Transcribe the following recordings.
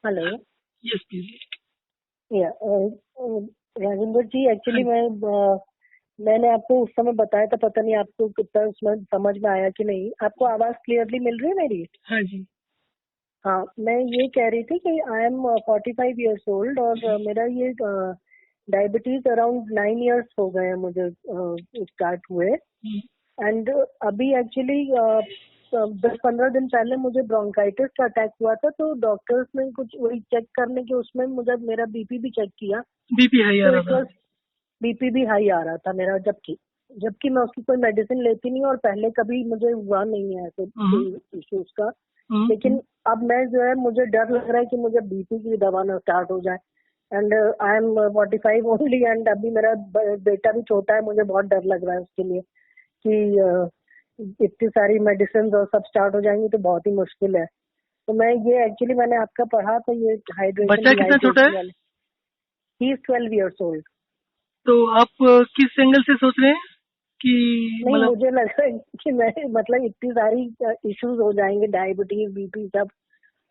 Hello. Yes please. या राजेंद्र जी, actually मैंने आपको उस समय बताया था, पता नहीं आपको कितना उसमें समझ में आया कि नहीं। आपको आवाज क्लियरली मिल रही है मेरी? हाँ जी। हाँ, मैं ये कह रही थी कि आई एम 45 ईयर्स ओल्ड और मेरा ये डायबिटीज अराउंड 9 ईयर्स हो गए हैं मुझे स्टार्ट हुए। एंड अभी एक्चुअली 10-15 दिन पहले मुझे ब्रोंकाइटिस का अटैक हुआ था, तो डॉक्टर्स ने कुछ वही चेक करने के उसमें मुझे मेरा बीपी भी चेक किया। बीपी हाई आ तो रहा इट था। वाज बीपी भी हाई आ रहा था मेरा, जबकि मैं उसकी कोई मेडिसिन लेती नहीं और पहले कभी मुझे हुआ नहीं है ऐसे इश्यूज का। लेकिन अब मैं जो है, मुझे डर लग रहा है कि मुझे बीपी की दवा ना स्टार्ट हो जाए। And I am 45 only and अभी मेरा बेटा भी छोटा है। मुझे बहुत डर लग रहा है उसके लिए कि इतनी सारी मेडिसिन और सब स्टार्ट हो जाएंगी तो बहुत ही मुश्किल है। तो मैं ये एक्चुअली मैंने आपका पढ़ा था ये हाइड्रेशन बच्चा कितना छोटा है? वाले। He is 12 years old. तो आप किस एंगल से सोच रहे हैं कि नहीं, मतलब मुझे लग रहा है कि मैं मतलब इतनी सारी इश्यूज हो जाएंगे, डायबिटीज बीपी सब,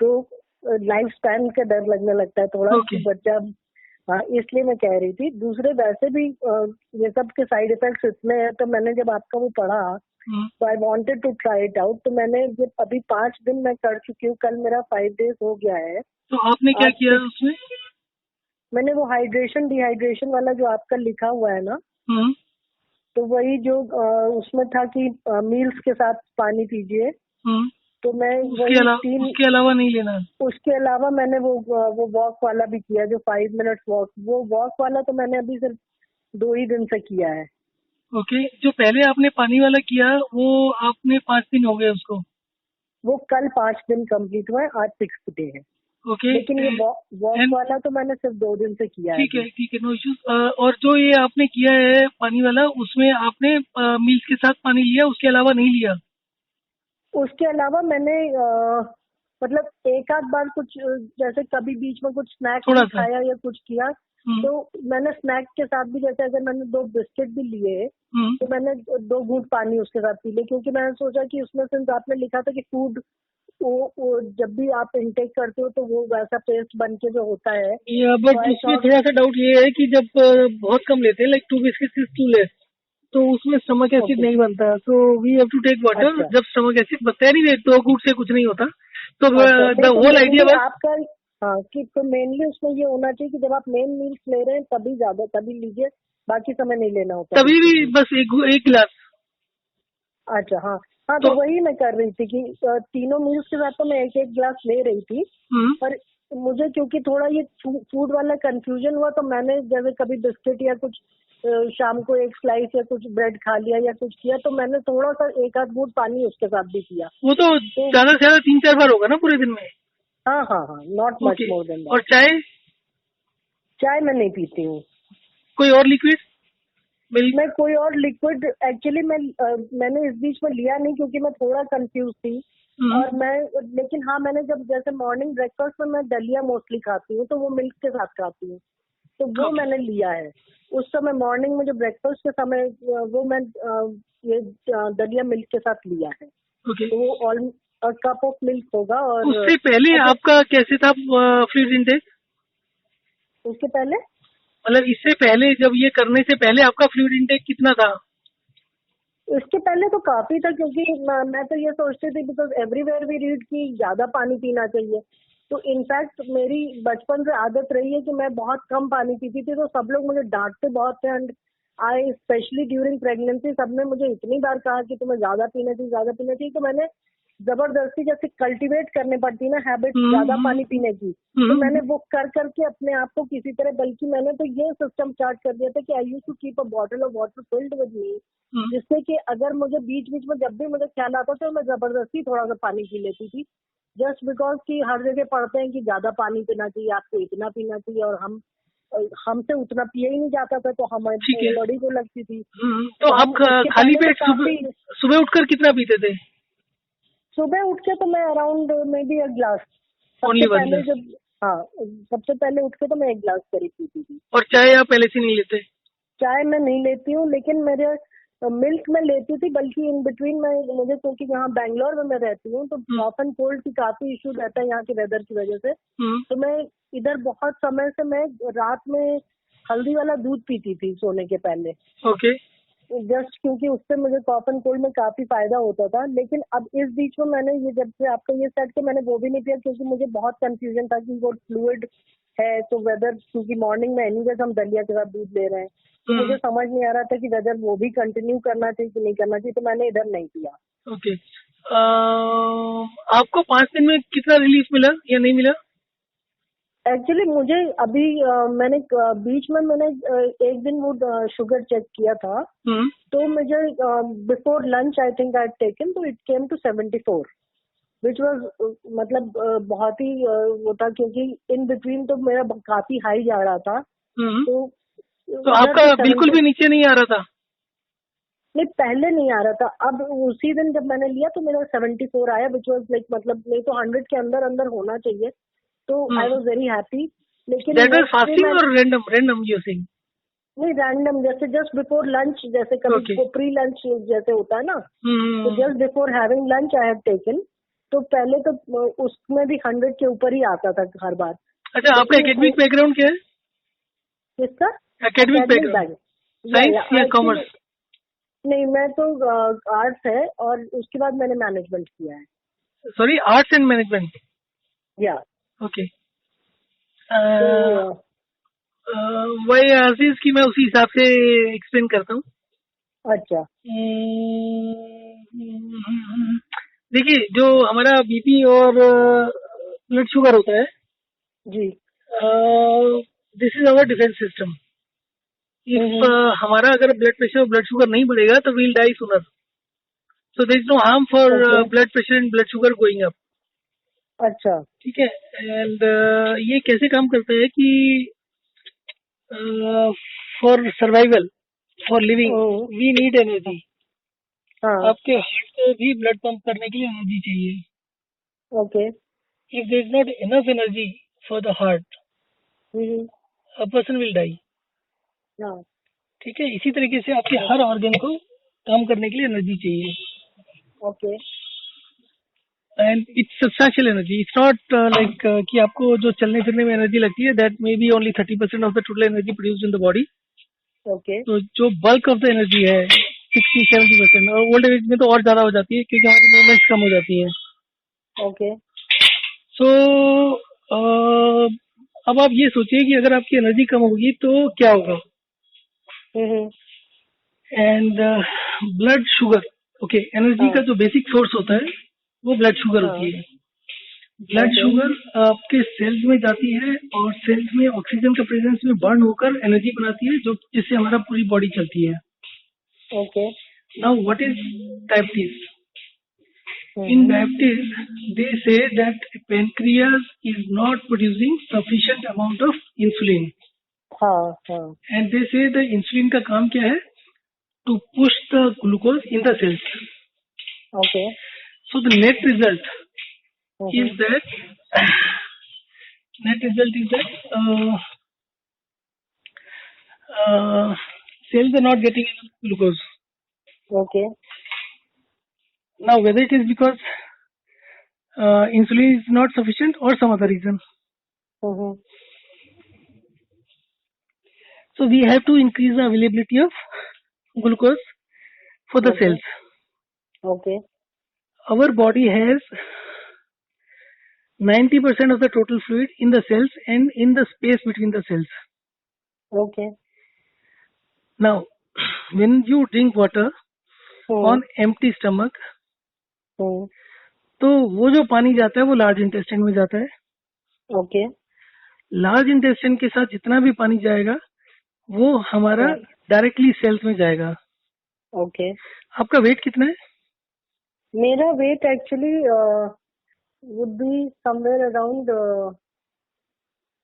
तो लाइफ स्पैन का डर लगने लगता है थोड़ा कि बच्चा। हाँ, इसलिए मैं कह रही थी। दूसरे वैसे भी ये सब के साइड इफेक्ट्स इतने हैं, तो मैंने जब आपका वो पढ़ा तो I wanted to try it out. तो मैंने जब अभी 5 दिन मैं कर चुकी हूँ, कल मेरा 5 डेज हो गया है। तो आपने क्या आज किया उसमें? मैंने वो हाइड्रेशन डिहाइड्रेशन वाला जो आपका लिखा हुआ है ना, तो वही जो उसमें था कि मील्स के साथ पानी पीजिए। तो मैं वही उसके अलावा नहीं लेना। उसके अलावा मैंने वो वॉक वाला भी किया, जो 5 मिनट्स वॉक, वो वॉक वाला तो मैंने अभी सिर्फ 2 ही दिन से किया है। ओके। जो पहले आपने पानी वाला किया वो आपने 5 दिन हो गए उसको? वो कल 5 दिन कंप्लीट हुआ है, आज 6th डे है। ओके। लेकिन ये वॉक वाला तो मैंने सिर्फ 2 दिन से किया है। ठीक है, नो इश्यूज। और जो ये आपने किया है पानी वाला, उसमें आपने मील्स के साथ पानी लिया, उसके अलावा नहीं लिया? उसके अलावा मैंने मतलब एक आध बार कुछ जैसे कभी बीच में कुछ स्नैक्स थोड़ा भी सा। खाया या कुछ किया, तो मैंने स्नैक्स के साथ भी, जैसे अगर मैंने 2 बिस्किट भी लिए तो मैंने 2 घूंट पानी उसके साथ पी ले, क्योंकि मैंने सोचा कि उसमें सिंस आपने लिखा था कि फूड वो जब भी आप इंटेक करते हो तो वो वैसा पेस्ट बन के जो होता है। बट उसमें थोड़ा सा डाउट ये है कि जब बहुत कम लेते हैं, like 2 biscuit is too less, तो उसमें स्टमक एसिड नहीं बनता। So we have to take water. जब स्टमक एसिड बनता है, नहीं 2 घूंट से कुछ नहीं होता। तो द होल आइडिया बस आपका हाँ कि तो मेनली उसमें ये होना चाहिए कि जब आप मेन मील्स ले रहे हैं तभी लीजिए, बाकी समय नहीं लेना होता। तभी भी बस एक गिलास। अच्छा, हाँ हाँ, तो वही मैं कर रही थी कि तीनों मील्स के साथ तो मैं एक एक गिलास ले रही थी। पर मुझे क्योंकि थोड़ा ये फूड वाला कंफ्यूजन हुआ, तो मैंने जैसे कभी बिस्किट या कुछ शाम को एक स्लाइस या कुछ ब्रेड खा लिया या कुछ किया, तो मैंने थोड़ा सा एक आध घूंट पानी उसके साथ भी पिया। वो तो ज्यादा से ज्यादा 3-4 बार होगा ना पूरे दिन में? हाँ हाँ हाँ, not much more than that. और चाय मैं नहीं पीती हूँ। कोई और लिक्विड? मैं कोई और लिक्विड एक्चुअली मैंने इस बीच में लिया नहीं, क्योंकि मैं थोड़ा कंफ्यूज थी। और लेकिन हाँ, मैंने जब जैसे मॉर्निंग ब्रेकफास्ट में मैं दलिया मोस्टली खाती हूँ, तो वो मिल्क के साथ खाती हूँ, तो वो मैंने लिया है। उस समय मॉर्निंग में जो ब्रेकफास्ट के समय वो मैं ये दलिया मिल्क के साथ लिया है। तो वो ऑल कप ऑफ मिल्क होगा। और उससे पहले आपका कैसे था फ्लूइड इंटेक? उसके पहले मतलब इससे पहले, जब ये करने से पहले आपका फ्लूइड इंटेक कितना था? इसके पहले तो काफी था, क्योंकि मैं तो ये सोचती थी, बिकॉज एवरीवेयर वी रीड कि ज्यादा पानी पीना चाहिए। तो इनफैक्ट मेरी बचपन से आदत रही है कि मैं बहुत कम पानी पीती थी, तो सब लोग मुझे डांटते बहुत थे। And I specially during pregnancy सबने मुझे इतनी बार कहा कि तुम्हें ज्यादा पीना चाहिए। तो मैंने जबरदस्ती जैसे कल्टीवेट करने पड़ती ना हैबिट ज्यादा पानी पीने की, तो मैंने वो कर करके अपने आप को किसी तरह, बल्कि मैंने तो ये सिस्टम स्टार्ट कर दिया था कि I used to keep a bottle of water filled with me, जिससे कि अगर मुझे बीच बीच में जब भी मुझे ख्याल आता था, मैं जबरदस्ती थोड़ा सा पानी पी लेती थी। जस्ट बिकॉज कि हर जगह पढ़ते हैं कि ज्यादा पानी पीना चाहिए, आपको इतना पीना चाहिए, और हमसे उतना पिया ही नहीं जाता था, तो हमारी बॉडी को लगती थी। तो आप खाली पेट सुबह उठकर कितना पीते थे? सुबह उठ के तो मैं अराउंड मे बी 1 गिलास। सबसे पहले उठ के तो मैं 1 गिलास करीब पीती थी। और चाय आप पहले से नहीं लेते? चाय मैं नहीं लेती हूँ, लेकिन मेरे मिल्क में लेती थी, बल्कि इन बिटवीन मैं, मुझे क्योंकि यहाँ बैंगलोर में मैं रहती हूँ तो कॉफ एंड कोल्ड की काफी इशू रहता है यहाँ के वेदर की वजह से। तो मैं इधर बहुत समय से मैं रात में हल्दी वाला दूध पीती थी सोने के पहले। ओके। जस्ट क्योंकि उससे मुझे कॉफ एंड कोल्ड में काफी फायदा होता था। लेकिन अब इस बीच में मैंने ये, जब से आपका ये सेट के, मैंने वो भी नहीं पिया क्योंकि मुझे बहुत कंफ्यूजन था कि वो फ्लूइड है तो वेदर, क्योंकि मॉर्निंग में एनीवेज हम दलिया के साथ दूध ले रहे हैं, तो मुझे समझ नहीं आ रहा था कि वेदर वो भी कंटिन्यू करना चाहिए कि नहीं करना चाहिए, तो मैंने इधर नहीं पिया। ओके। आपको 5 दिन में कितना रिलीफ मिला या नहीं मिला? एक्चुअली मुझे अभी मैंने बीच में मैंने एक दिन वो शुगर चेक किया था, तो मुझे before lunch I think I taken, तो it came to 74, which was मतलब बहुत ही वो था, क्योंकि इन बिटवीन तो मेरा काफी हाई जा रहा था। तो आपका बिल्कुल भी नीचे नहीं आ रहा था? नहीं, पहले नहीं आ रहा था। अब उसी दिन जब मैंने लिया तो मेरा 74 आया, विच वॉज लाइक, मतलब नहीं तो 100 के अंदर अंदर होना चाहिए, तो आई वॉज वेरी हैप्पी। लेकिन फास्टिंग और रैंडम यूजिंग? नहीं, रैंडम, जैसे जस्ट बिफोर लंच, जैसे कभी प्री लंच जैसे होता है ना, तो just before having lunch I have taken. तो पहले तो उसमें भी 100 के ऊपर ही आता था हर बार। अच्छा, आपका एकेडमिक बैकग्राउंड क्या है? किसका एकेडमिक बैकग्राउंड? साइंस या कॉमर्स? नहीं, मैं तो आर्ट्स है और उसके बाद मैंने मैनेजमेंट किया है। Sorry, arts and management? या ओके। वही आशीष की मैं उसी हिसाब से एक्सप्लेन करता हूँ। अच्छा। देखिए, जो हमारा बीपी और ब्लड शुगर होता है जी, this is our defence system. If हमारा अगर ब्लड प्रेशर और ब्लड शुगर नहीं बढ़ेगा तो we'll die sooner. So there is no harm for blood pressure and blood sugar going up. अच्छा, ठीक है। एंड ये कैसे काम करता है कि for survival, for living we need energy. आपके हार्ट को भी ब्लड पंप करने के लिए एनर्जी चाहिए। Okay. If there is not enough energy for the heart, a person will die. ठीक है। इसी तरीके से आपके हर ऑर्गन को काम करने के लिए एनर्जी चाहिए। Okay. And it's substantial energy. It's not like कि आपको जो चलने फिरने में एनर्जी लगती है, that may be only 30% of the total energy produced in the body. Okay. तो जो बल्क ऑफ द एनर्जी है 60-70%, और ओल्ड एज में तो और ज्यादा हो जाती है क्योंकि हमारी मूवमेंट्स कम हो जाती है। ओके। सो अब आप ये सोचिए कि अगर आपकी एनर्जी कम होगी तो क्या होगा। And blood sugar, okay, energy का जो बेसिक सोर्स होता है वो ब्लड शुगर होती है। ब्लड शुगर आपके सेल्स में जाती है और सेल्स में ऑक्सीजन का प्रेजेंस में बर्न होकर एनर्जी बनाती है, जो जिससे हमारा पूरी बॉडी चलती है। Okay. Now what is diabetes? In diabetes, they say that pancreas is not producing sufficient amount of insulin. And they say the insulin का काम क्या है? To push the glucose in the cells. Okay. So the net result is that cells are not getting enough glucose. Okay. Now, whether it is because insulin is not sufficient or some other reason. So we have to increase the availability of glucose for the cells. Okay. Our body has 90% of the total fluid in the cells and in the space between the cells. Okay. Now, when you drink water on empty stomach, तो वो जो पानी जाता है वो large intestine में जाता है। ओके। लार्ज इंटेस्टाइन के साथ जितना भी पानी जाएगा वो हमारा डायरेक्टली सेल्स में जाएगा। ओके। आपका वेट कितना है? मेरा weight actually would be somewhere around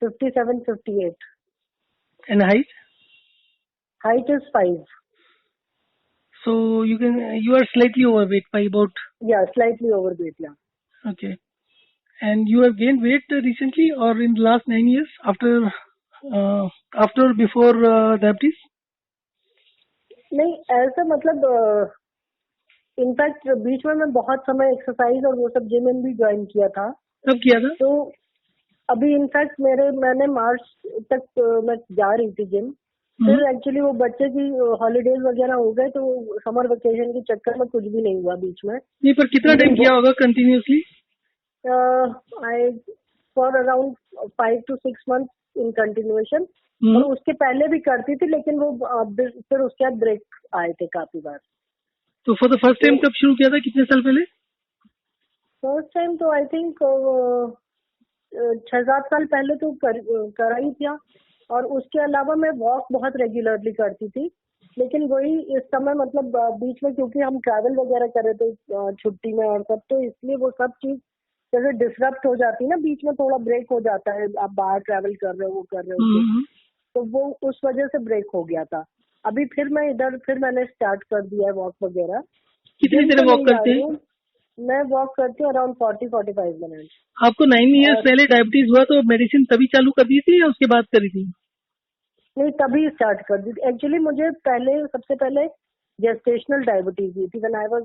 57-58. And height? Height is 5. So you are slightly overweight by about. Yeah, slightly overweight. Yeah. Okay. And you have gained weight recently or in the last 9 years after before diabetes? नहीं ऐसा मतलब in fact बीच में मैं बहुत समय exercise और वो सब जिम भी ज्वाइन किया था। कब किया था? तो अभी इनफैक्ट मैंने मार्च तक मैं जा रही थी जिम। फिर एक्चुअली वो बच्चे की हॉलीडेज वगैरह हो गए तो समर वेकेशन के चक्कर में कुछ भी नहीं हुआ बीच में। नहीं, पर कितना टाइम किया होगा continuously? I for around 5 to 6 months in continuation. और उसके पहले भी करती थी लेकिन वो फिर उसके बाद ब्रेक आए थे काफी बार। तो फॉर द फर्स्ट टाइम कब शुरू किया था, कितने साल पहले? फर्स्ट टाइम तो आई थिंक 6-7 साल पहले तो करा ही था। और उसके अलावा मैं वॉक बहुत रेगुलरली करती थी। लेकिन वही इस समय मतलब बीच में क्योंकि हम ट्रैवल वगैरह कर रहे थे छुट्टी में और सब, तो इसलिए वो सब चीज जैसे डिसरप्ट हो जाती है ना, बीच में थोड़ा ब्रेक हो जाता है। आप बाहर ट्रैवल कर रहे हो, वो कर रहे हो, तो वो उस वजह से ब्रेक हो गया था। अभी फिर मैंने स्टार्ट कर दिया है वॉक वगैरह। कितनी देर वॉक करते हैं? मैं वॉक करती हूँ अराउंड 40-45 मिनट। आपको 9 years पहले डायबिटीज हुआ तो मेडिसिन तभी चालू कर दी थी या उसके बाद करी थी? नहीं, तभी स्टार्ट कर दी थी। एक्चुअली मुझे सबसे पहले जेस्टेशनल डायबिटीज हुई थी। When I was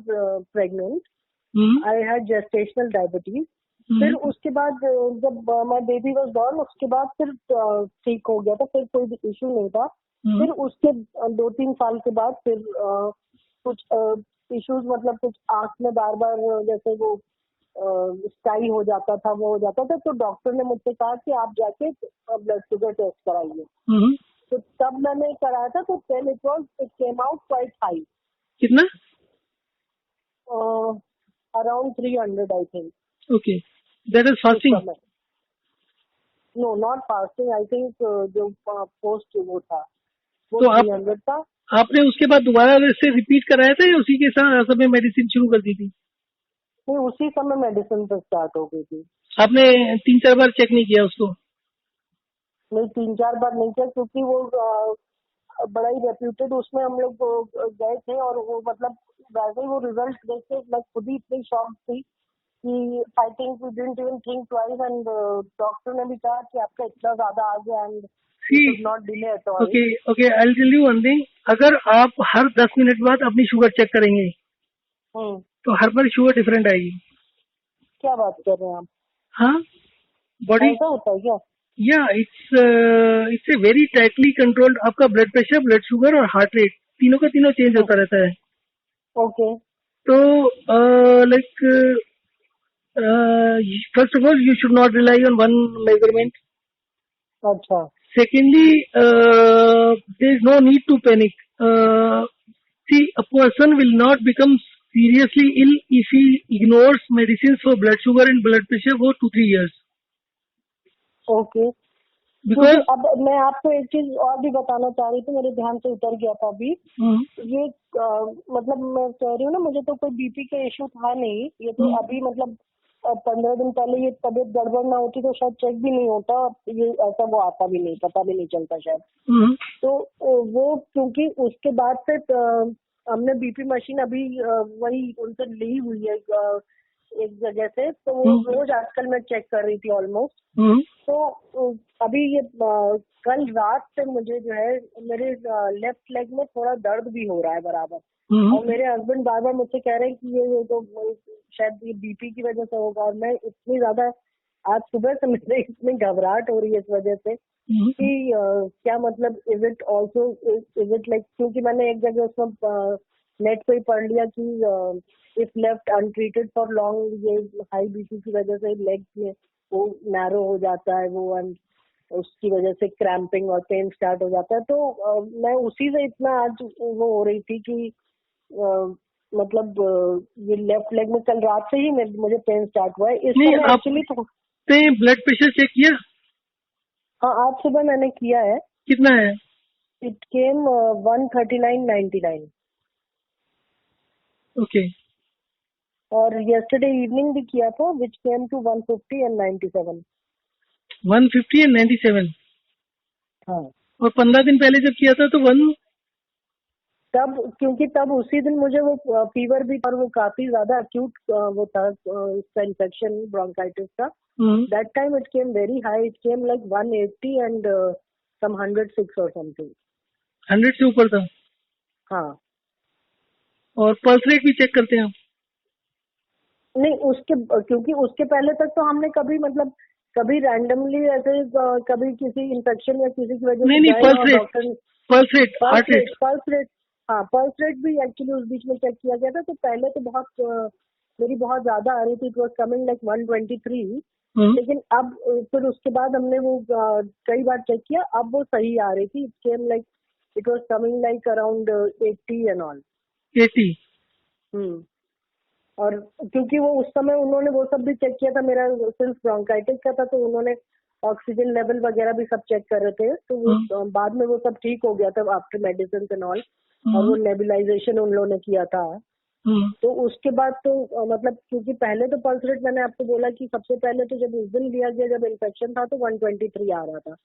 pregnant I had gestational diabetes. फिर उसके बाद जब माय बेबी वाज बॉर्न उसके बाद फिर ठीक हो गया था, फिर कोई भी इशू नहीं था। फिर उसके 2-3 साल के बाद फिर कुछ इश्यूज मतलब कुछ आंख में बार बार जैसे वो स्काई हो जाता था, वो हो जाता था। तो डॉक्टर ने मुझसे कहा कि आप जाके ब्लड शुगर टेस्ट कराइए। तो तब मैंने कराया था तो then it came out quite high. कितना? Around 300 I think. Okay, that is fasting? No, not fasting. I think जो पोस्ट वो था वो तो 300 था। आपने उसके बाद दोबारा इससे रिपीट कराया था या उसी के साथ समय मेडिसिन शुरू कर दी थी? नहीं, उसी समय मेडिसिन तो स्टार्ट हो गई थी। आपने 3-4 बार चेक नहीं किया उसको? नहीं, 3-4 बार नहीं किया क्योंकि वो बड़ा ही रेप्यूटेड उसमें हम लोग गए थे। और वो मतलब वैसे ही वो रिजल्ट देख के मैं खुद ही इतनी शॉक थी कि I think we didn't even think twice. And doctor ने भी कहा कि आपका इतना ज्यादा आ गया and you should not delay at all. Okay, I will tell you one thing. अगर आप हर 10 मिनट बाद अपनी शुगर चेक करेंगे तो हर बार शुगर डिफरेंट आएगी। क्या बात कर रहे हैं आप? हाँ, बॉडी ऐसा होता है क्या? या it's a very tightly controlled. आपका ब्लड प्रेशर, ब्लड शुगर और हार्ट रेट तीनों का तीनों चेंज होता रहता है। ओके। तो like first of all you should not rely on one measurement. अच्छा। Secondly, there is no need to panic. See, a person will not become seriously ill if he ignores medicines for blood sugar and blood pressure for 2-3 years. Okay. Because अब मैं आपको एक चीज और भी बताना चाह रही थी, मेरे ध्यान से उतर गया था अभी। ये मतलब मैं कह रही हूँ ना, मुझे तो कोई बीपी का इशू था नहीं। ये तो अभी मतलब 15 दिन पहले ये तबीयत गड़बड़ ना होती तो शायद चेक भी नहीं होता और ये ऐसा वो आता भी नहीं, पता भी नहीं चलता शायद। तो वो क्योंकि उसके बाद से हमने बीपी मशीन अभी वही उनसे ली हुई है एक जगह से, तो वो रोज आजकल मैं चेक कर रही थी ऑलमोस्ट। तो अभी ये कल रात से मुझे जो है मेरे लेफ्ट लेग में थोड़ा दर्द भी हो रहा है बराबर। और मेरे हस्बैंड बार बार मुझसे कह रहे हैं कि ये तो शायद ये बीपी की वजह से होगा। और मैं इतनी ज्यादा आज सुबह से मुझे इतनी घबराहट हो रही है इस वजह से कि क्या मतलब इज इट लाइक, क्योंकि मैंने एक जगह उसमें नेट पे ही पढ़ लिया कि if left untreated for long ये हाई बीपी की वजह से लेग में वो नैरो हो जाता है वो, एंड उसकी वजह से क्रैम्पिंग और पेन स्टार्ट हो जाता है। तो मैं उसी से इतना आज वो हो रही थी कि मतलब ये लेफ्ट लेग में कल रात से ही मुझे पेन स्टार्ट हुआ है। इसमें एक्चुअली तो ब्लड प्रेशर चेक किया? हाँ, आज सुबह मैंने किया है। कितना है? It came 139/99। ओके। और yesterday इवनिंग भी किया था which came to 150/97। 150/97? हाँ। और 15 दिन पहले जब किया था तो तब क्योंकि तब उसी दिन मुझे वो फीवर भी और वो काफी ज्यादा अक्यूट वो था इसका इन्फेक्शन ब्रोंकाइटिस का। That time it came very high, it came like 180 and some 106 और समथिंग। 100 से ऊपर था? हाँ। और पल्स रेट भी चेक करते हैं आप? नहीं, क्योंकि उसके पहले तक तो हमने कभी मतलब कभी रैंडमली ऐसे कभी किसी इन्फेक्शन या किसी की वजह से नहीं, गए पल्स और rate, doctor pulse rate, heart rate. Pulse rate, हाँ पल्स रेट भी एक्चुअली उस बीच में चेक किया गया था। तो पहले तो मेरी बहुत ज्यादा आ रही थी, इट वॉज कमिंग लाइक 123। लेकिन अब फिर उसके बाद हमने वो कई बार चेक किया, अब वो सही आ रही थी। It came like it was coming like around 80 and all. 80। और क्योंकि वो उस समय उन्होंने वो सब भी चेक किया था, मेरा सिर्फ ब्रोंकाइटिस का था, तो उन्होंने ऑक्सीजन लेवल वगैरह भी सब चेक कर रहे थे। तो वो बाद में वो सब ठीक हो गया था आफ्टर मेडिसिन एंड ऑल। और वो नेबुलाइजेशन उन लोगों ने किया था। तो उसके बाद तो मतलब क्योंकि पहले तो पल्स रेट मैंने आपको बोला कि सबसे पहले तो जब उस दिन लिया गया जब इन्फेक्शन था तो 123 आ रहा था।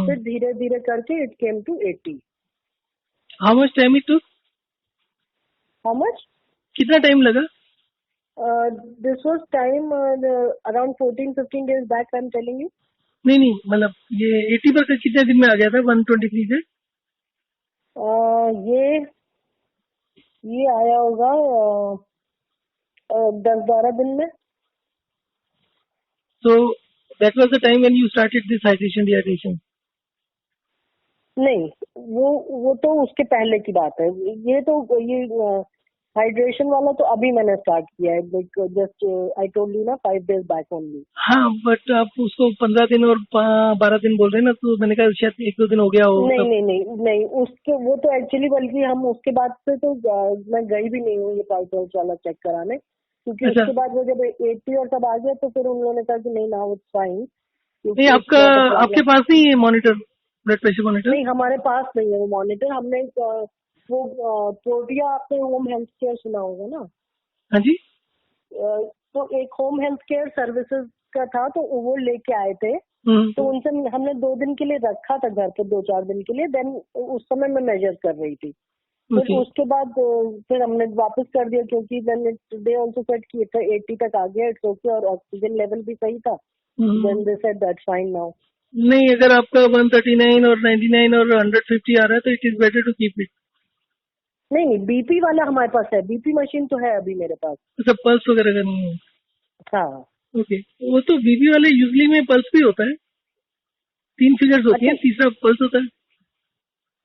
फिर धीरे धीरे करके it came to 80। How much time it took? How much? कितना टाइम लगा? This was time around 14-15 days back, I am telling you. नहीं, मतलब ये 80 पर कितने दिन में आ गया था 123 से? ये आया होगा 10-12 दिन में। So that was the time when you started this hydration dehydration? नहीं, वो तो उसके पहले की बात है। ये हाइड्रेशन वाला तो अभी मैंने स्टार्ट किया है, जस्ट आई टोल्ड यू ना 5 days बैक ओनली। हाँ, बट आप उसको 15 दिन और 12 दिन बोल रहे हैं ना, तो मैंने कहा शायद 1-2 दिन हो गया हो। नहीं, उसके वो तो एक्चुअली बल्कि हम उसके बाद से तो मैं गई भी नहीं हूँ ये पल्स वाला चेक कराने, क्योंकि उसके बाद वो जब 80 और सब आ गया तो फिर उन लोगों ने कहा कि नहीं नाउ इट्स फाइन। नहीं, आपके पास नहीं है मॉनिटर, ब्लड प्रेशर मॉनिटर? नहीं, हमारे पास नहीं है वो मॉनिटर। हमने वो प्रोटिया, आपने होम हेल्थ केयर सुना होगा ना? हाँ जी। तो एक होम हेल्थ केयर सर्विसेज का था, तो वो लेके आए थे। तो उनसे हमने 2 दिन के लिए रखा था घर पे, 2-4 दिन के लिए। देन उस समय मैं मेजर कर रही थी। फिर उसके बाद फिर हमने वापस कर दिया, क्योंकि देन दे आल्सो सेड कि 80 तक आ गया, इट्स ओके, और ऑक्सीजन लेवल भी सही था। Then they said that's fine now. नहीं, अगर आपका 139 और 99 और 150 आ रहा है तो it is better to keep it. नहीं, बीपी वाला हमारे पास है, बीपी मशीन तो है अभी मेरे पास। सब पल्स वगैरह का नहीं है? हाँ। ओके, वो तो बीपी वाले यूजली में पल्स भी होता है, 3 फिगर्स होती है, तीसरा पल्स होता है।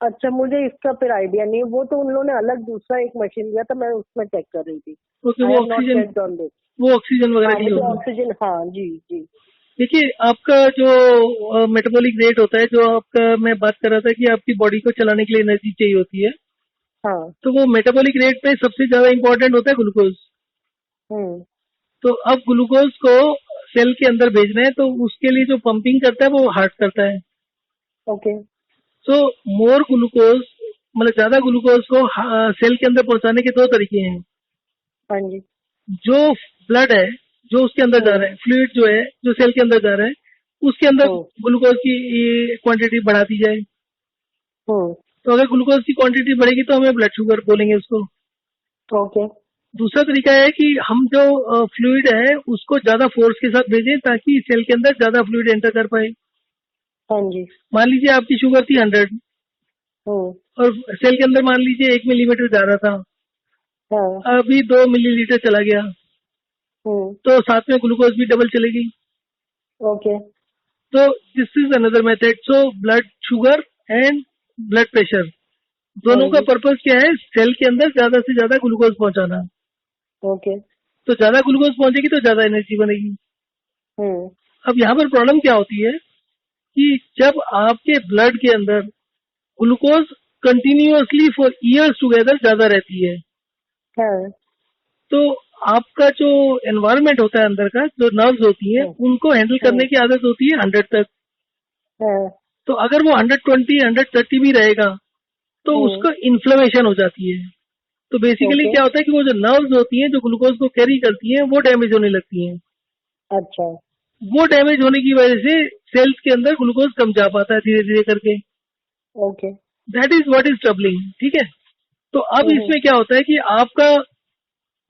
अच्छा, मुझे इसका फिर आइडिया नहीं। वो तो उन लोगों ने अलग दूसरा एक मशीन दिया था, मैं उसमें चेक कर रही थी। ओके, वो ऑक्सीजन वगैरह की होगी। ऑक्सीजन, हाँ जी। देखिए, आपका जो मेटाबॉलिक रेट होता है, जो आपका मैं बात कर रहा था कि आपकी बॉडी को चलाने के लिए एनर्जी चाहिए होती है, हाँ, तो वो मेटाबॉलिक रेट में सबसे ज्यादा इंपॉर्टेंट होता है ग्लूकोज। तो अब ग्लूकोज को सेल के अंदर भेजना है, तो उसके लिए जो पंपिंग करता है वो हार्ट करता है। ओके। सो मोर ग्लूकोज, मतलब ज्यादा ग्लूकोज को सेल के अंदर पहुंचाने के 2 तरीके हैं। हाँ जी। जो ब्लड है, जो उसके अंदर जा रहा है, फ्लूइड जो है जो सेल के अंदर जा रहा है, उसके अंदर ग्लूकोज की क्वांटिटी बढ़ा दी जाए। तो अगर ग्लूकोज की क्वांटिटी बढ़ेगी तो हमें ब्लड शुगर बोलेंगे उसको। ओके। दूसरा तरीका है कि हम जो फ्लूइड है उसको ज्यादा फोर्स के साथ भेजें, ताकि सेल के अंदर ज्यादा फ्लूइड एंटर कर पाए। हाँ जी। मान लीजिए आपकी शुगर थी 100 और सेल के अंदर मान लीजिए 1 मिलीमीटर जा रहा था, अभी 2 मिलीलीटर चला गया, तो साथ में ग्लूकोज भी डबल चलेगी। ओके। तो this is another method. So blood sugar and blood pressure दोनों का पर्पज क्या है? सेल के अंदर ज्यादा से ज्यादा ग्लूकोज पहुंचाना। ओके। तो ज्यादा ग्लूकोज पहुंचेगी तो ज्यादा एनर्जी बनेगी। अब यहाँ पर प्रॉब्लम क्या होती है कि जब आपके ब्लड के अंदर glucose continuously for years together ज्यादा रहती है, तो आपका जो एनवायरनमेंट होता है अंदर का, जो नर्व्स होती हैं, उनको हैंडल करने की आदत होती है 100 तक। तो अगर वो 120, 130 भी रहेगा तो उसको इन्फ्लेमेशन हो जाती है। तो बेसिकली क्या होता है कि वो जो नर्व्स होती हैं जो ग्लूकोज को कैरी करती हैं वो डैमेज होने लगती हैं। अच्छा। वो डैमेज होने की वजह से सेल्स के अंदर ग्लूकोज कम जा पाता है धीरे धीरे करके। Okay. That is what is troubling. ठीक है, तो अब इसमें क्या होता है कि आपका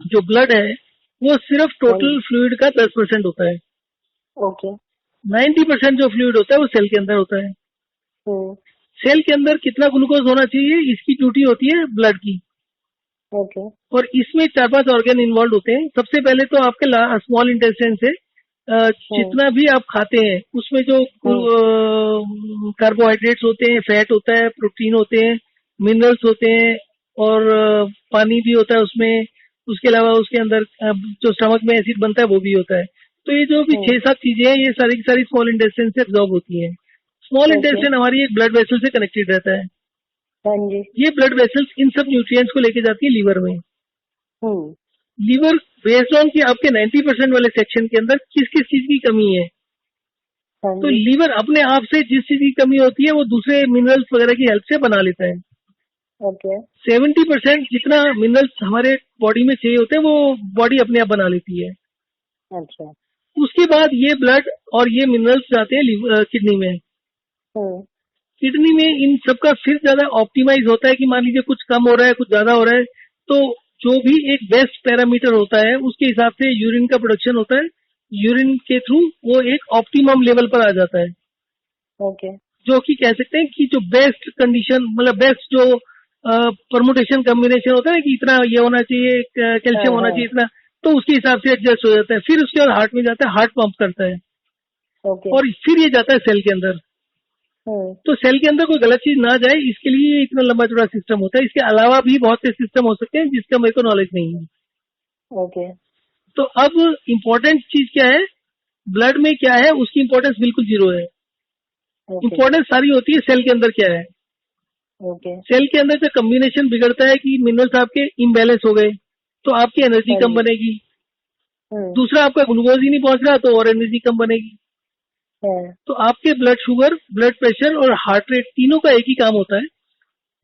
जो ब्लड है वो सिर्फ टोटल फ्लूइड का 10% होता है। ओके। 90% जो फ्लूइड होता है वो सेल के अंदर होता है। सेल के अंदर कितना ग्लूकोज होना चाहिए, इसकी ड्यूटी होती है ब्लड की। ओके। और इसमें 4-5 ऑर्गन इन्वॉल्व होते हैं। सबसे पहले तो आपके स्मॉल इंटेस्टाइन से जितना भी आप खाते हैं उसमें जो कार्बोहाइड्रेट्स होते हैं, फैट होता है, प्रोटीन होते हैं, मिनरल्स होते हैं और पानी भी होता है उसमें। उसके अलावा उसके अंदर जो स्टमक में एसिड बनता है वो भी होता है। तो ये जो भी 6-7 चीजें हैं ये सारी की सारी स्मॉल इंटेस्टाइन से एब्जॉर्ब होती हैं। स्मॉल इंटेस्टाइन हमारी एक ब्लड वेसल से कनेक्टेड रहता है। हाँ जी। ये ब्लड वेसल्स इन सब न्यूट्रिएंट्स को लेके जाती है लीवर में। लीवर बेस्ड ऑन कि आपके 90% वाले सेक्शन के अंदर किस किस चीज की कमी है, तो लीवर अपने आप से जिस चीज की कमी होती है वो दूसरे मिनरल्स वगैरह की हेल्प से बना लेता है। ओके। 70% जितना मिनरल्स हमारे बॉडी में चाहिए होते हैं वो बॉडी अपने आप बना लेती है। अच्छा। उसके बाद ये ब्लड और ये मिनरल्स जाते हैं किडनी में। किडनी में इन सबका फिर ज्यादा ऑप्टिमाइज होता है कि मान लीजिए कुछ कम हो रहा है, कुछ ज्यादा हो रहा है, तो जो भी एक बेस्ट पैरामीटर होता है उसके हिसाब से यूरिन का प्रोडक्शन होता है। यूरिन के थ्रू वो एक ऑप्टिमम लेवल पर आ जाता है। ओके। जो कि कह सकते हैं कि जो बेस्ट कंडीशन, मतलब बेस्ट जो परमुटेशन कॉम्बिनेशन होता है कि इतना ये होना चाहिए, कैल्शियम होना चाहिए इतना, तो उसके हिसाब से एडजस्ट हो जाता है। फिर उसके बाद हार्ट में जाता है, हार्ट पंप करता है। ओके। और फिर ये जाता है सेल के अंदर। तो सेल के अंदर कोई गलत चीज ना जाए इसके लिए इतना लंबा चौड़ा सिस्टम होता है। इसके अलावा भी बहुत से सिस्टम हो सकते हैं जिसका मेरे को नॉलेज नहीं है। ओके। तो अब इम्पोर्टेंट चीज क्या है, ब्लड में क्या है उसकी इम्पोर्टेंस बिल्कुल जीरो है। इम्पोर्टेंस सारी होती है सेल के अंदर क्या है। सेल के अंदर का कम्बिनेशन बिगड़ता है कि मिनरल्स आपके इम्बैलेंस हो गए तो आपकी एनर्जी कम बनेगी। दूसरा, आपका ग्लूकोज ही नहीं पहुंच रहा तो और एनर्जी कम बनेगी। तो आपके ब्लड शुगर, ब्लड प्रेशर और हार्ट रेट तीनों का एक ही काम होता है,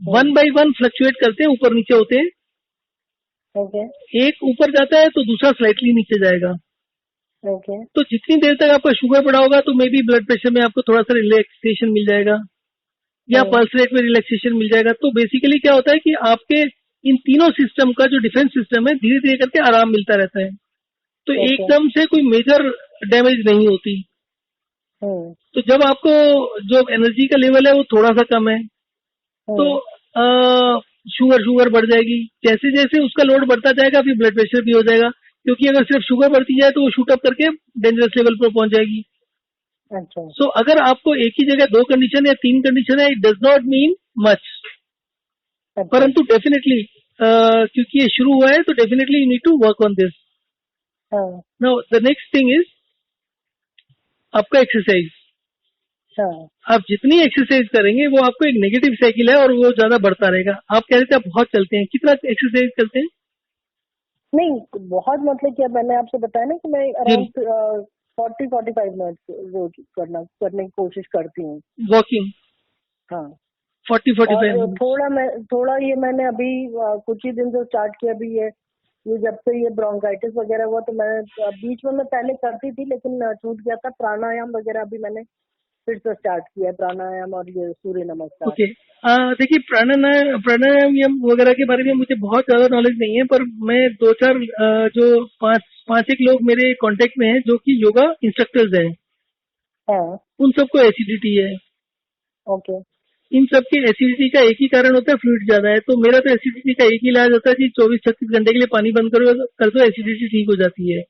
1 by 1 फ्लक्चुएट करते हैं, ऊपर नीचे होते हैं। एक ऊपर जाता है तो दूसरा स्लाइटली नीचे जाएगा। तो जितनी देर तक आपका शुगर बढ़ा होगा तो मे बी ब्लड प्रेशर में आपको थोड़ा सा रिलैक्सेशन मिल जाएगा या पल्स रेट में रिलैक्सेशन मिल जाएगा। तो बेसिकली क्या होता है कि आपके इन तीनों सिस्टम का जो डिफेंस सिस्टम है धीरे धीरे करके आराम मिलता रहता है। तो एकदम से कोई मेजर डैमेज नहीं होती। तो जब आपको जो एनर्जी का लेवल है वो थोड़ा सा कम है तो शुगर बढ़ जाएगी। जैसे जैसे उसका लोड बढ़ता जाएगा फिर ब्लड प्रेशर भी हो जाएगा, क्योंकि अगर सिर्फ शुगर बढ़ती जाए तो वो शूट अप करके डेंजरस लेवल पर पहुंच जाएगी। अच्छा। सो अगर आपको एक ही जगह 2 कंडीशन या 3 कंडीशन है, it does not mean much. परंतु डेफिनेटली क्योंकि ये शुरू हुआ है तो definitely you need to work on this. Now the next thing is आपका एक्सरसाइज। आप जितनी एक्सरसाइज करेंगे वो आपको एक नेगेटिव साइकिल है और वो ज्यादा बढ़ता रहेगा। आप कह रहे थे आप बहुत चलते हैं, कितना एक्सरसाइज करते हैं? नहीं बहुत, मतलब क्या मैंने आपसे बताया ना कि मैं अराउंड 40-45 मिनट रोज करने की कोशिश करती हूँ वॉकिंग। हाँ 40-45 थोड़ा ये मैंने अभी कुछ ही दिन से स्टार्ट किया। अभी ये जब से ये ब्रोंकाइटिस वगैरह हुआ तो मैं बीच में मैं पहले करती थी लेकिन छूट गया था। प्राणायाम वगैरह अभी मैंने फिर से स्टार्ट किया है, प्राणायाम और ये सूर्य नमस्कार। ओके देखिए प्राणायाम वगैरह के बारे में मुझे बहुत ज्यादा नॉलेज नहीं है, पर मैं 2-4 जो 5-1 लोग मेरे कांटेक्ट में हैं जो कि योगा इंस्ट्रक्टर्स हैं। उन सबको एसिडिटी है। ओके। इन सबके एसिडिटी का एक ही कारण होता है, फ्लूइड ज्यादा है। तो मेरा तो एसिडिटी का एक ही इलाज होता है कि 24-36 घंटे के लिए पानी बंद कर दो, एसिडिटी ठीक हो जाती है।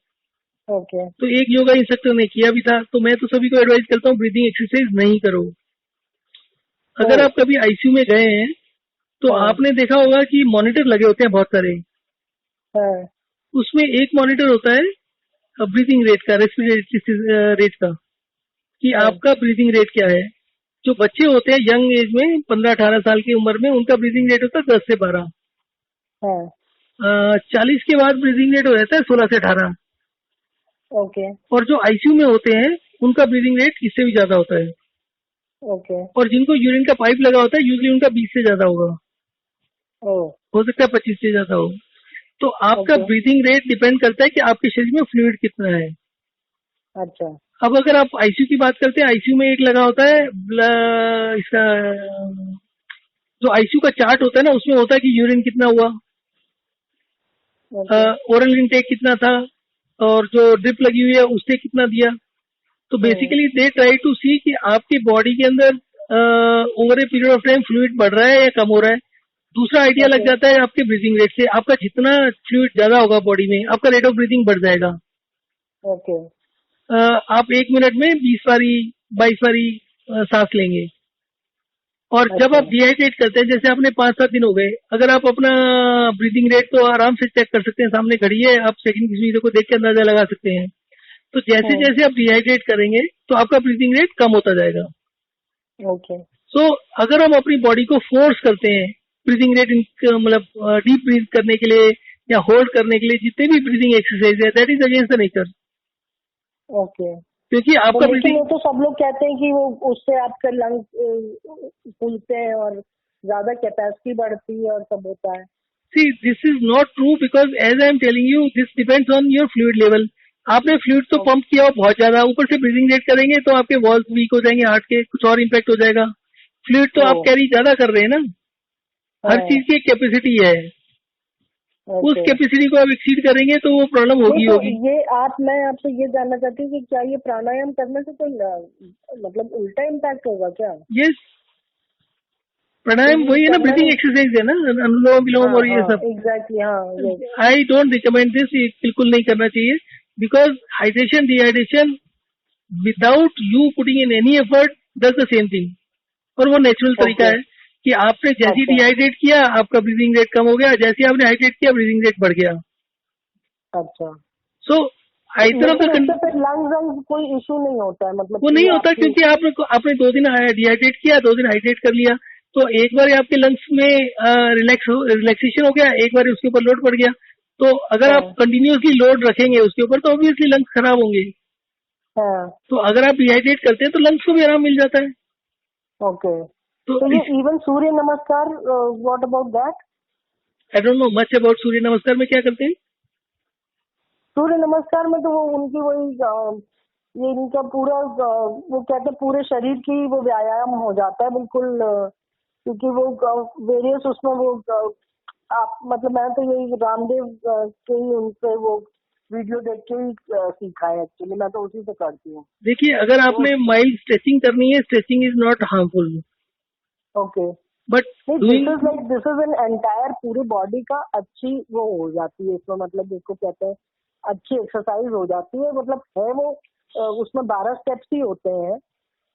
ओके। तो एक योगा इंस्ट्रक्टर ने किया भी था। तो मैं तो सभी को एडवाइस करता हूँ ब्रीदिंग एक्सरसाइज नहीं करो। अगर आप कभी आईसीयू में गए हैं तो आपने देखा होगा कि मॉनिटर लगे होते हैं बहुत सारे। उसमें एक मॉनिटर होता है ब्रीदिंग रेट का, रेस्पिरेटरी रेट का, कि आपका ब्रीदिंग रेट क्या है। जो बच्चे होते हैं यंग एज में 15-18 साल की उम्र में, उनका ब्रीदिंग रेट होता है 10 से 12। 40 के बाद ब्रीदिंग रेट हो जाता है 16 से 18। ओके। और जो आईसीयू में होते हैं उनका ब्रीदिंग रेट इससे भी ज्यादा होता है। ओके। और जिनको यूरिन का पाइप लगा होता है यूजली उनका 20 से ज्यादा होगा। हो सकता है 25 से ज्यादा हो। तो आपका ब्रीदिंग रेट डिपेंड करता है कि आपके शरीर में फ्लूइड कितना है। अच्छा। अब अगर आप आईसीयू की बात करते हैं, आईसीयू में एक लगा होता है इसका जो आईसीयू का चार्ट होता है ना, उसमें होता है कि यूरिन कितना हुआ, ओरल इनटेक कितना था, और जो ड्रिप लगी हुई है उससे कितना दिया। तो बेसिकली दे ट्राई टू सी कि आपकी बॉडी के अंदर over a period of time fluid बढ़ रहा है या कम हो रहा है। दूसरा आइडिया लग जाता है आपके ब्रीथिंग रेट से, आपका जितना फ्लूइड ज्यादा होगा बॉडी में आपका रेट ऑफ ब्रीथिंग बढ़ जाएगा। ओके। आप 1 मिनट में 20 बारी 22 बारी सांस लेंगे। और जब आप डिहाइड्रेट करते हैं, जैसे आपने 5-7 दिन हो गए, अगर आप अपना ब्रीदिंग रेट तो आराम से चेक कर सकते हैं, सामने घड़ी है, आप सेकंड की सुई को देख के अंदाजा लगा सकते हैं। तो जैसे जैसे आप डिहाइड्रेट करेंगे तो आपका ब्रीदिंग रेट कम होता जाएगा। ओके। सो अगर हम अपनी बॉडी को फोर्स करते हैं ब्रीदिंग रेट मतलब डीप ब्रीथ करने के लिए या होल्ड करने के लिए, जितने भी ब्रीदिंग एक्सरसाइज है, that is against the nature. Okay. क्योंकि आपका लेकिन वो तो सब लोग कहते हैं कि वो उससे आपके लंग्स फूलते हैं और ज्यादा कैपेसिटी बढ़ती है और सब होता है। See, this is not true because as I am telling you, this depends on your fluid level. आपने फ्लूइड तो पंप किया बहुत ज्यादा, ऊपर से ब्रीदिंग रेट करेंगे तो आपके वॉल्स वीक हो जाएंगे, हार्ट के कुछ और इम्पैक्ट हो जाएगा। फ्लूइड तो आप कैरी ज्यादा कर रहे हैं ना, हर चीज की एक कैपेसिटी है। उस कैपेसिटी को आप एक्सीड करेंगे तो वो प्रॉब्लम होगी। ये मैं आपसे ये जानना चाहती हूँ कि क्या ये प्राणायाम करने से कोई मतलब उल्टा इम्पैक्ट होगा क्या? यस, प्राणायाम वही है ना, ब्रीदिंग एक्सरसाइज है ना, अनुलोम विलोम और ये सब। एग्जैक्टली। हाँ, आई डोंट रिकमेंड दिस, ये बिल्कुल नहीं करना चाहिए। Because hydration dehydration without you putting in any effort does the same thing. और वो नेचुरल तरीका है कि आपने जैसे ही डिहाइड्रेट किया आपका ब्रीदिंग रेट कम हो गया, जैसे ही आपने हाइड्रेट किया ब्रीदिंग रेट बढ़ गया। अच्छा। So either of the lungs कोई इशू नहीं होता है, मतलब वो नहीं होता, क्योंकि आपने 2 दिन डिहाइड्रेट किया, 2 दिन हाइड्रेट कर लिया, तो एक बार आपके लंग्स में रिलैक्सेशन हो गया, एक बार उसके ऊपर लोड पड़ गया। तो अगर आप कंटिन्यूअसली लोड रखेंगे उसके ऊपर तो ऑब्वियसली लंग्स खराब होंगे। तो अगर आप डिहाइड्रेट करते हैं तो लंग्स को भी आराम मिल जाता है। ओके। तो ये even Surya Namaskar, what about that? I don't know much about Surya Namaskar में क्या करते हैं। सूर्य नमस्कार में तो वो उनकी वही ये इनका पूरा वो कहते हैं पूरे शरीर की वो व्यायाम हो जाता है बिल्कुल, क्योंकि वो वेरियस उसमें वो आप मतलब मैं तो यही रामदेव के ही उनसे वो वीडियो देख के ही सीखा है एक्चुअली, मैं तो उसी से करती हूँ। देखिए, अगर आपने माइल्ड स्ट्रेचिंग करनी है, stretching is not harmful. Okay. But this is an entire पूरी बॉडी का अच्छी वो हो जाती है इसमें, मतलब जिसको कहते हैं अच्छी एक्सरसाइज हो जाती है, मतलब है वो उसमें 12 स्टेप्स ही होते हैं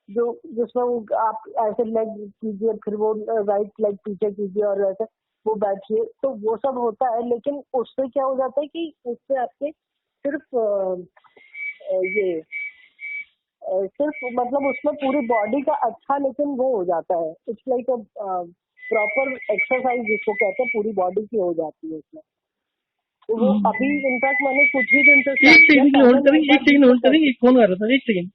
जो जिसमें आप ऐसे लेग कीजिए, फिर वो राइट लेग पीछे कीजिए और ऐसे वो बैठिए, तो वो सब होता है। लेकिन उससे क्या हो जाता है कि उससे आपके सिर्फ ये सिर्फ मतलब उसमें पूरी बॉडी का अच्छा लेकिन वो हो जाता है, it's like a proper exercise जिसको कहते हैं पूरी बॉडी की हो जाती है उसमें। तो वो अभी इनफैक्ट मैंने कुछ ही दिन से एक सेकंड होल्ड करेंगे, एक फोन आ रहा था, एक सेकंड।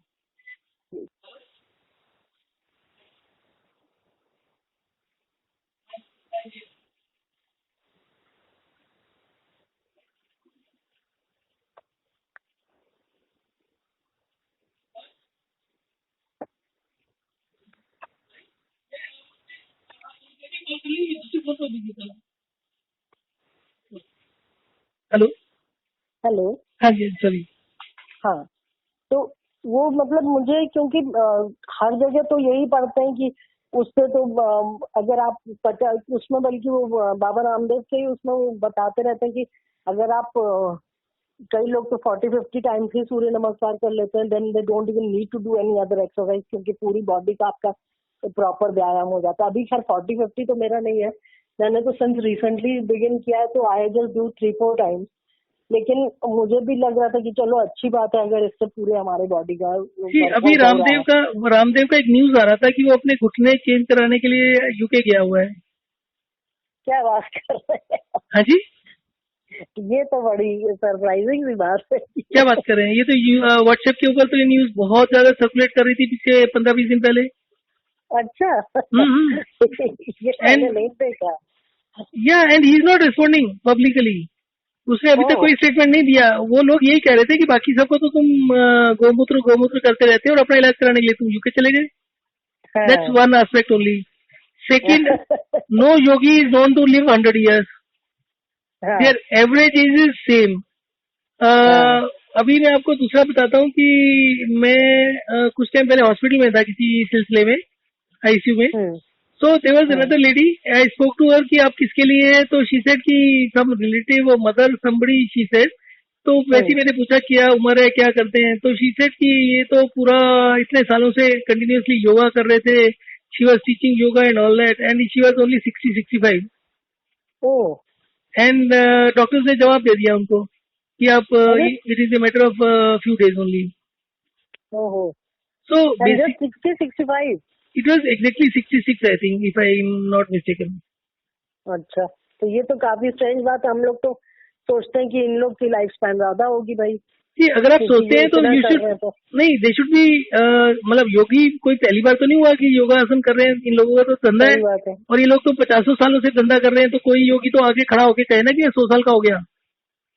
Hello hello. हाँ जी, सॉरी। हाँ, तो वो मतलब मुझे क्योंकि हर जगह तो यही पढ़ते हैं कि उससे तो अगर आप उसमें बल्कि वो बाबा रामदेव के ही उसमें वो बताते रहते हैं कि अगर आप कई लोग तो 40-50 टाइम्स ही सूर्य नमस्कार कर लेते हैं, then they don't even need to do any other exercise, क्योंकि पूरी बॉडी का आपका प्रॉपर व्यायाम हो जाता है। अभी खैर 40-50 तो मेरा नहीं है, मैंने तो सिंस रिसेंटली बिगिन किया है, तो आई जस्ट डू 3-4 टाइम्स। लेकिन मुझे भी लग रहा था कि चलो अच्छी बात है अगर इससे पूरे हमारे बॉडी का अभी रामदेव का एक न्यूज आ रहा था कि वो अपने घुटने चेंज कराने के लिए यूके गया हुआ है। क्या बात कर रहे हैं? हाँ जी, ये तो बड़ी सरप्राइजिंग सी बात है। क्या बात कर रहे हैं, ये तो व्हाट्सएप के ऊपर तो ये न्यूज बहुत ज्यादा सर्कुलेट कर रही थी पिछले 15-20 दिन पहले। अच्छा। ये मैंने नहीं देखा। या and he is not responding publicly, उसने अभी तक कोई स्टेटमेंट नहीं दिया। वो लोग यही कह रहे थे कि बाकी सबको तो तुम गोमूत्र करते रहते हो और अपना इलाज कराने के लिए तुम यूके चले गए। That's one aspect only. Second, no yogi is known to live 100 years. Their average age is same. अभी मैं आपको दूसरा बताता हूँ कि मैं कुछ टाइम पहले हॉस्पिटल में था किसी सिलसिले में। आईसीयू में. So there was another lady, I spoke to her कि आप किसके लिए है, तो शी सेड कि सम रिलेटिव और मदर समबडी शी सेड. तो वैसे ही मैंने पूछा क्या उम्र है, क्या करते हैं, तो शी सेड कि ये तो पूरा इतने सालों से कंटिन्यूअसली योगा कर रहे थे. She was teaching yoga and all that and she was only 60-65. Oh. And doctors ने जवाब दे दिया उनको कि आप it is a matter of few days only. ओहो. सो And just 60-65. It was exactly 66 I think, if I am not mistaken. अच्छा, तो ये तो काफी स्ट्रेंज बात है. हम लोग तो सोचते हैं कि इन लोग की लाइफ स्पैन ज्यादा होगी भाई. जी, अगर आप सोचते हैं तो यू शुड नहीं, दे शुड बी मतलब योगी कोई पहली बार तो नहीं हुआ कि योगा आसन कर रहे हैं. इन लोगों का तो धंधा है और ये लोग तो 50 सालों से धंधा कर रहे हैं. तो कोई योगी तो आगे खड़ा होके कहे ना कि 100 साल का हो गया.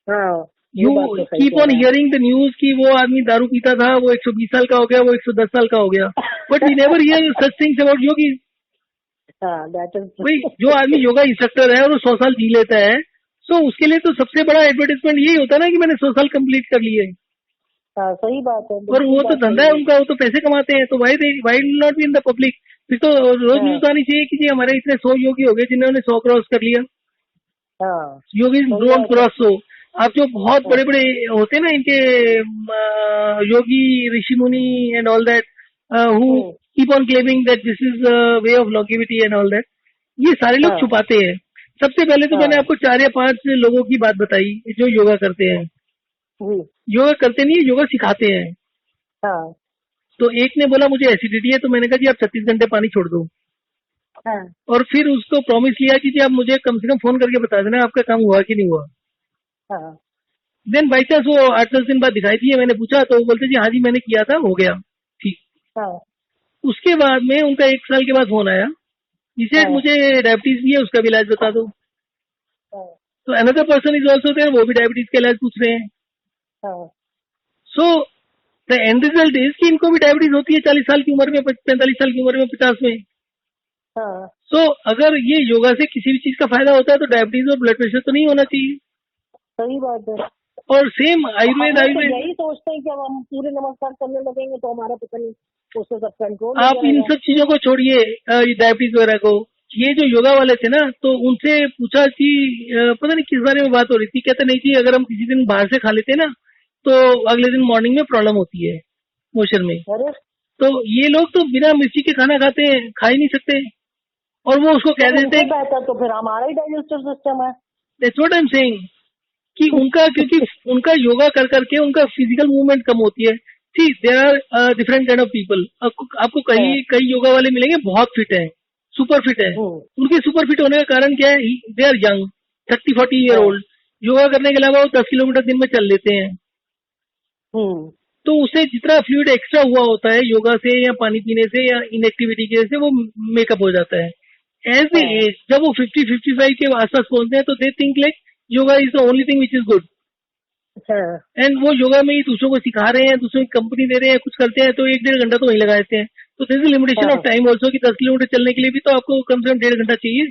हाँ, you keep on hearing the news कि वो आदमी दारू पीता था, वो 120 साल का हो गया, वो 110 साल का हो गया. But we never hear such things about yogi. भाई जो आदमी योगा इंस्ट्रक्टर है और वो 100 साल जी लेता है, तो उसके लिए तो सबसे बड़ा एडवर्टाइजमेंट यही होता है ना कि मैंने 100 साल कंप्लीट कर लिए. हाँ, सही बात है. और वो तो धंधा है उनका, वो तो पैसे कमाते हैं. तो why not be in the public. फिर तो रोज न्यूज आनी चाहिए कि जी हमारे इतने 100 योगी हो गए जिन्होंने 100 क्रॉस कर लिया. योगी डोंट क्रॉस. सो आप जो बहुत बड़े बड़े होते हैं ना इनके योगी ऋषि मुनि and all that who keep on claiming that this is way of longevity and all that, ये सारे लोग छुपाते हैं. सबसे पहले तो मैंने आपको 4 या 5 लोगों की बात बताई जो योगा करते हैं. योगा करते नहीं है, योगा सिखाते हैं. हाँ. तो एक ने बोला मुझे एसिडिटी है, तो मैंने कहा जी आप 36 घंटे पानी छोड़ दो. हाँ. और फिर उसको प्रॉमिस लिया कि जी आप मुझे कम से कम फोन करके बता देना आपका काम हुआ कि नहीं हुआ. हाँ. देन बाई चांस वो 8-10 दिन बाद दिखाई दिए. मैंने पूछा तो वो बोलते जी हाँ जी मैंने किया था, हो गया ठीक. हाँ. उसके बाद में उनका 1 साल के बाद फोन आया, इसे मुझे डायबिटीज भी है, उसका भी इलाज बता दो. तो another person is also there, वो भी डायबिटीज का इलाज पूछ रहे हैं. So the end result is कि इनको भी डायबिटीज होती है 40 साल की उम्र में, 45 साल की उम्र में, 50 में. सो अगर ये योगा से किसी भी चीज का फायदा होता है तो डायबिटीज और ब्लड प्रेशर तो नहीं होना चाहिए. सही बात है. और सेम आयुर्वेद यही सोचते हैं कि अब हम सूर्य नमस्कार करने लगेंगे तो हमारा पता नहीं उससे सब कंट्रोल. आप इन सब चीजों को छोड़िए, डायबिटीज वगैरह को. ये जो योगा वाले थे ना, तो उनसे पूछा कि पता नहीं किस बारे में बात हो रही थी. कहते नहीं कि अगर हम किसी दिन बाहर से खा लेते हैं ना तो अगले दिन मॉर्निंग में प्रॉब्लम होती है मोशन में. तो ये लोग तो बिना मिर्ची के खाना खाते हैं, खा ही नहीं सकते. और वो उसको कह देते हैं तो फिर हमारा ही डाइजेस्टिव सिस्टम है. That's what I am saying कि उनका क्योंकि उनका योगा कर करके उनका फिजिकल मूवमेंट कम होती है. See there are different kind of people. आपको कई योगा वाले मिलेंगे बहुत फिट है, सुपर फिट है. उनके सुपर फिट होने का कारण क्या है? They are young, 30-40 year old. Yoga करने के अलावा वो 10 किलोमीटर दिन में चल लेते हैं. तो उससे जितना फ्लूइड एक्स्ट्रा हुआ होता है योगा से या पानी पीने से या इनएक्टिविटी की वजह से वो मेकअप हो जाता है. एज द एज जब वो 50-55 के आसपास पहुंचते हैं तो they think like yoga is the only thing which is good. And वो योगा में ही दूसरों को सिखा रहे हैं, दूसरों की कंपनी दे रहे हैं, कुछ करते हैं तो 1-1.5 घंटा तो वहीं लगा देते हैं. तो this is limitation of time also कि 10 किलोमीटर चलने के लिए भी तो आपको कम से कम 1.5 घंटा चाहिए.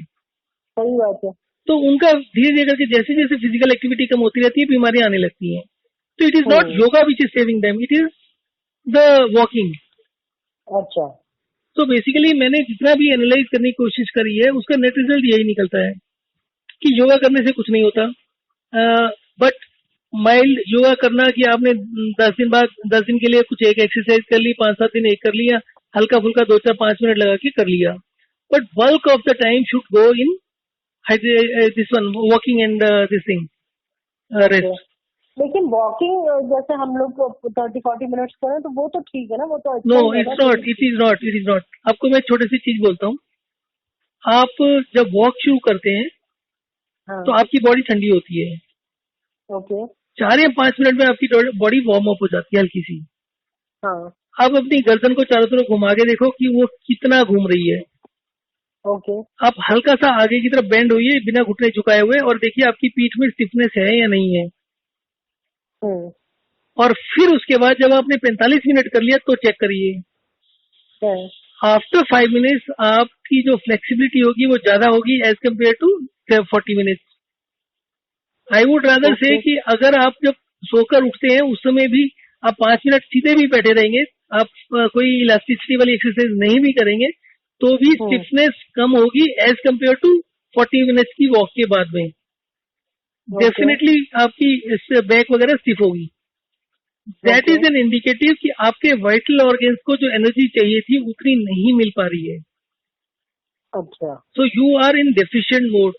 सही बात है. तो उनका धीरे धीरे करके जैसे जैसे फिजिकल एक्टिविटी कम होती रहती है बीमारियां आने लगती हैं. तो it is not yoga which is saving them, it is the walking. अच्छा. तो बेसिकली मैंने जितना भी एनालाइज करने की कोशिश करी है उसका नेट रिजल्ट यही निकलता है कि योगा करने से कुछ नहीं होता. बट माइल्ड योगा करना कि आपने 10 दिन के लिए कुछ एक एक्सरसाइज कर ली, 5-7 दिन एक कर लिया, हल्का फुल्का 2-4-5 मिनट लगा के कर लिया. But bulk of the time should go in this one walking and this thing rest. लेकिन वॉकिंग जैसे हम लोग 30-40 मिनट्स करें तो वो तो ठीक है ना, वो तो अच्छा. No it's not, it is not. आपको मैं छोटी सी चीज बोलता हूँ. आप जब वॉक शुरू करते हैं तो आपकी बॉडी ठंडी होती है. ओके. 4 या 5 मिनट में आपकी बॉडी वार्म अप हो जाती है हल्की सी. आप अपनी गर्दन को चारों तरफ घुमा के देखो कि वो कितना घूम रही है. ओके. आप हल्का सा आगे की तरफ बेंड होइए बिना घुटने झुकाए हुए और देखिए आपकी पीठ में स्टिफनेस है या नहीं है. और फिर उसके बाद जब आपने 45 मिनट कर लिया तो चेक करिए. आफ्टर 5 मिनट्स आपकी जो फ्लेक्सिबिलिटी होगी वो ज्यादा होगी as compare to 40 minutes. I would rather say कि अगर आप जब सोकर उठते हैं उस समय भी आप 5 मिनट सीधे भी बैठे रहेंगे, आप कोई इलास्टिसिटी वाली एक्सरसाइज नहीं भी करेंगे तो भी स्टिफनेस कम होगी एज कम्पेयर टू 40 मिनट्स की वॉक के बाद में। डेफिनेटली आपकी इससे बैक वगैरह स्टिफ होगी। दैट इज एन इंडिकेटिव कि आपके वाइटल ऑर्गन्स को जो एनर्जी चाहिए थी उतनी नहीं मिल पा रही है। अच्छा। So you are in deficient mode.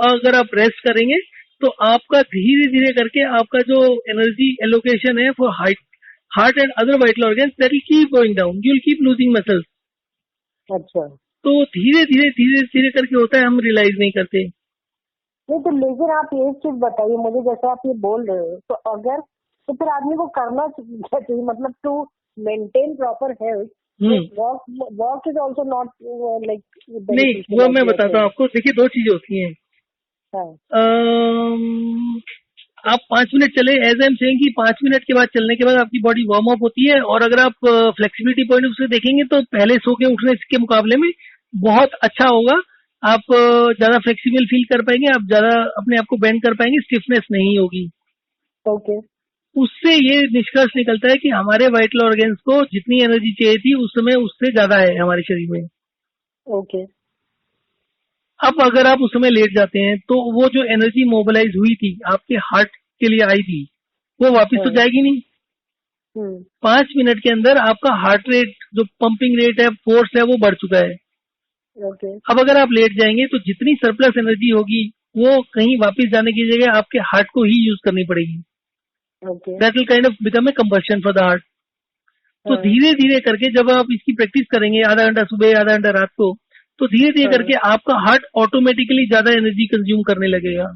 अगर आप रेस्ट करेंगे तो आपका धीरे धीरे करके आपका जो एनर्जी एलोकेशन है for heart and other vital organs that will keep going down, you will keep losing muscles. अच्छा। तो धीरे धीरे करके होता है, हम रियलाइज नहीं करते। नहीं तो लेकिन आप एक चीज बताइए मुझे, जैसे आप ये बोल रहे हो तो अगर तो फिर आदमी को करना चाहिए, मतलब to maintain proper health walk is also not like. नहीं, वो मैं बताता हूँ आपको। देखिए, दो चीजें होती हैं। आप 5 मिनट चले, एज आई एम सेइंग कि 5 मिनट के बाद चलने के बाद आपकी बॉडी वार्म अप होती है। और अगर आप फ्लेक्सिबिलिटी पॉइंट ऑफ व्यू से देखेंगे तो पहले सो के उठने के मुकाबले में बहुत अच्छा होगा। आप ज्यादा फ्लेक्सिबल फील कर पाएंगे, आप ज्यादा अपने आप को बेंड कर पाएंगे, स्टिफनेस नहीं होगी। ओके। उससे ये निष्कर्ष निकलता है कि हमारे वाइटल ऑर्गन्स को जितनी एनर्जी चाहिए थी उस समय उससे ज्यादा है हमारे शरीर में। ओके। अब अगर आप उस समय लेट जाते हैं तो वो जो एनर्जी मोबिलाइज हुई थी आपके हार्ट के लिए आई थी वो वापस तो जाएगी नहीं। 5 मिनट के अंदर आपका हार्ट रेट, जो पंपिंग रेट है, फोर्स है, वो बढ़ चुका है। ओके। अब अगर आप लेट जाएंगे तो जितनी सरप्लस एनर्जी होगी वो कहीं वापस जाने की जगह आपके हार्ट को ही यूज करनी पड़ेगी। That will kind of become a combustion for the heart. तो धीरे धीरे करके जब आप इसकी प्रैक्टिस करेंगे, आधा घंटा सुबह आधा घंटा रात को, तो धीरे धीरे करके आपका हार्ट ऑटोमेटिकली ज्यादा एनर्जी कंज्यूम करने लगेगा।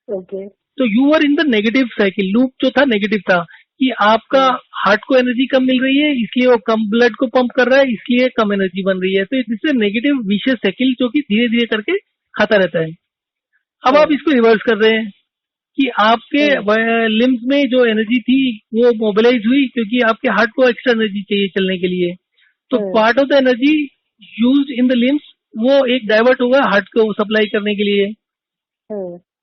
ओके। तो you are in the negative cycle. Loop जो था नेगेटिव था कि आपका हार्ट को एनर्जी कम मिल रही है इसलिए वो कम ब्लड को पंप कर रहा है, इसलिए कम एनर्जी बन रही है। तो इससे नेगेटिव विशियस साइकिल जो कि धीरे धीरे करके खाता रहता है। अब आप इसको रिवर्स कर रहे हैं कि आपके लिम्स में जो एनर्जी थी वो मोबिलाइज हुई क्योंकि आपके हार्ट को एक्स्ट्रा एनर्जी चाहिए चलने के लिए। तो part of the energy used in the limbs वो एक डाइवर्ट होगा हार्ट को सप्लाई करने के लिए।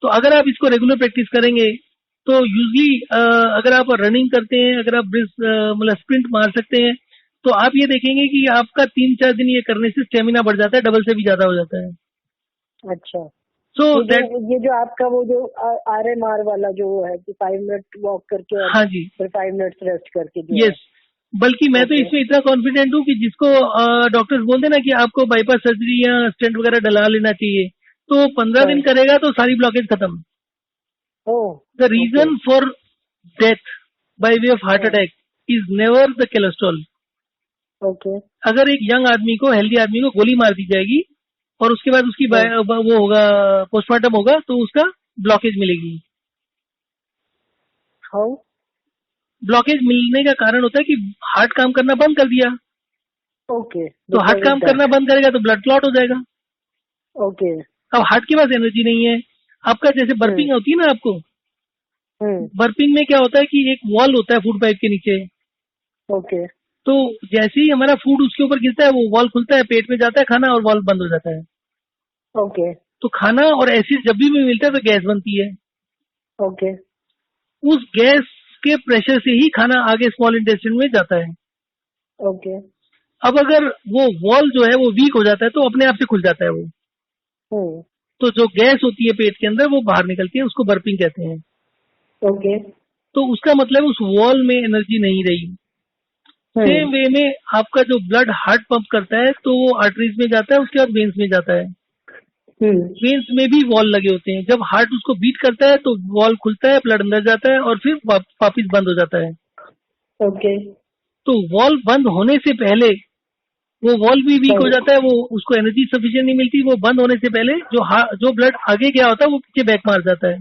तो अगर आप इसको रेगुलर प्रैक्टिस करेंगे तो यूजली अगर आप रनिंग करते हैं, अगर आप मतलब स्प्रिंट मार सकते हैं, तो आप ये देखेंगे कि आपका 3-4 दिन ये करने से स्टेमिना बढ़ जाता है, डबल से भी ज्यादा हो जाता है। अच्छा। सो ये जो आपका वो जो RMR वाला जो है कि 5 मिनट वॉक करके, हाँ जी, फिर 5 मिनट रेस्ट करके। यस। बल्कि मैं तो इसमें इतना कॉन्फिडेंट हूँ कि जिसको डॉक्टर्स बोलते हैं ना कि आपको बाईपास सर्जरी या स्टेंट वगैरह डला लेना चाहिए, तो 15 दिन करेगा तो सारी ब्लॉकेज खत्म। The reason for death by way of heart attack is never the cholesterol. Okay. अगर एक यंग आदमी को, हेल्दी आदमी को गोली मार दी जाएगी और उसके बाद उसकी वो होगा, पोस्टमार्टम होगा, तो उसका ब्लॉकेज मिलेगी। हाउ? ब्लॉकेज मिलने का कारण होता है कि हार्ट काम करना बंद कर दिया। ओके। तो हार्ट काम करना बंद करेगा तो ब्लड क्लॉट हो जाएगा। ओके। अब हार्ट के पास एनर्जी नहीं है। आपका जैसे बर्पिंग होती है ना, आपको बर्पिंग में क्या होता है कि एक वॉल होता है फूड पाइप के नीचे। ओके। तो जैसे ही हमारा फूड उसके ऊपर गिरता है वो वॉल खुलता है, पेट में जाता है खाना और वॉल बंद हो जाता है। ओके। तो खाना और एसिड जब भी मिलता है तो गैस बनती है। ओके। उस गैस के प्रेशर से ही खाना आगे स्मॉल इंटेस्टाइन में जाता है। ओके। अब अगर वो वॉल जो है वो वीक हो जाता है तो अपने आप से खुल जाता है वो। तो जो गैस होती है पेट के अंदर वो बाहर निकलती है, उसको बर्पिंग कहते हैं। ओके। तो उसका मतलब उस वॉल में एनर्जी नहीं रही। सेम वे में आपका जो ब्लड हार्ट पंप करता है तो वो आर्टरीज में जाता है, उसके बाद वेन्स में जाता है। वेन्स में भी वॉल लगे होते हैं। जब हार्ट उसको बीट करता है तो वॉल खुलता है, ब्लड अंदर जाता है और फिर वापिस बंद हो जाता है। ओके। तो वॉल बंद होने से पहले वो वॉल भी वीक हो जाता है, वो उसको एनर्जी सफिशिएंट नहीं मिलती। वो बंद होने से पहले जो ब्लड आगे गया होता है वो पीछे बैक मार जाता है।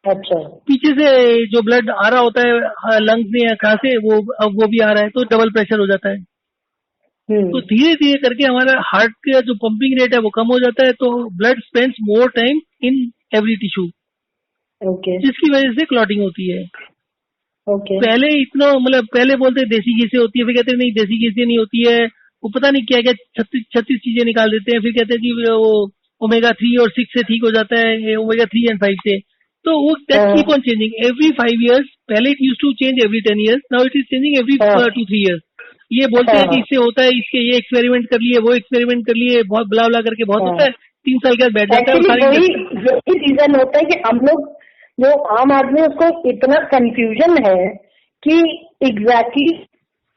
अच्छा। पीछे से जो ब्लड आ रहा होता है लंग्स में या कहाँ से, वो भी आ रहा है, तो डबल प्रेशर हो जाता है। तो धीरे धीरे करके हमारा हार्ट का जो पंपिंग रेट है वो कम हो जाता है। तो blood spends more time in every tissue, जिसकी वजह से क्लॉटिंग होती है। पहले इतना मतलब पहले बोलते देसी घी से होती है, फिर कहते नहीं देसी घी से नहीं होती है, वो पता नहीं क्या क्या 36 चीजें निकाल देते हैं। फिर कहते हैं कि वो ओमेगा 3 और 6 से ठीक हो जाता है, ओमेगा 3 and 5 से। तो वो that keep on changing every 5 years। पहले it used to change every 10 years, now it is changing every 2-3 years। ये बोलते हैं कि इससे होता है, इसके ये एक्सपेरिमेंट कर लिए, वो एक्सपेरिमेंट कर लिए, बहुत ब्ला ब्ला करके बहुत होता है, 3 साल के बाद बैठ जाता है और सारी यही रीजन होता है कि हम लोग जो आम आदमी उसको इतना कंफ्यूजन है कि एग्जैक्टली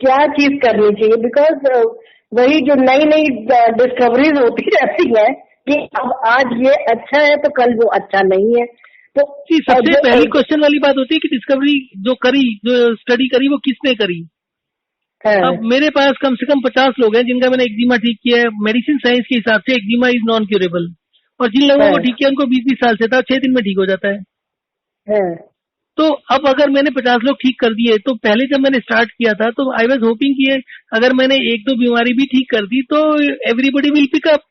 क्या चीज करनी चाहिए, बिकॉज वही जो नई नई डिस्कवरीज होती रहती है कि अब आज ये अच्छा है तो कल वो अच्छा नहीं है। तो सबसे पहली क्वेश्चन वाली बात होती है कि डिस्कवरी जो करी, जो स्टडी करी, वो किसने करी। अब मेरे पास कम से कम 50 लोग हैं जिनका मैंने एक्जिमा ठीक किया है। मेडिसिन साइंस के हिसाब से एक्जिमा इज नॉन क्यूरेबल, और जिन लोगों को ठीक किया उनको 20-20 साल से था, 6 दिन में ठीक हो जाता है। तो अब अगर मैंने 50 लोग ठीक कर दिए, तो पहले जब मैंने स्टार्ट किया था तो आई वाज होपिंग कि अगर मैंने 1-2 बीमारी भी ठीक कर दी तो एवरीबडी विल पिक अप,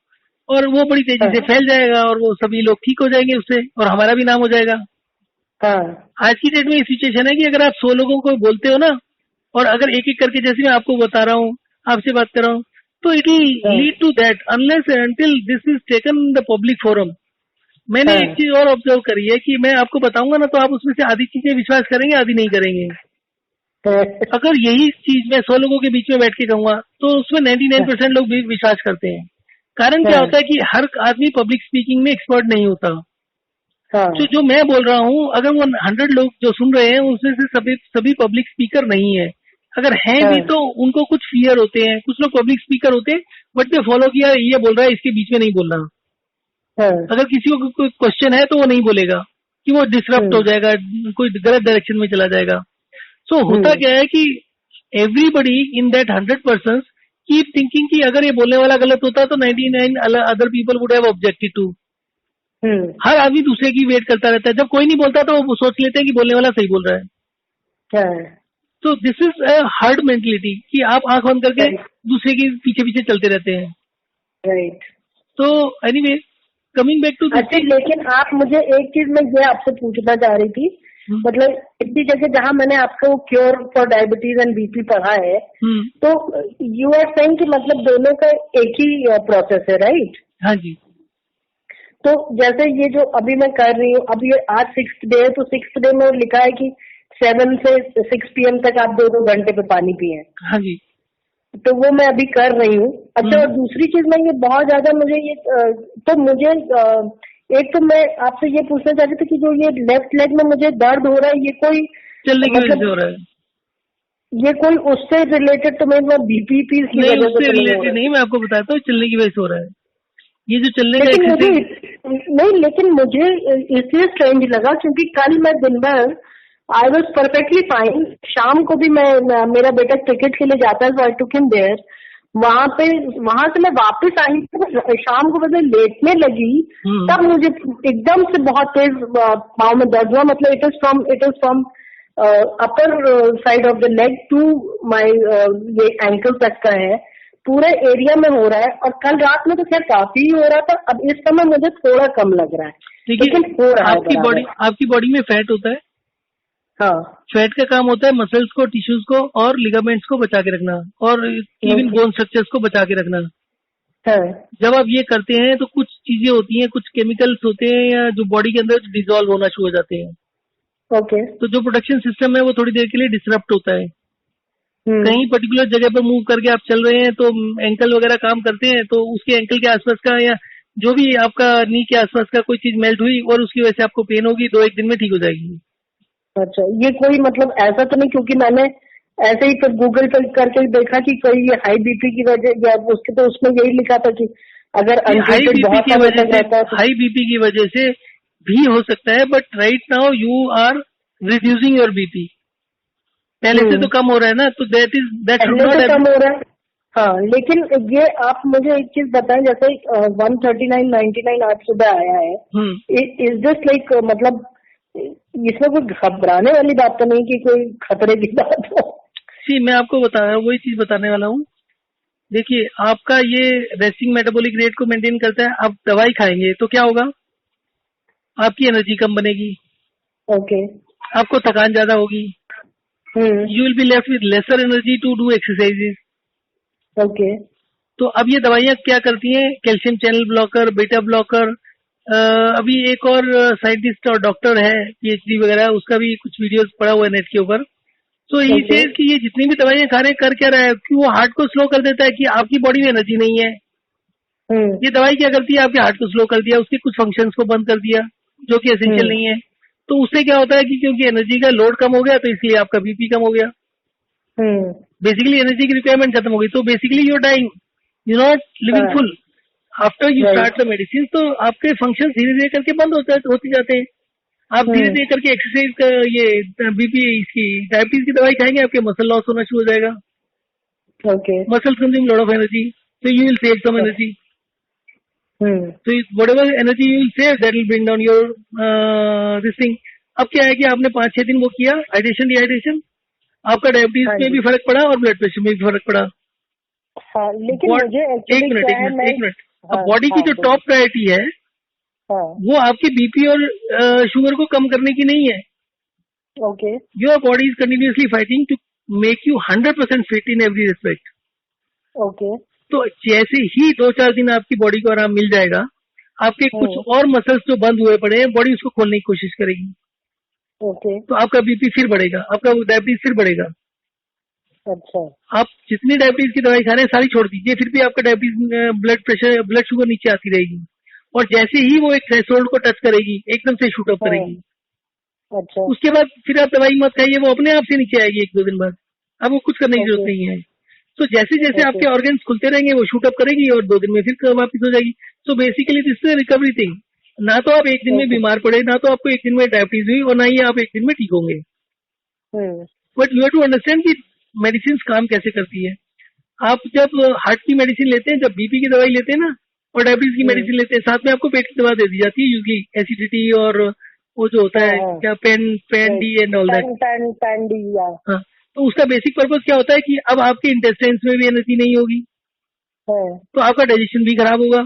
और वो बड़ी तेजी से फैल जाएगा और वो सभी लोग ठीक हो जाएंगे उससे, और हमारा भी नाम हो जाएगा। आज की डेट में ये सिचुएशन है कि अगर आप 100 लोगों को बोलते हो ना, और अगर एक एक करके, जैसे मैं आपको बता रहा हूँ, आपसे बात कर रहा हूँ, तो it will lead to that unless until this is taken the public forum. मैंने एक चीज और ऑब्जर्व करी है कि मैं आपको बताऊंगा ना तो आप उसमें से आधी चीजें विश्वास करेंगे, आधी नहीं करेंगे। अगर यही चीज मैं 100 लोगों के बीच में बैठ के कहूंगा तो उसमें 99% लोग भी विश्वास करते हैं। कारण क्या होता है कि हर आदमी पब्लिक स्पीकिंग में एक्सपर्ट नहीं होता। तो जो मैं बोल रहा हूँ, अगर वो 100 लोग जो सुन रहे हैं उसमें से सभी पब्लिक स्पीकर नहीं है। अगर हैं भी तो उनको कुछ फियर होते हैं। कुछ लोग पब्लिक स्पीकर होते हैं बट दे फॉलो किया, ये बोल रहा है इसके बीच में नहीं बोलना। अगर किसी को कोई क्वेश्चन है तो वो नहीं बोलेगा कि वो डिसरप्ट हो जाएगा, कोई गलत डायरेक्शन में चला जाएगा। सो होता क्या है कि everybody in that 100% keep thinking कि अगर ये बोलने वाला गलत होता तो 99 other people would have objected to. हर आदमी दूसरे की वेट करता रहता है। जब कोई नहीं बोलता तो वो सोच लेते हैं कि बोलने वाला सही बोल रहा है। तो this is a herd mentality कि आप आंख बंद करके दूसरे के पीछे पीछे चलते रहते हैं। राइट। तो एनीवे, कमिंग बैक टू अच्छा, लेकिन आप मुझे एक चीज मैं ये आपसे पूछना चाह रही थी, मतलब इतनी जगह जहाँ मैंने आपको cure for diabetes and BP पढ़ा है, तो यू आर सेइंग कि मतलब दोनों का एक ही प्रोसेस है, राइट? हाँ जी। तो जैसे ये जो अभी मैं कर रही हूँ, अभी आज 6th डे है, तो 6th डे में लिखा है कि 7 से 6 PM तक आप 2-2 घंटे पे पानी पिए। हाँ जी। तो वो मैं अभी कर रही हूँ। अच्छा, और दूसरी चीज में ये बहुत ज्यादा मुझे ये तो मुझे एक तो मैं आपसे ये पूछना चाहती थी कि जो ये लेफ्ट लेग में मुझे दर्द हो रहा है, ये कोई चलने की वजह से हो रहा है? ये कोई उससे रिलेटेड तो मैं बीपी की वजह से रिलेटेड नहीं, मैं आपको बताता हूँ चलने की वजह से हो रहा है। ये जो चलने का नहीं, लेकिन मुझे इसलिए स्ट्रेंज लगा क्योंकि कल मैं दिन भर आई वॉज परफेक्टली फाइन। शाम को भी मेरा बेटा क्रिकेट के लिए जाता है, सो आई टुक हिम देयर। वहां से मैं वापस आई तो शाम को मुझे लेटने लगी, तब मुझे एकदम से बहुत तेज पाँव में दर्द हुआ। मतलब it is from upper side of the leg to my ये एंकल तक का है, पूरे एरिया में हो रहा है। और कल रात में तो खैर काफी हो रहा था, अब इस समय मुझे थोड़ा कम लग रहा है, लेकिन हो रहा है। आपकी बॉडी में फैट होता है। हाँ, फैट का काम होता है मसल्स को, टिश्यूज को और लिगामेंट्स को बचा के रखना, और इवन बोन स्ट्रक्चर्स को बचा के रखना। जब आप ये करते हैं तो कुछ चीजें होती हैं, कुछ केमिकल्स होते हैं या जो बॉडी के अंदर डिसॉल्व होना शुरू हो जाते हैं। ओके। तो जो प्रोडक्शन सिस्टम है वो थोड़ी देर के लिए डिसरप्ट होता है। कहीं पर्टिकुलर जगह पर मूव करके आप चल रहे हैं तो एंकल वगैरह काम करते हैं, तो उसके एंकल के आसपास का या जो भी आपका नी के आसपास का कोई चीज मेल्ट हुई और उसकी वजह से आपको पेन होगी, 2-1 दिन में ठीक हो जाएगी। अच्छा, ये कोई मतलब ऐसा तो नहीं, क्योंकि मैंने ऐसे ही फिर गूगल पे करके देखा कि कोई हाई बीपी की वजह या उसके, तो उसमें यही लिखा था कि अगर हाई बीपी की वजह से भी हो सकता है, but right now you are reducing your BP. पहले से तो कम हो रहा है ना, तो दैट कम हो रहा है। हाँ, लेकिन ये आप मुझे एक चीज बताएं, जैसे 139.99 आज सुबह आया है, इज दिस लाइक मतलब इसमें कोई घबराने वाली बात तो नहीं कि कोई खतरे की बात हो? मैं आपको वही चीज बताने वाला हूँ। देखिए, आपका ये रेस्टिंग मेटाबॉलिक रेट को मेंटेन करता है। आप दवाई खाएंगे तो क्या होगा, आपकी एनर्जी कम बनेगी। ओके। आपको थकान ज्यादा होगी। You will be left with lesser energy to do exercises. Okay. तो अब ये दवाइयाँ क्या करती हैं, calcium channel blocker, beta blocker. अभी एक और साइंटिस्ट और डॉक्टर है PhD वगैरह, उसका भी कुछ वीडियोस पड़ा हुआ है नेट के ऊपर। तो ही सेज कि ये जितनी भी दवाइयां खा रहे हैं कर क्या रहा है कि वो हार्ट को स्लो कर देता है कि आपकी बॉडी में एनर्जी नहीं है। ये दवाई क्या करती है, आपके हार्ट को स्लो कर दिया, उसके कुछ फंक्शंस को बंद कर दिया जो कि एसेंशियल नहीं है। तो उससे क्या होता है कि क्योंकि एनर्जी का लोड कम हो गया तो इसलिए आपका बीपी कम हो गया। बेसिकली एनर्जी की रिक्वायरमेंट खत्म हो गई, तो basically you are dying, you not living full after you start the medicine. तो आपके फंक्शन धीरे धीरे करके बंद होते जाते हैं। आप धीरे धीरे करके एक्सरसाइज ये बीपी इसकी डायबिटीज की दवाई खाएंगे, आपके मसल लॉस होना शुरू हो जाएगा। Muscle consume lot of energy, so you will save some energy. So whatever energy you will save, that will bring down your this thing. अब क्या है कि आपने 5-6 दिन वो किया हाइड्रेशन डिहाइड्रेशन, आपका डायबिटीज में भी फर्क पड़ा और ब्लड प्रेशर में भी फर्क पड़ा। हाँ, लेकिन मुझे एक मिनट अब बॉडी की जो टॉप प्रायोरिटी है वो आपके बीपी और शुगर को कम करने की नहीं है। Okay, your body is continuously fighting to make you 100% fit in every respect. Okay, तो जैसे ही 2-4 दिन आपकी बॉडी को आराम मिल जाएगा, आपके कुछ और मसल्स जो बंद हुए पड़े हैं बॉडी उसको खोलने की कोशिश करेगी। ओके, तो आपका बीपी फिर बढ़ेगा, आपका डायबिटीज फिर बढ़ेगा। अच्छा, आप जितनी डायबिटीज की दवाई खा रहे हैं सारी छोड़ दीजिए, फिर भी आपका diabetes blood pressure blood sugar नीचे आती रहेगी। और जैसे ही वो एक थ्रेशोल्ड को टच करेगी एकदम से शूट अप करेगी। अच्छा, उसके बाद फिर आप दवाई मत खाइए, वो अपने आप से नीचे आएगी 1-2 दिन बाद। अब वो कुछ करने की जरूरत नहीं है। तो जैसे जैसे आपके ऑर्गन्स खुलते रहेंगे वो शूट अप करेगी और 2 दिन में फिर वापस हो जाएगी। So basically this is recovery thing. ना तो आप एक दिन में बीमार पड़े, ना तो आपको एक दिन में डायबिटीज हुई, और ना ही आप एक दिन में ठीक होंगे। But you have to understand कि मेडिसिन काम कैसे करती है। आप जब हार्ट की मेडिसिन लेते हैं, जब बीपी की दवाई लेते हैं ना, और डायबिटीज की मेडिसिन लेते हैं, साथ में आपको पेट की दवा दे दी जाती है यूजली, एसिडिटी और वो जो होता है क्या pain D and all that. हाँ, तो उसका बेसिक पर्पज क्या होता है कि अब आपके इंटेस्टाइन्स में भी एनर्जी नहीं होगी, तो आपका डाइजेशन भी खराब होगा।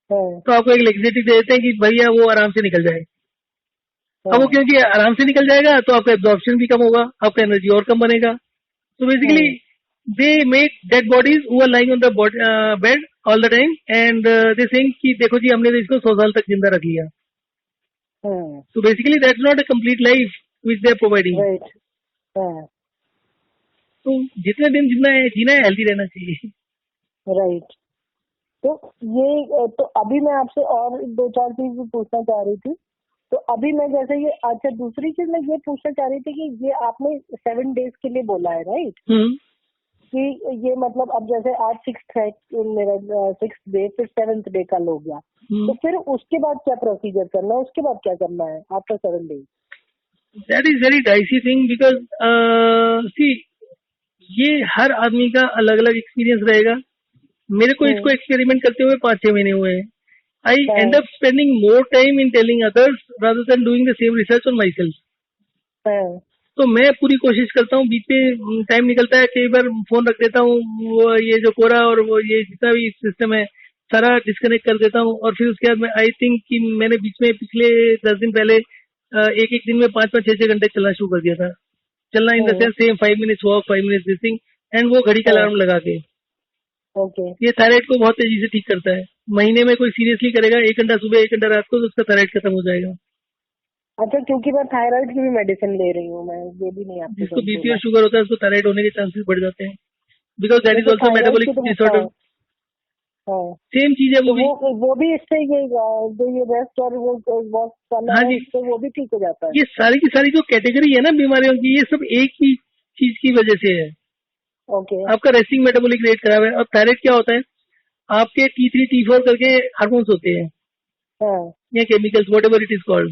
तो आपको एक लेक्सेटिव दे देते हैं कि भैया वो आराम से निकल जाए। अब वो क्योंकि आराम से निकल जाएगा तो आपका एब्जॉर्प्शन भी कम होगा, आपका एनर्जी और कम बनेगा। तो basically they make dead bodies who are lying on the bed all the time and they saying कि देखो जी हमने तो इसको 100 साल तक जिंदा रख लिया। So basically that's not a complete life which they are providing. तो जितने दिन जीना है हेल्दी रहना चाहिए। राइट। तो ये तो अभी मैं आपसे और 2-4 चीज पूछना चाह रही थी। तो अभी मैं जैसे ये अच्छा दूसरी चीज मैं ये पूछना चाह रही थी कि ये आपने 7 डेज के लिए बोला है, राइट? कि ये मतलब अब जैसे आज 6th है, मेरा 6th डे, फिर 7th डे कल हो गया, तो फिर उसके बाद क्या प्रोसीजर करना है, उसके बाद क्या करना है after 7 days? That is very dicey thing because see ये हर आदमी का अलग अलग एक्सपीरियंस रहेगा। मेरे को इसको एक्सपेरिमेंट करते हुए 5-6 महीने हुए हैं। I end up spending more time in telling others rather than doing the same research on myself. तो मैं पूरी कोशिश करता हूँ, बीच में टाइम निकलता है, कई बार फोन रख देता हूँ, वो ये जो कोरा और वो ये जितना भी सिस्टम है सारा डिस्कनेक्ट कर देता हूँ। और फिर उसके बाद मैं आई थिंक कि मैंने बीच में पिछले 10 दिन पहले एक दिन में 5-6 घंटे चलना शुरू कर दिया था। चलना in the sense same 5 minutes walk, 5 minutes दिसिंग, एंड वो घड़ी का अलार्म लगा के। ये थायराइड को बहुत तेजी से ठीक करता है। महीने में कोई सीरियसली करेगा 1 घंटा सुबह 1 घंटा रात को, तो उसका थायराइड खत्म हो जाएगा। अच्छा, क्योंकि मैं थायराइड की भी मेडिसिन ले रही हूँ, मैं ये भी नहीं आपको। जिसको बीपी और शुगर होता है उसको थायराइड होने के चांसेस बढ़ जाते हैं, because that is also metabolic disorder. Same चीज है वो भी इससे ये रेस्ट और वो वॉक करना है तो वो भी ठीक हो जाता है। ये सारी की सारी जो कैटेगरी है ना बीमारियों की, ये सब एक ही चीज की वजह से है। आपका रेस्टिंग मेटाबॉलिक रेट खराब है। और थायराइड क्या होता है, आपके T3 T4 करके हार्मोन्स होते हैं या chemicals what ever it is called.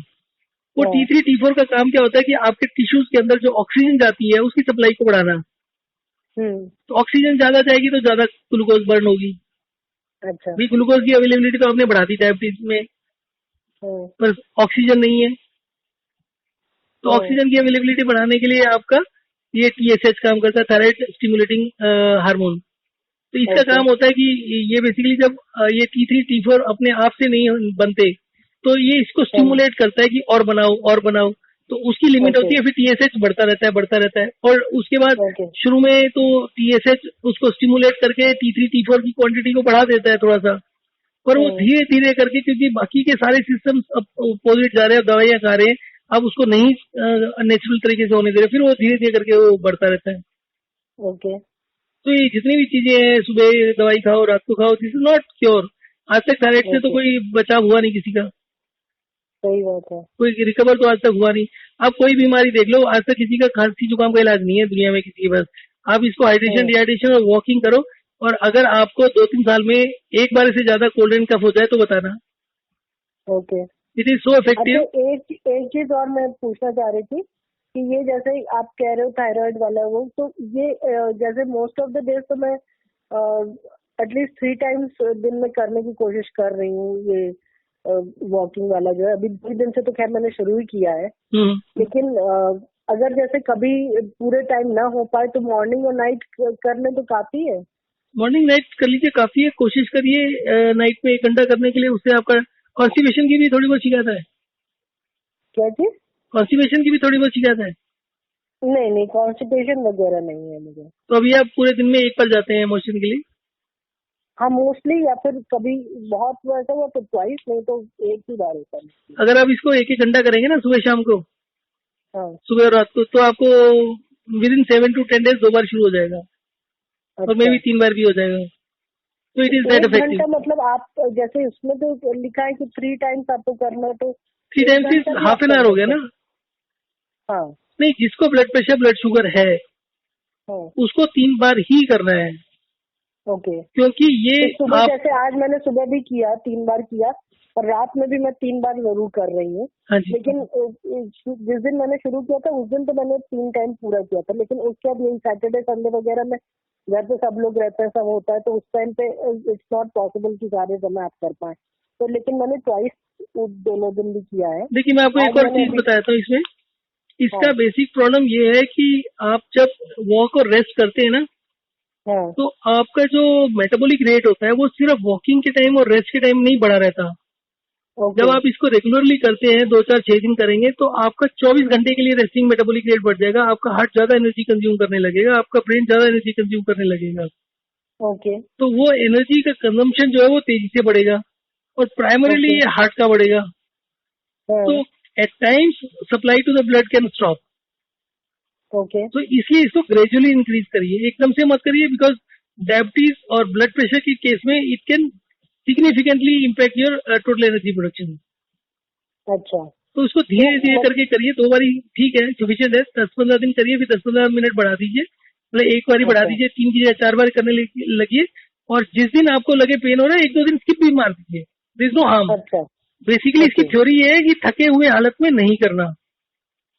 वो T3 T4 का काम क्या होता है कि आपके टिश्यूज के अंदर जो ऑक्सीजन जाती है उसकी सप्लाई को बढ़ाना। तो ऑक्सीजन ज्यादा जाएगी तो ज्यादा ग्लूकोज बर्न होगी। अच्छा, भी ग्लूकोज की अवेलेबिलिटी तो आपने बढ़ा दी डायबिटीज में, पर ऑक्सीजन नहीं है। तो ऑक्सीजन की अवेलेबिलिटी बढ़ाने के लिए आपका ये TSH काम करता है, थायराइड स्टिमुलेटिंग हार्मोन। तो इसका काम होता है कि ये बेसिकली जब ये T3 T4 अपने आप से नहीं बनते तो ये इसको स्टिमुलेट करता है कि और बनाओ और बनाओ। तो उसकी लिमिट होती है, फिर TSH बढ़ता रहता है। और उसके बाद शुरू में तो TSH उसको स्टिमुलेट करके T3 T4 की क्वांटिटी को बढ़ा देता है थोड़ा सा, पर वो धीरे धीरे करके, क्योंकि बाकी के सारे सिस्टम्स अपोजिट जा रहे हैं, दवाइयां खा रहे हैं, आप उसको नहीं नेचुरल तरीके से होने दे रहे, फिर वो धीरे धीरे करके वो बढ़ता रहता है। ओके। तो ये जितनी भी चीजें हैं, सुबह दवाई खाओ, रात को खाओ, दिस इज नॉट क्योर। आज तक थायराइड से तो ओके, कोई बचाव हुआ नहीं किसी का, सही बात है। कोई रिकवर तो आज तक हुआ नहीं। आप कोई बीमारी देख लो, आज तक किसी का खांसी जुकाम का इलाज नहीं है दुनिया में किसी के पास। आप इसको हाइड्रेशन, डिहाइड्रेशन और वॉकिंग करो, और अगर आपको 2-3 साल में एक बार से ज्यादा कोल्ड ड्रिंक कफ हो जाए तो बताना। ओके। इट इज सो अच्छा, इफेक्टिव। एक चीज और मैं पूछना चाह रही थी कि ये जैसे आप कह रहे हो थायराइड वाला वो, तो ये जैसे मोस्ट ऑफ द डेज तो मैं एटलीस्ट 3 टाइम्स दिन में करने की कोशिश कर रही हूँ ये वॉकिंग वाला जो है। अभी 2 दिन से तो खैर मैंने शुरू ही किया है, लेकिन अगर जैसे कभी पूरे टाइम ना हो पाए तो मॉर्निंग और नाइट कर ले तो काफी है। मॉर्निंग नाइट कर लीजिए, काफी है। कोशिश करिए नाइट में 1 घंटा करने के लिए, उससे आपका कॉन्स्टिपेशन की भी थोड़ी बहुत शिकायत है। क्या चीज? कॉन्स्टिपेशन की भी थोड़ी बहुत शिकायत है। नहीं नहीं, कॉन्स्टिपेशन वगैरह नहीं है मुझे। तो अभी आप पूरे दिन में एक बार जाते हैं मोशन के लिए? हाँ मोस्टली, या फिर कभी बहुत वैसा हुआ तो ट्वाइस, नहीं तो एक ही बार होता है। अगर आप इसको 1-1 घंटा करेंगे ना सुबह शाम को, हाँ। सुबह और रात को, तो आपको विद इन 7 to 10 days 2 बार शुरू हो जाएगा, और मे भी 3 बार भी हो जाएगा। तो इट इज दैट 1 इफेक्टिव। घंटा मतलब आप जैसे उसमें तो लिखा है कि 3 टाइम्स आपको करना है, तो 3 times is half an hour हो गया ना। हाँ। नहीं, जिसको ब्लड प्रेशर, ब्लड शुगर है, हाँ। उसको 3 बार ही करना है, ओके। क्योंकि ये तो सुबह आप, जैसे आज मैंने सुबह भी किया, 3 बार किया, और रात में भी मैं 3 बार जरूर कर रही हूँ। हाँ जी, लेकिन जिस दिन मैंने शुरू किया था उस दिन तो मैंने 3 टाइम पूरा किया था, लेकिन उसके बाद यही सैटरडे संडे वगैरह में घर पे सब लोग रहते हैं, सब होता है, तो उस टाइम पे इट्स नॉट पॉसिबल कि सारे समय आप कर पाए। तो लेकिन मैंने ट्वाइस दोनों दिन भी किया है। देखिए मैं आपको एक और चीज बताता हूँ इसमें। इसका हाँ। बेसिक प्रॉब्लम ये है कि आप जब वॉक और रेस्ट करते हैं ना, हाँ। तो आपका जो मेटाबॉलिक रेट होता है वो सिर्फ वॉकिंग के टाइम और रेस्ट के टाइम नहीं बढ़ा रहता। जब आप इसको रेगुलरली करते हैं, 2-4-6 दिन करेंगे, तो आपका 24 घंटे के लिए रेस्टिंग मेटाबॉलिक रेट बढ़ जाएगा, आपका हार्ट ज्यादा एनर्जी कंज्यूम करने लगेगा, आपका ब्रेन ज्यादा एनर्जी कंज्यूम करने लगेगा। ओके। तो वो एनर्जी का कंजम्पशन जो है वो तेजी से बढ़ेगा, और प्राइमरीली ये हार्ट का बढ़ेगा। तो at times supply to the blood can stop. Okay. तो इसलिए इसको ग्रेजुअली इंक्रीज करिए, एकदम से मत करिए, बिकॉज डायबिटीज और ब्लड प्रेशर के केस में it can significantly impact your total energy production. अच्छा। तो उसको धीरे धीरे करके करिए। 2 बारी ठीक है, सफिशियंट है। 10-15 दिन करिए, फिर 10-15 मिनट बढ़ा दीजिए, मतलब एक बारी बढ़ा दीजिए, 3 या 4 बार करने लगिए। और जिस दिन आपको लगे पेन हो रहा है, 1-2 दिन स्किप भी मार दीजिए, देयर इज नो हार्म। अच्छा। बेसिकली इसकी थ्योरी ये है कि थके हुए हालत में नहीं करना।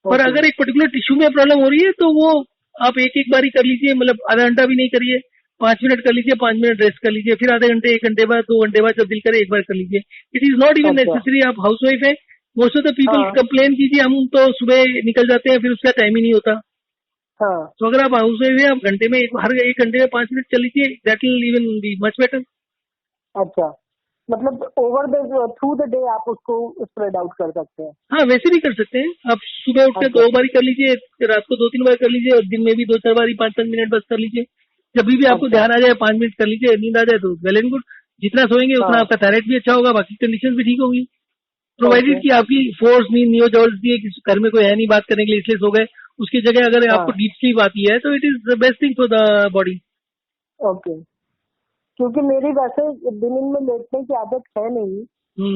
पर अगर एक पर्टिकुलर टिश्यू में प्रॉब्लम हो रही है तो वो आप एक बार ही कर लीजिए, मतलब आधा घंटा भी नहीं करिए, 5 मिनट कर लीजिए, 5 मिनट रेस्ट कर लीजिए, फिर आधे घंटे, 1 घंटे बाद, 2 घंटे बाद जब दिल करे एक बार कर लीजिए। It is not even necessary. आप हाउस वाइफ है, most of the people complain कीजिए, हम तो सुबह निकल जाते हैं, फिर उसका टाइम ही नहीं होता। हाँ। तो अगर आप हाउस वाइफ है, आप घंटे में हर 1 घंटे में 5 मिनट चल लीजिए, that will even be much better. अच्छा, मतलब over the through the day आप उसको स्प्रेड आउट कर सकते हैं। हाँ, वैसे भी कर सकते हैं। आप सुबह उठ के 2 बारी कर लीजिए, रात को 2-3 बार कर लीजिए, और दिन में भी 2-4 बारी 5-5 मिनट बस कर लीजिए। जब भी आपको ध्यान आ जाए 5 मिनट कर लीजिए, नींद आ जाए तो वेल एंड गुड। जितना सोएंगे उतना आपका थायराइड भी अच्छा होगा, बाकी कंडीशन भी ठीक होगी, प्रोवाइडेड कि आपकी फोर्स नींद नहीं हो जबरदस्ती है कि घर में कोई है नहीं बात करने के लिए इसलिए सो गए। उसकी जगह अगर आपको डीप स्लीप आती है तो it is the best thing for the body. Okay. क्योंकि मेरी वैसे दिन में लेटने की आदत है नहीं,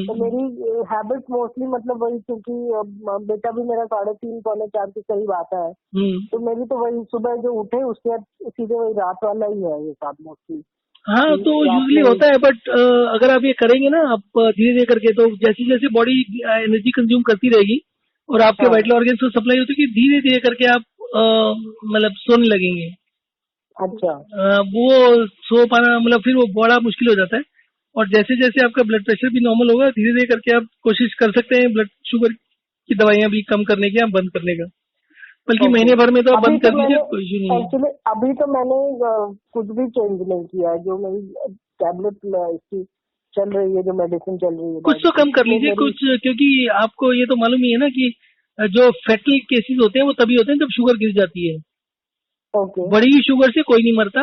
तो मेरी हैबिट मोस्टली मतलब वही, क्योंकि बेटा भी मेरा 3:30-4 के करीब आता है, तो मेरी तो वही सुबह जो उठे उसके बाद सीधे वही रात वाला ही है ये सब मोस्टली। हाँ, तो यूजली होता है, बट अगर आप ये करेंगे ना, आप धीरे धीरे करके, तो जैसे जैसे बॉडी एनर्जी कंज्यूम करती रहेगी और आपके वाइटल ऑर्गन्स को सप्लाई होती है, धीरे धीरे करके आप मतलब सोने लगेंगे। अच्छा। वो सो पाना मतलब फिर वो बड़ा मुश्किल हो जाता है। और जैसे जैसे आपका ब्लड प्रेशर भी नॉर्मल होगा, धीरे धीरे करके आप कोशिश कर सकते हैं ब्लड शुगर की दवाइयां भी कम करने की या बंद करने का। बल्कि महीने भर में तो आप बंद कर लीजिए, कोई इशू नहीं है। एक्चुअली अभी तो मैंने कुछ भी चेंज नहीं किया है, जो मेरी टैबलेट इसकी चल रही है, जो मेडिसिन चल रही है, कुछ तो कम कर लीजिए कुछ, क्योंकि आपको ये तो मालूम ही है ना कि जो फैटल केसेस होते हैं वो तभी होते हैं जब शुगर गिर जाती है। ओके। बड़ी शुगर से कोई नहीं मरता,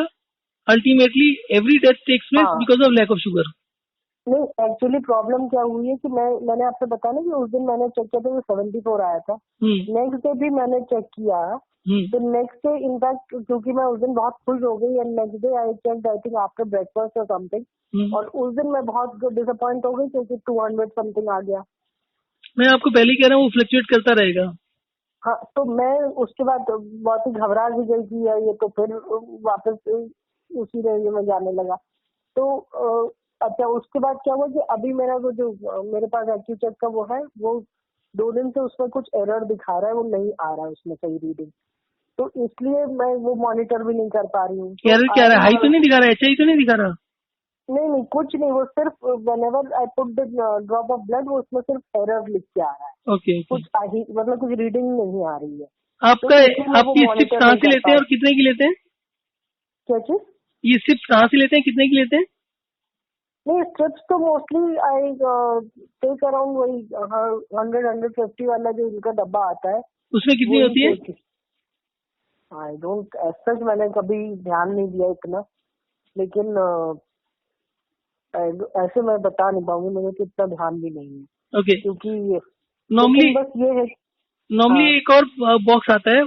ultimately every death takes place because of lack of sugar. नहीं, एक्चुअली प्रॉब्लम क्या हुई है कि मैंने आपसे बताया ना कि उस दिन मैंने चेक किया था वो 74 आया था। नेक्स्ट डे भी मैंने चेक किया, तो नेक्स्ट डे इनफैक्ट क्योंकि मैं उस दिन बहुत खुश हो गई and next day I check I think after breakfast और समथिंग, और उस दिन मैं बहुत डिसअपॉइंट हो गई क्योंकि 200 समथिंग आ गया। मैं आपको पहले ही कह रहा हूँ वो फ्लक्चुएट करता रहेगा। हाँ, तो मैं उसके बाद बहुत ही घबरा भी गई कि ये तो फिर वापस उसी रेंज में जाने लगा। तो अच्छा, उसके बाद क्या हुआ कि अभी मेरा वो जो मेरे पास एक्यूचेक का वो है, वो 2 दिन से उसमें कुछ एरर दिखा रहा है, वो नहीं आ रहा है उसमें सही रीडिंग, तो इसलिए मैं वो मॉनिटर भी नहीं कर पा रही हूँ। क्या रहा? हाई तो नहीं दिखा रहा? HI तो नहीं दिखा रहा? नहीं, कुछ नहीं, वो सिर्फ whenever I put the drop of blood वो उसमें सिर्फ एरर लिख के आ रहा है। ओके, कुछ मतलब कुछ रीडिंग नहीं आ रही है। आपका आपकी स्ट्रिप्स कहाँ से लेते हैं और कितने की लेते हैं? क्या चीज? ये स्ट्रिप्स कहाँ से लेते हैं, कितने की लेते हैं? नहीं, स्ट्रिप्स तो मोस्टली आई टेक अराउंड वही 100-150 वाला जो इनका डब्बा आता है। उसमें कितनी होती है? आई डोंट सच, मैंने कभी ध्यान नहीं दिया इतना, लेकिन ऐसे मैं बता नहीं पाऊंगी, मुझे तो इतना ध्यान भी नहीं है। ओके, क्योंकि नॉर्मली बस ये है, नॉर्मली एक और बॉक्स आता है,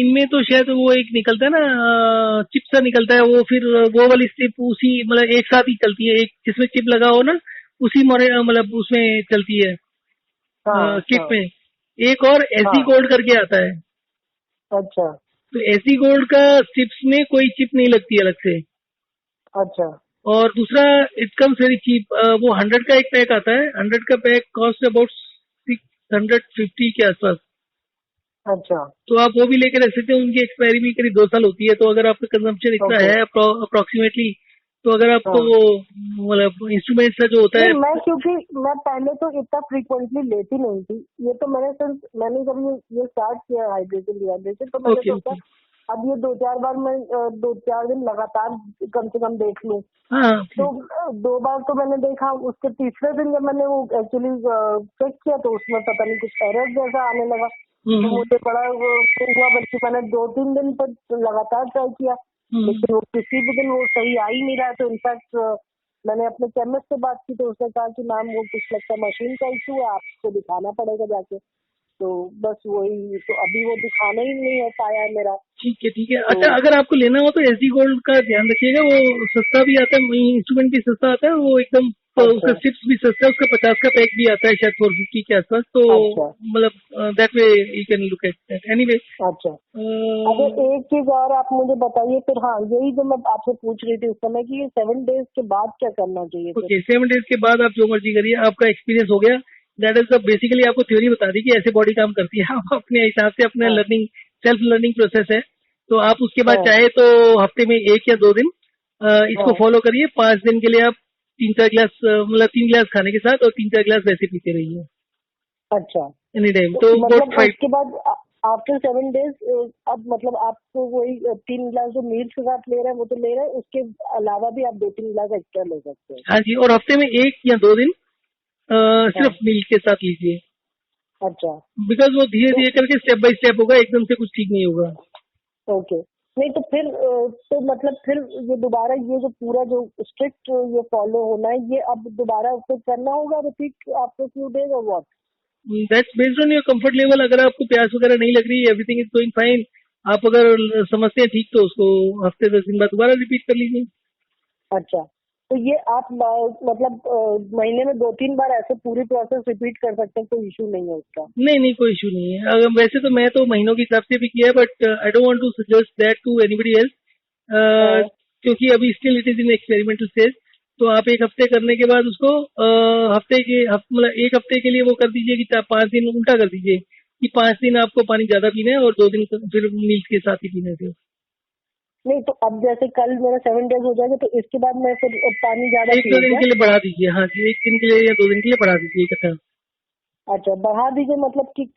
इनमें तो शायद वो एक निकलता है ना, चिप सा निकलता है, वो फिर वो वाली स्ट्रिप उसी मतलब एक साथ ही चलती है, एक जिसमें चिप लगा हो ना उसी मतलब उसमें चलती है किट में। एक और SD गोल्ड करके आता है। अच्छा, तो SD गोल्ड का स्ट्रिप्स में कोई चिप नहीं लगती अलग से। अच्छा, और दूसरा इट कम्स वेरी चीप, वो 100 का एक पैक आता है, 100 का पैक कॉस्ट अबाउट 650 के आसपास। अच्छा, तो आप वो भी लेकर रख सकते हैं, उनकी एक्सपायरी भी करीब 2 साल होती है, तो अगर आपका कंजम्पशन इतना है अप्रोक्सीमेटली, तो अगर आपको वो मतलब इंस्ट्रूमेंट का जो होता है। मैं क्योंकि मैं पहले तो इतना फ्रीक्वेंटली लेती नहीं थी, ये तो मैंने जब ये स्टार्ट किया हाइड्रेशन डिहाइड्रेशन, तो मैंने सोचा अब ये 2-4 बार मैं 2-4 दिन लगातार कम से कम देख लूं। तो 2 बार तो मैंने देखा, उसके तीसरे दिन जब मैंने वो एक्चुअली चेक किया तो उसमें पता नहीं कुछ एरर जैसा आने लगा, तो मुझे बड़ा हुआ, बल्कि मैंने 2-3 दिन तक लगातार ट्राई किया, लेकिन वो किसी भी दिन वो सही आ ही नहीं रहा। तो इनफैक्ट मैंने अपने केमिस्ट से बात की, तो उसने कहा कि मैम वो कुछ लगता है मशीन का इशू है, आपको दिखाना पड़ेगा जाके। तो बस वही, तो अभी वो दिखाना ही नहीं हो पाया है मेरा। ठीक है। तो अच्छा, अगर आपको लेना हो तो SD गोल्ड का ध्यान रखिएगा, वो सस्ता भी आता है, इंस्ट्रूमेंट भी सस्ता आता है, वो एकदम उसका स्ट्रिप्स भी सस्ता है, उसका 50 का पैक भी आता है शायद 450 के आसपास। तो मतलब that way you can look at that anyway. अच्छा, अगर एक चीज और आप मुझे बताइए फिर। हाँ, यही जो मैं आपसे पूछ रही थी उस समय कि 7 डेज के बाद क्या करना चाहिए। ओके, 7 डेज के बाद आप जो मर्जी करिए, आपका एक्सपीरियंस हो गया, दैट इज बेसिकली आपको थ्योरी बता दी कि ऐसे बॉडी काम करती है। आप अपने हिसाब से अपना लर्निंग सेल्फ लर्निंग प्रोसेस है, तो आप उसके बाद चाहे तो हफ्ते में 1 या 2 दिन इसको फॉलो करिए। 5 दिन के लिए आप 3-4 गिलास मतलब 3 गिलास खाने के साथ और 3-4 गिलास वैसे पीते रहिए। अच्छा, एनी टाइम। तो मतलब उसके बाद आफ्टर 7 डेज अब मतलब आपको वही 3 गिलास जो मील्स के साथ ले रहे हैं वो तो ले रहे हैं, उसके अलावा भी आप 2-3 गिलास एक्स्ट्रा ले सकते हैं। हाँ जी, और हफ्ते में 1 या 2 दिन सिर्फ मील के साथ लीजिए। अच्छा, बिकॉज वो धीरे धीरे करके स्टेप बाय स्टेप होगा, एकदम से कुछ ठीक नहीं होगा। ओके, नहीं तो फिर तो मतलब फिर ये दोबारा ये जो पूरा जो स्ट्रिक्ट ये फॉलो होना है, ये अब दोबारा फिर करना होगा रिपीट आफ्टर फ्यू डेज और what? That's based on your comfort level. अगर आपको प्यास वगैरह नहीं लग रही, एवरीथिंग इज गोइंग फाइन, आप अगर समझते हैं ठीक, तो उसको हफ्ते 10 दिन बाद दोबारा रिपीट कर लीजिए। अच्छा, तो ये आप मतलब महीने में 2-3 बार ऐसे पूरी प्रोसेस रिपीट कर सकते हैं, कोई इशू नहीं है उसका? नहीं, कोई इशू नहीं है। वैसे तो मैं तो महीनों के हिसाब से भी किया है, but I don't want to suggest that to anybody else, क्योंकि अभी still it is in experimental stage. तो आप 1 हफ्ते करने के बाद उसको मतलब 1 हफ्ते के लिए वो कर दीजिए कि 5 दिन उल्टा कर दीजिए कि 5 दिन आपको पानी ज्यादा पीना है और 2 दिन फिर मील्स के साथ ही पीना है। नहीं तो अब जैसे कल मेरा 7 डेज हो जाएगा, तो इसके बाद मैं फिर पानी ज्यादा 1-2 दिन के लिए बढ़ा दीजिए। हाँ जी, 1 दिन के लिए या 2 दिन के लिए बढ़ा दीजिए इकट्ठा। अच्छा, बढ़ा दीजिए, मतलब कि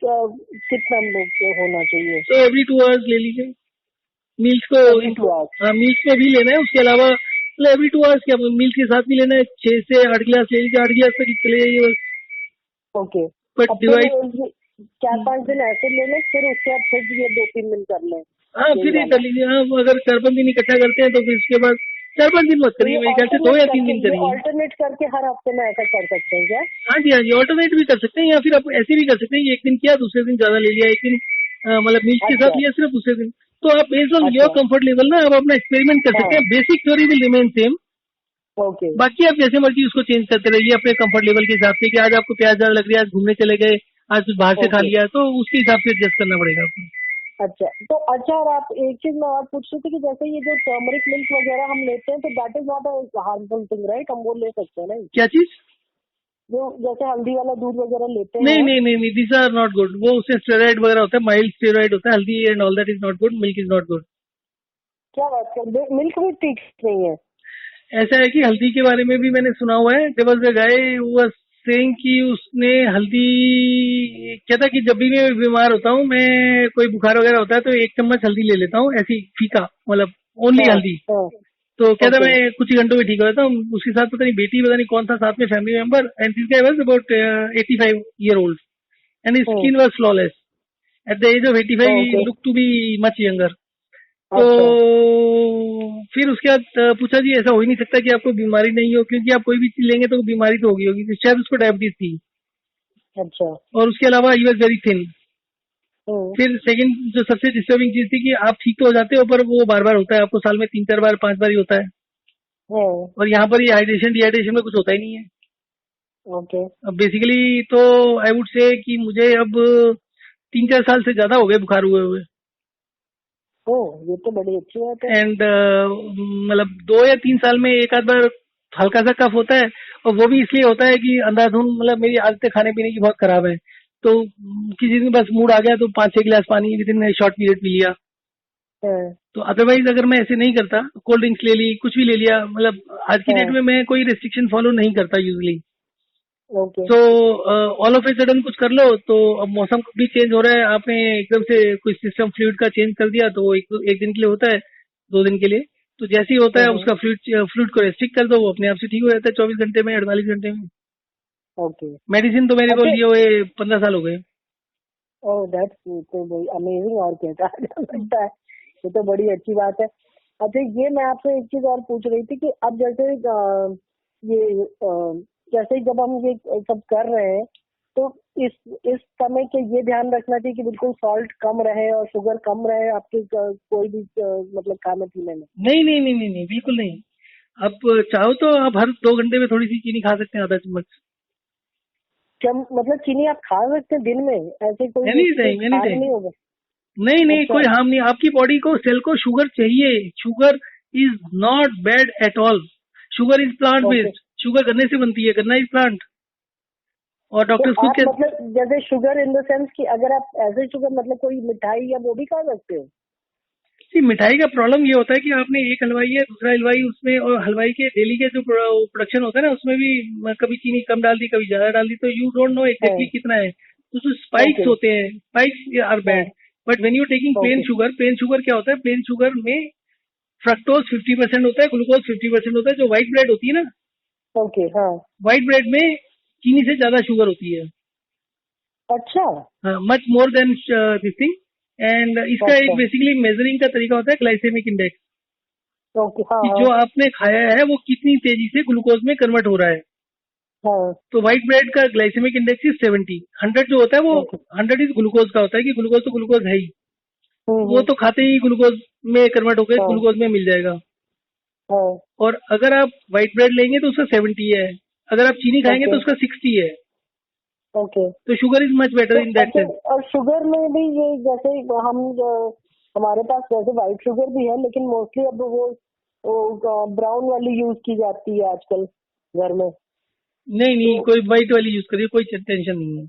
कितना होना चाहिए? तो एवरी 2 आवर्स ले लीजिए मील्स को। हाँ, मील्स को भी लेना है, उसके अलावा मतलब एवरी 2 आवर्स क्या, मील्स के साथ भी लेना है। 6 से 8 गिलास ले लीजिए, 8 गिलास तक चले जाइए बस। ओके, बट डिवाइड 4-5 दिन ऐसे ले लें, फिर उसके बाद फिर ये 2-3 दिन कर लें। हाँ, फिर ये कर लीजिए। हाँ, अगर 4-5 दिन इकट्ठा करते हैं तो फिर उसके बाद 4-5 दिन मत तो करिए, ये मेरे ख्याल से 2 या 3 दिन करिए। ऑल्टरनेट करके हर हफ्ते में ऐसा कर सकते हैं क्या? हाँ जी, हाँ जी, ऑल्टरनेट भी कर सकते हैं, या फिर आप ऐसे भी कर सकते हैं कि एक दिन किया, दूसरे दिन ज्यादा ले लिया, एक दिन मतलब मिल्क के साथ अच्छा लिया सिर्फ, दूसरे दिन। तो आप बेस्ड ऑन योर अच्छा। कंफर्ट लेवल ना आप अपना एक्सपेरिमेंट कर सकते हाँ। हैं। Basic theory will remain same, okay. बाकी आप जैसे मर्जी उसको चेंज करते रहिए अपने कंफर्ट लेवल के हिसाब से, कि आज आपको प्याज ज्यादा लग रही है, आज घूमने चले गए, आज कुछ बाहर से खा ओके। लिया, तो उसके हिसाब से एडजस्ट करना पड़ेगा आपको। अच्छा तो अच्छा, और आप एक चीज मैं और पूछ रही थी कि जैसे ये जो टर्मरिक मिल्क वगैरह हम लेते हैं तो that is not a harmful thing right? हम वो ले सकते हैं नहीं? क्या चीज? जो जैसे हल्दी वाला दूध वगैरह लेते नहीं हैं। नहीं नहीं नहीं, दिस आर नॉट गुड। वो उससे स्टेरॉइड वगैरह होता है, माइल्ड स्टेरॉइड होता है, हल्दी and all that is not good, milk is not good. क्या बात कर दे, मिल्क भी ठीक नहीं है? ऐसा है कि हल्दी के बारे में भी मैंने सुना हुआ है, there was a guy who was saying कि उसने हल्दी, क्या था कि जब भी मैं बीमार होता हूँ, मैं कोई बुखार वगैरह होता है तो 1 चम्मच हल्दी ले लेता हूँ, ऐसी फीका, मतलब ओनली हाँ हल्दी। हाँ। तो क्या था, ओके। मैं कुछ ही घंटों में ठीक हो जाता हूँ। उसके साथ पता नहीं बेटी, पता नहीं कौन था साथ में family member, and this guy was about 85 year old and his hmm. Skin was flawless. At the age of 85 he okay. Look to be much younger. तो अच्छा फिर उसके बाद पूछा जी ऐसा हो ही नहीं सकता कि आपको बीमारी नहीं हो, क्योंकि आप कोई भी चीज लेंगे तो बीमारी तो होगी होगी। शायद उसको डायबिटीज थी, अच्छा। और उसके अलावा ही वॉज वेरी थिन। हम्म। फिर सेकंड जो सबसे डिस्टर्बिंग चीज थी कि आप ठीक तो हो जाते हो, पर वो बार बार होता है आपको, साल में 3-4 बार 5 बार ही होता है। हम्म। और यहाँ पर ये हाइड्रेशन डिहाइड्रेशन में कुछ होता ही नहीं है। ओके। अब बेसिकली तो आई वुड से कि मुझे अब 3-4 साल से ज्यादा हो गए बुखार हुए हुए। ओ, ये तो बड़ी अच्छी बात है। एंड मतलब 2 या 3 साल में एक आध बार हल्का सा कफ होता है, और वो भी इसलिए होता है कि अंधाधुन, मतलब मेरी आदतें खाने पीने की बहुत खराब है। तो किसी दिन बस मूड आ गया तो 5-6 गिलास पानी with in short period P लिया। हाँ। तो अदरवाइज अगर मैं ऐसे नहीं करता, कोल्ड ड्रिंक्स ले ली, कुछ भी ले लिया, मतलब आज की डेट हाँ। में मैं कोई रिस्ट्रिक्शन फॉलो नहीं करता यूजली। ओके। तो ऑल ऑफ ए सडन कुछ कर लो, तो अब मौसम भी चेंज हो रहा है, आपने एकदम से कोई सिस्टम फ्लूइड का चेंज कर दिया, तो वो एक दिन के लिए होता है, 2 दिन के लिए। तो जैसे ही होता है हम्म। उसका फ्लूइड को रेस्ट्रिक्ट कर दो, वो अपने आप से ठीक हो जाता है 24 घंटे में, 48 घंटे में। ओके। मेडिसिन तो मेरे को अच्छा। लिए हुए 15 साल हो गए। ओह दैट्स तो बड़ी अमेजिंग, और क्या लगता है, ये तो बड़ी अच्छी बात है। अच्छा ये मैं आपसे एक चीज और पूछ रही थी कि अब जैसे ये जैसे जब हम ये सब कर रहे हैं तो इस इस समय के ये ध्यान रखना चाहिए कि बिल्कुल सॉल्ट कम रहे और शुगर कम रहे आपके कोई भी मतलब खाने पीने में। नहीं नहीं नहीं नहीं नहीं, बिल्कुल नहीं। आप चाहो तो आप हर 2 घंटे में थोड़ी सी चीनी खा सकते हैं, आधा चम्मच। क्या मतलब चीनी आप खा सकते हैं दिन में? ऐसे एनी कोई टाइम एनी हार्म टाइम। नहीं होगा? नहीं नहीं, अच्छा। कोई हार्म नहीं। आपकी बॉडी को, सेल को शुगर चाहिए। Sugar is not bad at all. Sugar is plant okay. Based. Sugar गन्ने से बनती है, गन्ना इज प्लांट। और तो डॉक्टर्स खुद आप के। मतलब जैसे शुगर इन द सेंस कि अगर आप ऐसे शुगर मतलब कोई मिठाई या वो भी खा सकते हो? जी, मिठाई का प्रॉब्लम ये होता है कि आपने एक हलवाई है, दूसरा हलवाई उसमें, और हलवाई के डेली के जो प्रोडक्शन होता है ना, उसमें भी कभी चीनी कम डाल दी, कभी ज्यादा डाल दी, तो यू डोंट नो हाँ। एग्जैक्टली कितना है। तो जो स्पाइक्स ओके। होते हैं, स्पाइक्स आर हाँ। Bad. But when you taking plain okay. Sugar, plain sugar क्या होता है, प्लेन शुगर में फ्रक्टोज 50% होता है, ग्लूकोज 50% होता है। जो व्हाइट ब्रेड होती है ना, ओके। हाँ। व्हाइट ब्रेड में चीनी से ज्यादा शुगर होती है, अच्छा। Much more than this thing. And इसका एक अच्छा। बेसिकली मेजरिंग का तरीका होता है ग्लाइसेमिक इंडेक्स, ओके। हाँ कि हाँ। जो आपने खाया है वो कितनी तेजी से ग्लूकोज में कन्वर्ट हो रहा है। हाँ। तो व्हाइट ब्रेड का ग्लाइसेमिक इंडेक्स इज 70। 100 जो होता है वो ओके। 100 इज ग्लूकोज का होता है, कि ग्लूकोज तो ग्लूकोज है ही, वो हम्म। तो खाते ही ग्लूकोज में कन्वर्ट होकर हाँ। ग्लूकोज में मिल जाएगा। हाँ। और अगर आप व्हाइट ब्रेड लेंगे तो उसका 70 है, अगर आप चीनी खाएंगे ओके। तो उसका 60 है। ओके। तो शुगर इज मच बेटर तो इन दैट अच्छा, सेंस। और शुगर में भी ये जैसे हम हमारे पास जैसे व्हाइट शुगर भी है लेकिन मोस्टली अब वो ब्राउन वाली यूज की जाती है आजकल घर में। नहीं नहीं, तो कोई व्हाइट वाली यूज करिए, कोई टेंशन नहीं है।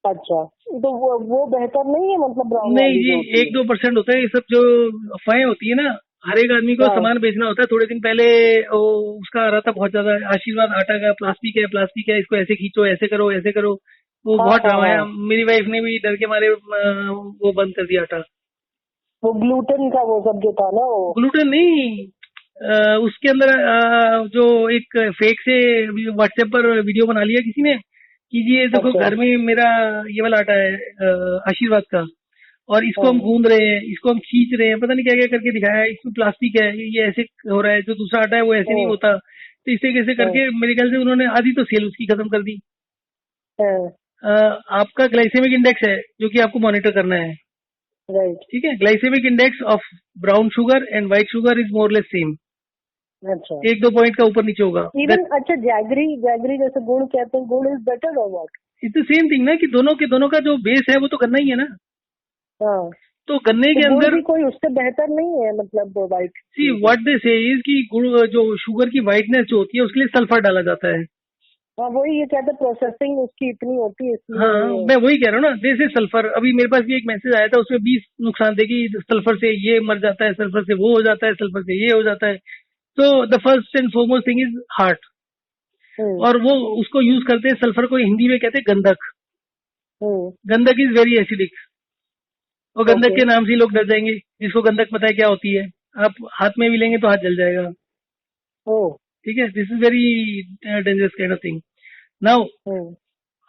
अच्छा, तो वो बेहतर नहीं है मतलब ब्राउन नहीं वाली जी, जो होती है? 1-2% होता है ये सब जो अफवाहें होती है ना। हर एक आदमी को हाँ। सामान बेचना होता है। थोड़े दिन पहले वो उसका आ रहा था बहुत ज्यादा, आशीर्वाद आटा का, प्लास्टिक है प्लास्टिक है, इसको ऐसे खींचो, ऐसे करो ऐसे करो। वो हाँ बहुत हाँ ड्रामा है। हाँ। मेरी वाइफ ने भी डर के मारे वो बंद कर दिया आटा। वो ग्लूटेन का वो सब जो था ना वो। ग्लूटेन नहीं, उसके अंदर जो एक फेक से व्हाट्सएप पर वीडियो बना लिया किसी ने, कि ये देखो अच्छा। घर में मेरा ये वाला आटा है, आशीर्वाद का। और इसको हम गूंद रहे हैं, इसको हम खींच रहे हैं, पता नहीं क्या क्या करके दिखाया है, इसमें प्लास्टिक है, ये ऐसे हो रहा है, जो दूसरा आटा है वो ऐसे नहीं होता। तो इस तरीके से करके मेरे ख्याल से उन्होंने आधी तो सेल उसकी खत्म कर दी। आपका ग्लाइसेमिक इंडेक्स है जो कि आपको मॉनिटर करना है, राइट। ठीक है। Glycemic index of brown sugar and white sugar is more less same. अच्छा, 1-2 पॉइंट का ऊपर नीचे होगा। इवन अच्छा जैगरी जैसे गुड़ कहते हैं, गुड़ इज बेटर और what? It's the same thing ना, कि दोनों का जो बेस है वो तो गन्ना ही है ना। हाँ, तो गन्ने के तो गुड़ अंदर भी कोई उससे बेहतर नहीं है, मतलब व्हाइट। सी व्हाट दे से इज कि गुड़ जो शुगर की व्हाइटनेस जो होती है उसके लिए सल्फर डाला जाता है। हाँ, वही ये कहते हैं, प्रोसेसिंग उसकी इतनी होती है इसलिए। हाँ, मैं वही कह रहा हूँ ना, दे से सल्फर। अभी मेरे पास भी एक मैसेज आया था, उसमें 20 नुकसान थे कि सल्फर से ये मर जाता है, सल्फर से वो हो जाता है, सल्फर से ये हो जाता है। तो the first and foremost thing is heart. और वो उसको यूज करते हैं, सल्फर को हिंदी में कहते हैं गंधक। गंधक इज वेरी एसिडिक, और गंधक के नाम से ही लोग डर जाएंगे। जिसको गंधक पता है क्या होती है, आप हाथ में भी लेंगे तो हाथ जल जाएगा, ठीक है। This is very dangerous kind of thing. Now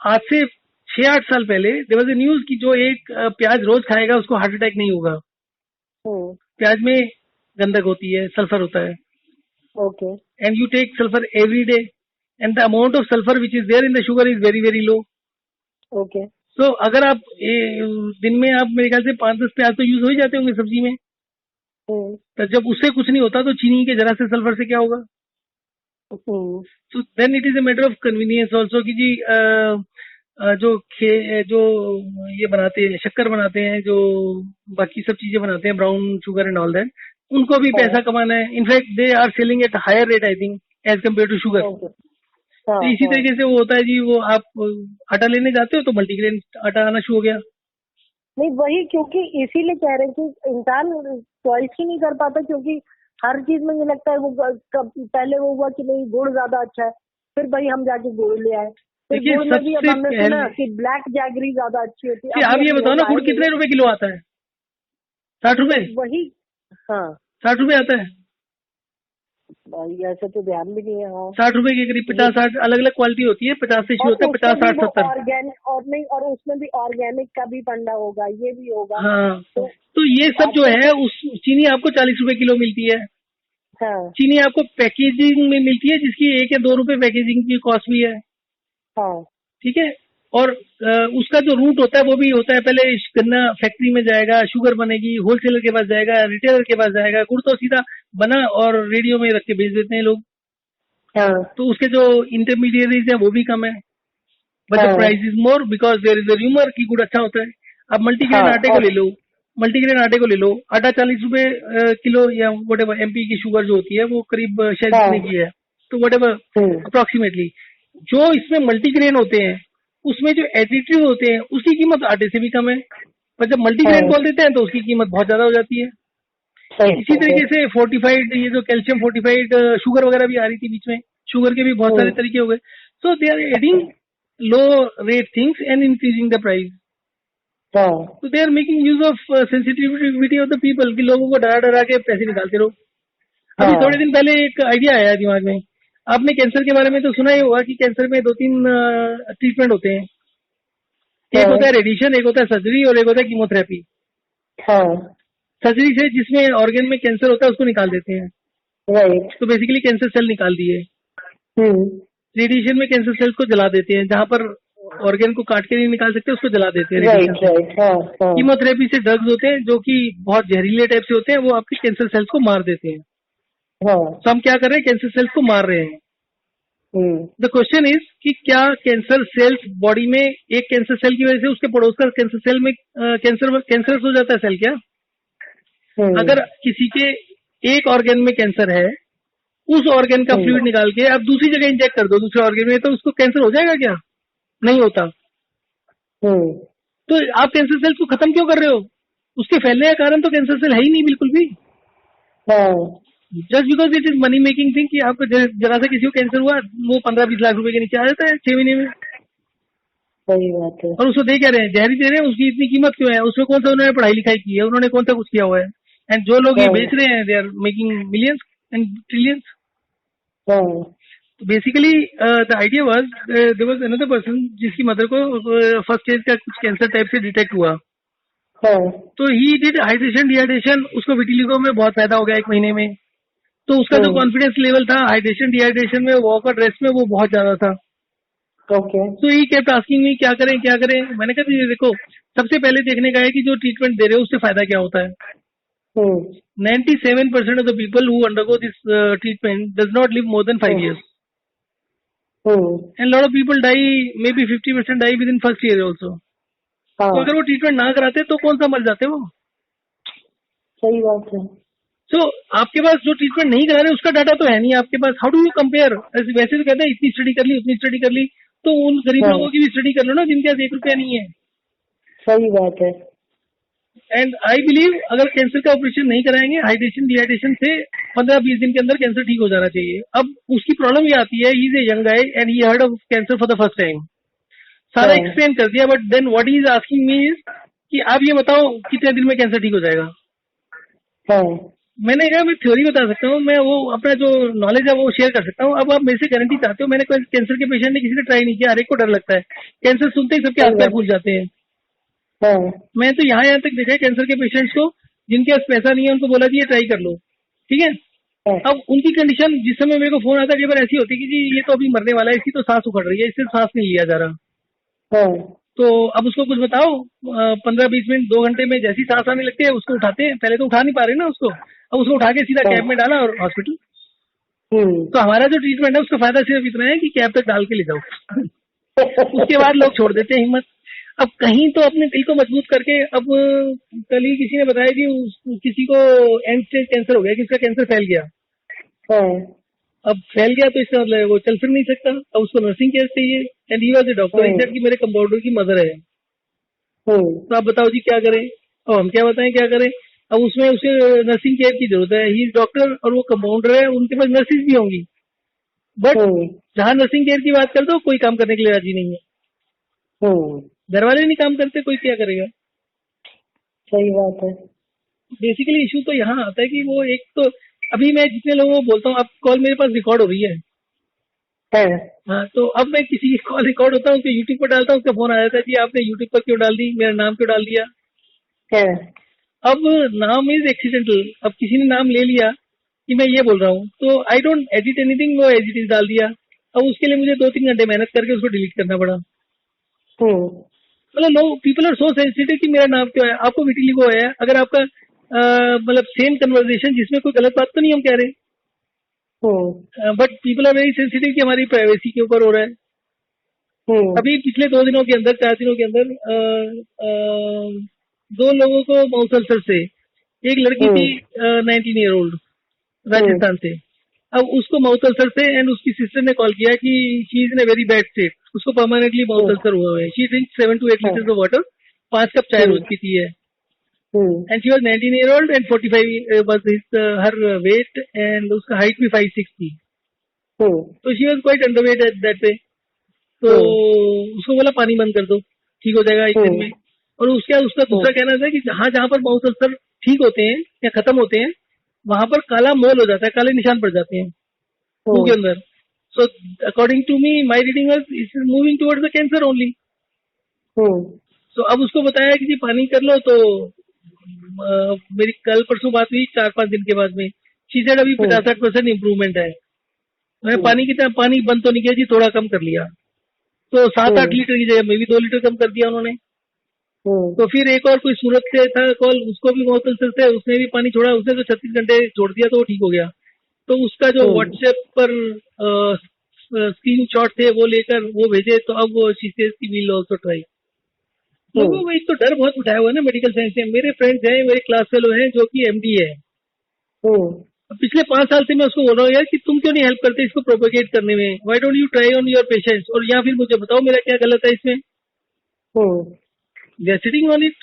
आज से 6-8 साल पहले देयर वाज ए न्यूज कि जो एक प्याज रोज खाएगा उसको हार्ट अटैक नहीं होगा। प्याज में गंधक होती है, सल्फर होता है, okay, and you take sulphur every day, and the amount of sulphur which is there in the sugar is very very low. Okay. तो अगर आप दिन में आप मेरे ख्याल से 5-10 प्याज तो यूज हो ही जाते होंगे सब्जी में। तो जब उससे कुछ नहीं होता तो चीनी के जरा से सल्फर से क्या होगा? तो then it is a matter of convenience also कि जी जो ये बनाते हैं, शक्कर बनाते हैं, जो बाकी सब चीजें बनाते हैं, brown sugar and all that, उनको भी पैसा कमाना है। In fact they are selling at higher rate I think as compare to sugar. तो इसी तरीके से वो होता है जी, वो आप आटा लेने जाते हो तो मल्टीग्रेन आटा आना शुरू हो गया। नहीं, वही, क्योंकि इसीलिए कह रहे हैं कि इंसान चॉइस ही नहीं कर पाता, क्योंकि हर चीज में ये लगता है वो पहले वो हुआ कि नहीं गुड़ ज्यादा अच्छा है, फिर भाई हम जाके गुड़ ले आए। फिर गुड़ में भी अब हमने सुना कि ब्लैक जैगरी ज्यादा अच्छी होती है। आप ये बताओ ना, गुड़ कितने रुपए किलो आता है? 60 रुपए? वही, हाँ 60 रुपए आता है भाई, ऐसे तो ध्यान भी नहीं है। हाँ, 60 रुपए के करीब 50-60 अलग अलग क्वालिटी होती है, 50 से शुरू होता है, 50, 60, 70। ऑर्गेनिक और नहीं, और उसमें भी ऑर्गेनिक का भी फंडा होगा, ये भी होगा। हाँ, तो ये सब जो है, उस चीनी आपको 40 रुपए किलो मिलती है। हाँ, चीनी आपको पैकेजिंग में मिलती है, जिसकी 1 या 2 रुपए पैकेजिंग की कॉस्ट भी है। हाँ, ठीक है। और उसका जो रूट होता है वो भी होता है, पहले गन्ना फैक्ट्री में जाएगा, शुगर बनेगी, होलसेलर के पास जाएगा, रिटेलर के पास जाएगा, गुड़ तो सीधा बना और रेडियो में रख के बेच देते हैं लोग। हाँ, तो उसके जो इंटरमीडिएरीज है वो भी कम है, but the price is more because there is a rumour कि गुड़ अच्छा होता है। अब मल्टीग्रेन आटे को ले लो, आटा 40 रुपए किलो या वट एवर। एमपी की शुगर जो होती है वो करीब शायद इतने की है, तो वट एवर अप्रोक्सीमेटली। जो इसमें मल्टीग्रेन होते हैं उसमें जो एडिटिव होते हैं उसकी कीमत आटे से भी कम है, पर जब मल्टीग्रेन बोल देते हैं तो उसकी कीमत बहुत ज्यादा हो जाती है। इसी तरीके से फोर्टिफाइड, ये जो कैल्शियम फोर्टिफाइड शुगर वगैरह भी आ रही थी बीच में, शुगर के भी बहुत सारे तरीके हो गए। So they are adding low rate things and increasing the price. तो they are making use of sensitivity of the people, कि लोगों को डरा डरा के पैसे निकालते रहो। अभी थोड़े दिन पहले एक आइडिया आया दिमाग में, आपने कैंसर के बारे में तो सुना ही होगा कि कैंसर में 2-3 ट्रीटमेंट होते हैं। एक होता है रेडिएशन, एक होता है सर्जरी, और एक होता है कीमोथेरेपी। सर्जरी से जिसमें ऑर्गन में कैंसर होता है उसको निकाल देते हैं, राइट। तो बेसिकली कैंसर सेल निकाल दिए। रेडिएशन में कैंसर सेल्स को जला देते हैं, जहां पर ऑर्गन को काट के नहीं निकाल सकते उसको जला देते हैं, राइट। कीमोथेरेपी से ड्रग्स होते हैं जो कि बहुत जहरीले टाइप से होते हैं, वो आपके कैंसर सेल्स को मार देते हैं। तो हम क्या कर रहे हैं, कैंसर सेल्स को मार रहे हैं। द क्वेश्चन इज कि क्या कैंसर सेल्स बॉडी में, एक कैंसर सेल की वजह से उसके पड़ोस का कैंसर सेल में कैंसर हो जाता है सेल क्या? अगर किसी के एक ऑर्गन में कैंसर है, उस ऑर्गन का फ्लूइड निकाल के आप दूसरी जगह इंजेक्ट कर दो दूसरे ऑर्गन में, तो उसको कैंसर हो जाएगा क्या? नहीं होता। तो आप कैंसर सेल्स को खत्म क्यों कर रहे हो? उसके फैलने का कारण तो कैंसर सेल है ही नहीं बिल्कुल भी। Just because it is money making thing, कि आपको जरा सा किसी को कैंसर हुआ, वो 15-20 लाख रुपए के नीचे आ जाता है 6 महीने में। सही बात है। और उसको दे क्या रहे हैं, जहरी दे रहे हैं, उसकी इतनी कीमत क्यों है? उसमें कौन सा उन्होंने पढ़ाई लिखाई की है, उन्होंने कौन सा कुछ किया हुआ है? एंड जो लोग ये बेच रहे हैं, they are making millions and trillions. तो basically the idea was, there was another person जिसकी मदर को फर्स्ट स्टेज का कुछ कैंसर टाइप से डिटेक्ट हुआ। हाँ, तो ही डिड हाइड्रेशन डिहाइड्रेशन, उसको विटिलिगो में बहुत फायदा हो गया 1 महीने में। तो उसका जो कॉन्फिडेंस लेवल था हाइड्रेशन डिहाइड्रेशन में, वॉक और रेस्ट में, वो बहुत ज्यादा था। ओके, तो ही केप्ट आस्किंग मी क्या करें क्या करें। मैंने कहा जी देखो, सबसे पहले देखने का है कि जो ट्रीटमेंट दे रहे हो उससे फायदा क्या होता है। 97% of the people who undergo this treatment does not live more than 5 years. And lot of people die, maybe 50% die within first year also. हाँ, तो अगर वो ट्रीटमेंट ना कराते तो कौन सा मर जाते वो। सही बात है। तो आपके पास जो ट्रीटमेंट नहीं करा रहे उसका डाटा तो है नहीं आपके पास, हाउ डू यू कंपेयर। वैसे तो कहते हैं इतनी स्टडी कर ली उतनी स्टडी कर ली, तो उन गरीब हाँ, लोगों की भी स्टडी कर लो ना जिनके पास 1 रुपया नहीं है। सही बात है। एंड आई बिलीव अगर कैंसर का ऑपरेशन नहीं कराएंगे, हाइड्रेशन डिहाइड्रेशन से 15-20 दिन के अंदर कैंसर ठीक हो जाना चाहिए। अब उसकी प्रॉब्लम ये आती है, he is a young guy and he heard of cancer for the first time. सारा हाँ, एक्सप्लेन कर दिया, but then what is asking me is कि आप ये बताओ कितने दिन में कैंसर ठीक हो जाएगा। हाँ, मैंने कहा मैं थ्योरी बता सकता हूँ, मैं वो अपना जो नॉलेज है वो शेयर कर सकता हूँ। अब आप मेरे से गारंटी चाहते हो, मैंने कोई कैंसर के पेशेंट ने किसी ने ट्राई नहीं किया, हर एक को डर लगता है। कैंसर सुनते ही सबके सही हाथ पैर बात। फूल जाते हैं। हाँ, मैं तो यहाँ तक देखा है कैंसर के पेशेंट्स को, जिनके पास पैसा नहीं है उनको बोला जी ये ट्राई कर लो, ठीक है। हाँ, अब उनकी कंडीशन जिस समय मेरे को फोन आता है कई बार ऐसी होती है कि जी ये तो अभी मरने वाला है, इसकी तो सांस उखड़ रही है, इससे सांस नहीं लिया जा रहा। हाँ, तो अब उसको कुछ बताओ, 15-20 मिनट 2 घंटे में जैसी सांस आने लगती है उसको उठाते हैं। पहले तो उठा नहीं पा रहे ना उसको, अब उसको उठा के सीधा हाँ, कैब में डाला और हॉस्पिटल। हम्म, तो हमारा जो ट्रीटमेंट है उसका फायदा सिर्फ इतना है कि कैब तक डाल के ले जाओ। उसके बाद लोग छोड़ देते हैं हिम्मत। अब कहीं तो अपने दिल को मजबूत करके, अब कल ही किसी ने बताया कि किसी को एंड स्टेज कैंसर हो गया, कि उसका कैंसर फैल गया। हाँ, अब फैल गया तो इसका मतलब वो चल फिर नहीं सकता, अब उसको नर्सिंग केयर चाहिए। And he was a doctor, he said कि मेरे कंपाउंडर की मदर है। तो आप बताओ जी क्या करें, और हम क्या बताएं क्या करें। अब उसमें उसे नर्सिंग केयर की जरूरत है, ही इज डॉक्टर और वो कंपाउंडर है, उनके पास नर्सिस भी होंगी, बट जहां नर्सिंग केयर की बात कर दो कोई काम करने के लिए राजी नहीं है। घर वाले नहीं काम करते, कोई क्या करेगा। सही बात है। बेसिकली इशू तो यहाँ आता है कि वो एक तो, अभी मैं जितने लोगों को बोलता हूँ, अब कॉल मेरे पास रिकॉर्ड हो रही है। हाँ, तो अब मैं किसी की कॉल रिकॉर्ड होता हूँ तो यूट्यूब पर डालता हूँ, उसका फोन आ जाता है कि आपने यूट्यूब पर क्यों डाल दी, मेरा नाम क्यों डाल दिया। अब नाम इज एक्सीडेंटल, अब किसी ने नाम ले लिया कि मैं ये बोल रहा हूँ, तो आई डोंट एडिट एनीथिंग, वो एज इट इज डाल दिया। अब उसके लिए मुझे 2-3 घंटे मेहनत करके उसको डिलीट करना पड़ा। मतलब लोग, पीपल आर सो सेंसिटिव कि मेरा नाम क्यों है, आपको विटिलिगो है, अगर आपका मतलब सेम कन्वर्सेशन जिसमें कोई गलत बात तो नहीं हम कह रहे, but people are very sensitive कि हमारी प्राइवेसी के ऊपर हो रहा है। अभी पिछले 2 दिनों के अंदर, 4 दिनों के अंदर 2 लोगों को माउथ अल्सर से, एक लड़की थी 19 ईयर ओल्ड राजस्थान से, अब उसको माउथ अल्सर से, एंड उसकी सिस्टर ने कॉल किया कि she is in a very bad state, उसको परमानेंटली माउथ अल्सर हुआ है। She drink 7 to 8 litres of water, 5 cup चाय रोज पीती है। And she was 19 year old and 45 was her weight, and उसका हाइट भी 5'6" थी। तो she was quite underweight at that way. तो उसको बोला पानी बंद कर दो, ठीक हो जाएगा 1 दिन में। और उसका दूसरा कहना था कि जहां जहां पर माउथ अल्सर ठीक होते हैं या खत्म होते हैं, वहां पर काला मोल हो जाता है, काले निशान पड़ जाते हैं मुंह के अंदर। So according to me, my reading was it is moving towards the cancer only. तो अब उसको बताया कि जी पानी कर लो, तो मेरी कल परसों बात हुई 4-5 दिन के बाद में, शी सेड अभी 50-60% इम्प्रूवमेंट है। मैंने पानी बंद तो नहीं किया जी, थोड़ा कम कर लिया, तो 7-8 लीटर की जगह में भी 2 लीटर कम कर दिया उन्होंने। तो फिर एक और कोई सूरत से था कॉल, उसको भी माउथ अल्सर से, उसने भी पानी छोड़ा, उसने तो 36 घंटे छोड़ दिया तो वो ठीक हो गया। तो उसका जो व्हाट्सएप पर स्क्रीन शॉट थे वो लेकर वो भेजे, तो अब वो शी सेज की विल आल्सो ट्राई। लोगों को एक तो डर बहुत उठाया हुआ है ना मेडिकल साइंस में। मेरे फ्रेंड्स हैं, मेरे क्लास फेलो हैं जो कि एमडी है, पिछले 5 साल से मैं उसको बोल रहा हूँ यार कि तुम क्यों नहीं हेल्प करते इसको प्रोपेगेट करने में, why don't you try on your patients, और या फिर मुझे बताओ मेरा क्या गलत है इसमें। They are sitting on it,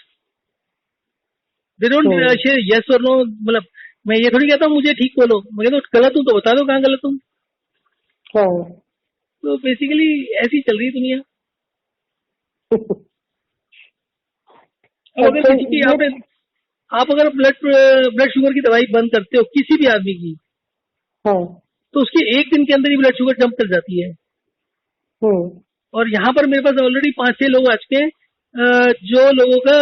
they don't share yes और नो। मतलब मैं ये थोड़ी कहता हूँ मुझे ठीक बोलो, मैं कहता हूँ गलत हूँ तो बता दो कहाँ गलत हूँ। तो बेसिकली ऐसी चल रही दुनिया। अब अगर किसी की आप अगर ब्लड शुगर की दवाई बंद करते हो किसी भी आदमी की, तो उसकी 1 दिन के अंदर ही ब्लड शुगर जंप कर जाती है। और यहाँ पर मेरे पास ऑलरेडी 5-6 लोग आ चुके हैं जो लोगों का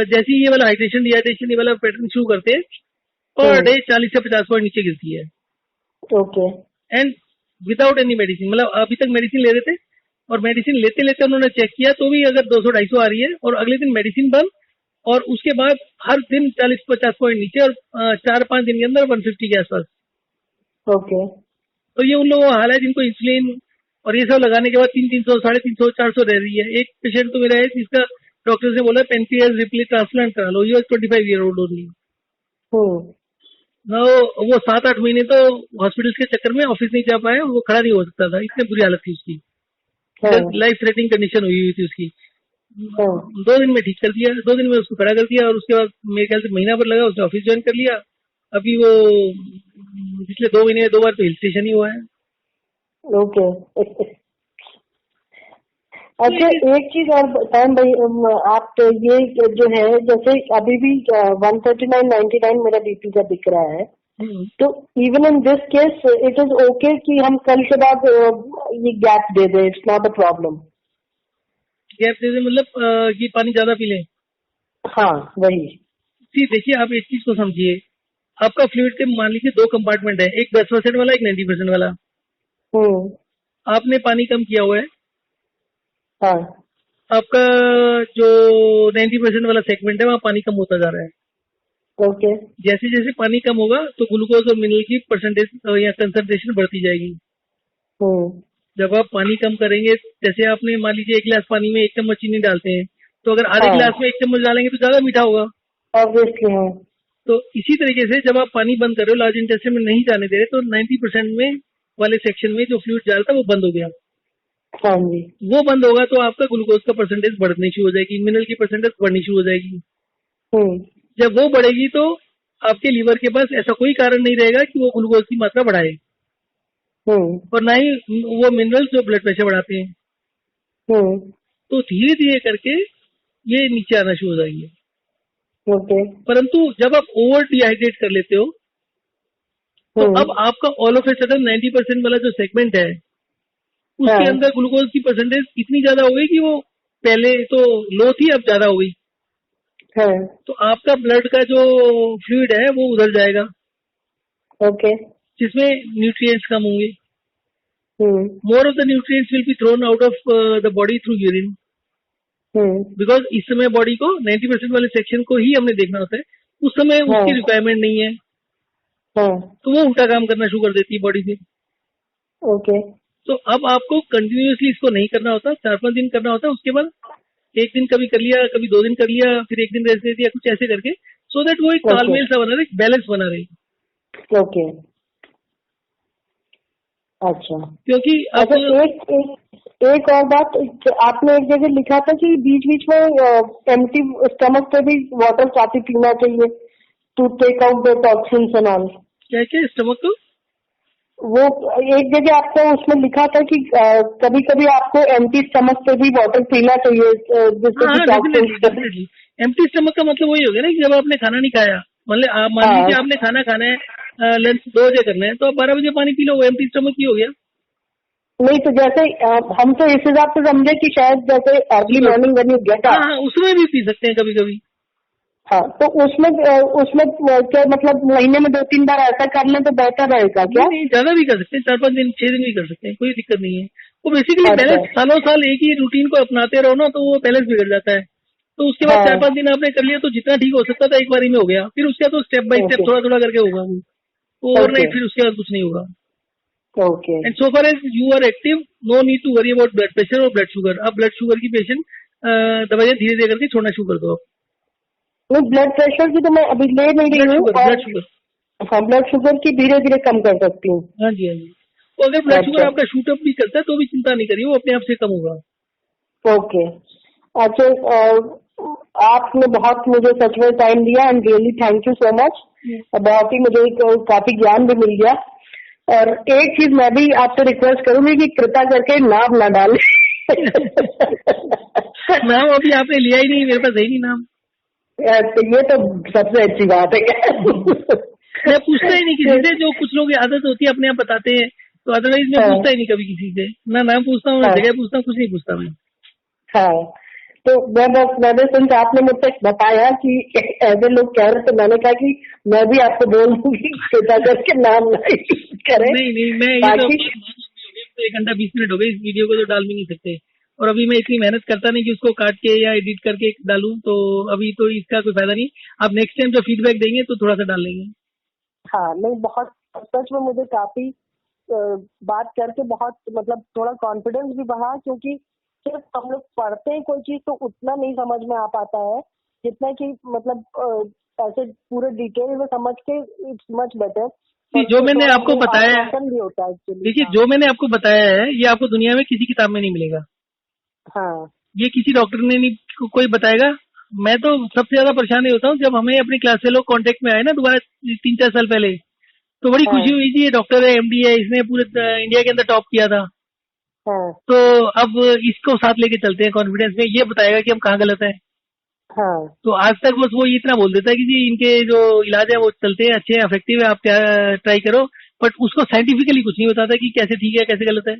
जैसे ही ये वाला हाइड्रेशन डिहाइड्रेशन ये वाला पैटर्न शुरू करते हैं पर डे 40 से 50 पॉइंट नीचे गिरती है। Okay. And without any medicine, मतलब अभी तक मेडिसिन ले रहे थे और मेडिसिन लेते लेते उन्होंने चेक किया तो भी अगर 200-250 आ रही है और अगले दिन मेडिसिन बंद और उसके बाद हर दिन 40-50 पॉइंट नीचे और 4-5 दिन के अंदर 150 के आसपास। ओके। तो ये उन लोगों का हाल है जिनको इंसुलिन और ये सब लगाने के बाद 300, 350, 400 रह रही है। एक पेशेंट तो मेरा है जिसका डॉक्टर से बोला पेनक्रियास रिप्लेस ट्रांसप्लांट करा लो, ये 25 ईयर ओल्ड ओनली। वो 7-8 महीने तो हॉस्पिटल के चक्कर में ऑफिस नहीं जा पाया, वो खड़ा नहीं हो सकता था, इतनी बुरी हालत थी उसकी। लाइफ थ्रेटनिंग कंडीशन हुई थी उसकी। 2 दिन में ठीक कर दिया, 2 दिन में उसको खड़ा कर दिया और उसके बाद मेरे ख्याल से महीना भर लगा, उसने ऑफिस ज्वाइन कर लिया। अभी वो पिछले 2 महीने में 2 बार तो हिल स्टेशन ही हुआ है। ओके। अच्छा, एक चीज और बताएं भाई, आप तो ये जो है जैसे अभी भी 139/99 मेरा बीपी का दिख रहा है, तो even in this case it is okay कि हम कल के बाद ये गैप दे दें, it's not a problem. Gap दे दे मतलब कि पानी ज्यादा पी लें? हाँ वही। देखिए आप एक चीज को समझिए, आपका फ्लूइड के मान लीजिए 2 कंपार्टमेंट है, एक 10% वाला, एक 90% वाला। आपने पानी कम किया हुआ है, हाँ। आपका जो 90% वाला सेगमेंट है वहाँ पानी कम होता जा रहा है। ओके। जैसे जैसे पानी कम होगा तो ग्लूकोज और मिनरल की परसेंटेज या कंसंट्रेशन बढ़ती जाएगी। जब आप पानी कम करेंगे, जैसे आपने मान लीजिए 1 गिलास पानी में 1 चम्मच चीनी डालते हैं, तो अगर आधे गिलास में 1 चम्मच डालेंगे तो ज्यादा मीठा होगा। ऑब्वियसली हाँ। तो इसी तरीके से जब आप पानी बंद कर रहे हो, लार्ज इंटेस्टाइन में नहीं जाने दे रहे, तो 90% में वाले सेक्शन में जो फ्लूइड जा रहा था वो बंद हो गया। हाँ जी। वो बंद होगा तो आपका ग्लूकोज का परसेंटेज बढ़नी शुरू हो जाएगी, मिनरल की परसेंटेज बढ़नी शुरू हो जाएगी। जब वो बढ़ेगी तो आपके लीवर के पास ऐसा कोई कारण नहीं रहेगा कि वो ग्लूकोज की मात्रा बढ़ाए, और ना ही वो मिनरल्स जो ब्लड प्रेशर बढ़ाते हैं। तो धीरे धीरे करके ये नीचे आना शुरू हो जाएंगे। परंतु जब आप ओवर डिहाइड्रेट कर लेते हो तो अब आपका ऑल ऑफ ए सडन 90% वाला जो सेगमेंट है उसके अंदर ग्लूकोज की परसेंटेज इतनी ज्यादा हो गई कि वो पहले तो लो थी, अब ज्यादा हो गई। तो आपका ब्लड का जो फ्लूइड है वो उधर जाएगा, जिसमें न्यूट्रिएंट्स कम होंगे। More of the nutrients will be thrown out of the body through urine, because इस समय बॉडी को 90% वाले सेक्शन को ही हमने देखना होता है, उस समय उसकी रिक्वायरमेंट नहीं है। तो वो उल्टा काम करना शुरू कर देती है बॉडी से। तो अब आपको कंटिन्यूअसली इसको नहीं करना होता, 4-5 दिन करना होता है, उसके बाद 1 दिन कभी कर लिया, कभी 2 दिन कर लिया, फिर 1 दिन रेस्ट दे दिया, कुछ ऐसे करके, सो दैट वो एक तालमेल सा बना रहे, बैलेंस बना रहे। अच्छा। क्योंकि अब एक और बात, आपने एक जगह लिखा था कि बीच बीच में एम्प्टी स्टमक पे भी वाटर काफी पीना चाहिए to take out the toxins and all. क्या स्टमक को? वो एक जगह आपको उसमें लिखा था कि कभी कभी आपको एम्प्टी स्टमक पे भी वाटर पीना चाहिए, जिससे कि टॉक्सिन्स। एम्प्टी स्टमक का मतलब वही हो गया ना कि जब आपने खाना नहीं खाया, मतलब मान लीजिए आपने खाना खाना है, लंच 2 बजे करना है, तो आप 12 बजे पानी पी लो, वो एम्प्टी स्टमक ही हो गया। नहीं तो जैसे हम तो इस हिसाब से समझे कि शायद जैसे early morning when you get up, उसमें भी पी सकते हैं कभी कभी। हाँ, तो उसमें क्या मतलब महीने में 2-3 बार ऐसा कर लें तो बेहतर रहेगा क्या? नहीं, ज्यादा भी कर सकते हैं, 4-5 दिन 6 दिन भी कर सकते हैं, कोई दिक्कत नहीं है। वो बेसिकली बैलेंस, सालों साल एक ही रूटीन को अपनाते रहो ना तो वो बैलेंस बिगड़ जाता है। तो उसके बाद 4-5 दिन आपने कर लिया तो जितना ठीक हो सकता था एक बारी में हो गया, फिर उसका तो स्टेप बाय स्टेप थोड़ा थोड़ा करके होगा, वो ओवरनाइट फिर उसके बाद कुछ नहीं होगा। And so far as you are active, no need to worry about blood pressure और ब्लड शुगर। अब ब्लड शुगर की पेशेंट दवाइयाँ धीरे धीरे करके छोड़ना शुरू कर दो। नहीं, ब्लड प्रेशर की तो मैं अभी ले नहीं रही हूँ, ब्लड शुगर, हाँ ब्लड शुगर की धीरे धीरे कम कर सकती हूँ। हाँ जी, हाँ जी। तो अगर ब्लड शुगर आपका शूट अप भी करता है तो भी चिंता नहीं करिए, वो अपने आप से कम होगा। ओके। अच्छा, आपने बहुत मुझे सच में टाइम दिया and really thank you so much. बहुत ही मुझे काफी ज्ञान भी मिल गया। और एक चीज मैं भी आपसे रिक्वेस्ट करूंगी कि कृपया करके नाम ना डालें। नाम अभी आपने लिया ही नहीं, मेरे पास है नहीं नाम। तो ये तो सबसे अच्छी बात है। मैं पूछता ही नहीं किसी से, जो कुछ लोग की आदत होती है अपने आप बताते हैं, तो अदरवाइज मैं पूछता ही नहीं कभी किसी से, ना नाम पूछता हूँ, ना जगह पूछता हूँ, कुछ नहीं पूछता मैं। हाँ, तो मैंने सिंस आपने मुझसे बताया कि ऐसे लोग कह रहे, तो मैंने कहा कि मैं भी आपको बोल दूंगी श्वेता करके नाम नहीं करें। नहीं मैं ये बाकी तो 1 घंटा 20 मिनट हो गए, इस वीडियो को तो डाल भी नहीं सकते, और अभी मैं इतनी मेहनत करता नहीं कि उसको काट के या एडिट करके डालूं, तो अभी तो इसका कोई फायदा नहीं। आप नेक्स्ट टाइम जो फीडबैक देंगे तो थोड़ा सा डाल लेंगे। हाँ नहीं, बहुत सच में मुझे काफी बात करके बहुत मतलब थोड़ा कॉन्फिडेंस भी बढ़ा, क्योंकि सिर्फ हम लोग पढ़ते हैं कोई चीज तो उतना नहीं समझ में आ पाता है जितना कि मतलब ऐसे पूरे डिटेल में समझ के इट्स मच बेटर। जो मैंने आपको बताया है, भी होता है एक्चुअली। देखिए जो मैंने आपको बताया है ये आपको दुनिया में किसी किताब में नहीं मिलेगा। हाँ, ये किसी डॉक्टर ने नहीं कोई बताएगा। मैं तो सबसे ज्यादा परेशान होता हूँ जब हमें अपनी क्लास से लोग कांटेक्ट में आए ना दोबारा 3-4 साल पहले, तो बड़ी खुशी हुई कि ये डॉक्टर है, एमडी है, इसने पूरे इंडिया के अंदर टॉप किया था। हाँ, तो अब इसको साथ लेके चलते हैं कॉन्फिडेंस में, ये बताएगा कि हम कहाँ गलत है। हाँ, तो आज तक बस वो इतना बोल देता है कि जी इनके जो इलाज है वो चलते हैं, अच्छे हैं, इफेक्टिव है, आप क्या ट्राई करो, बट उसको साइंटिफिकली कुछ नहीं बताता कि कैसे ठीक है कैसे गलत है।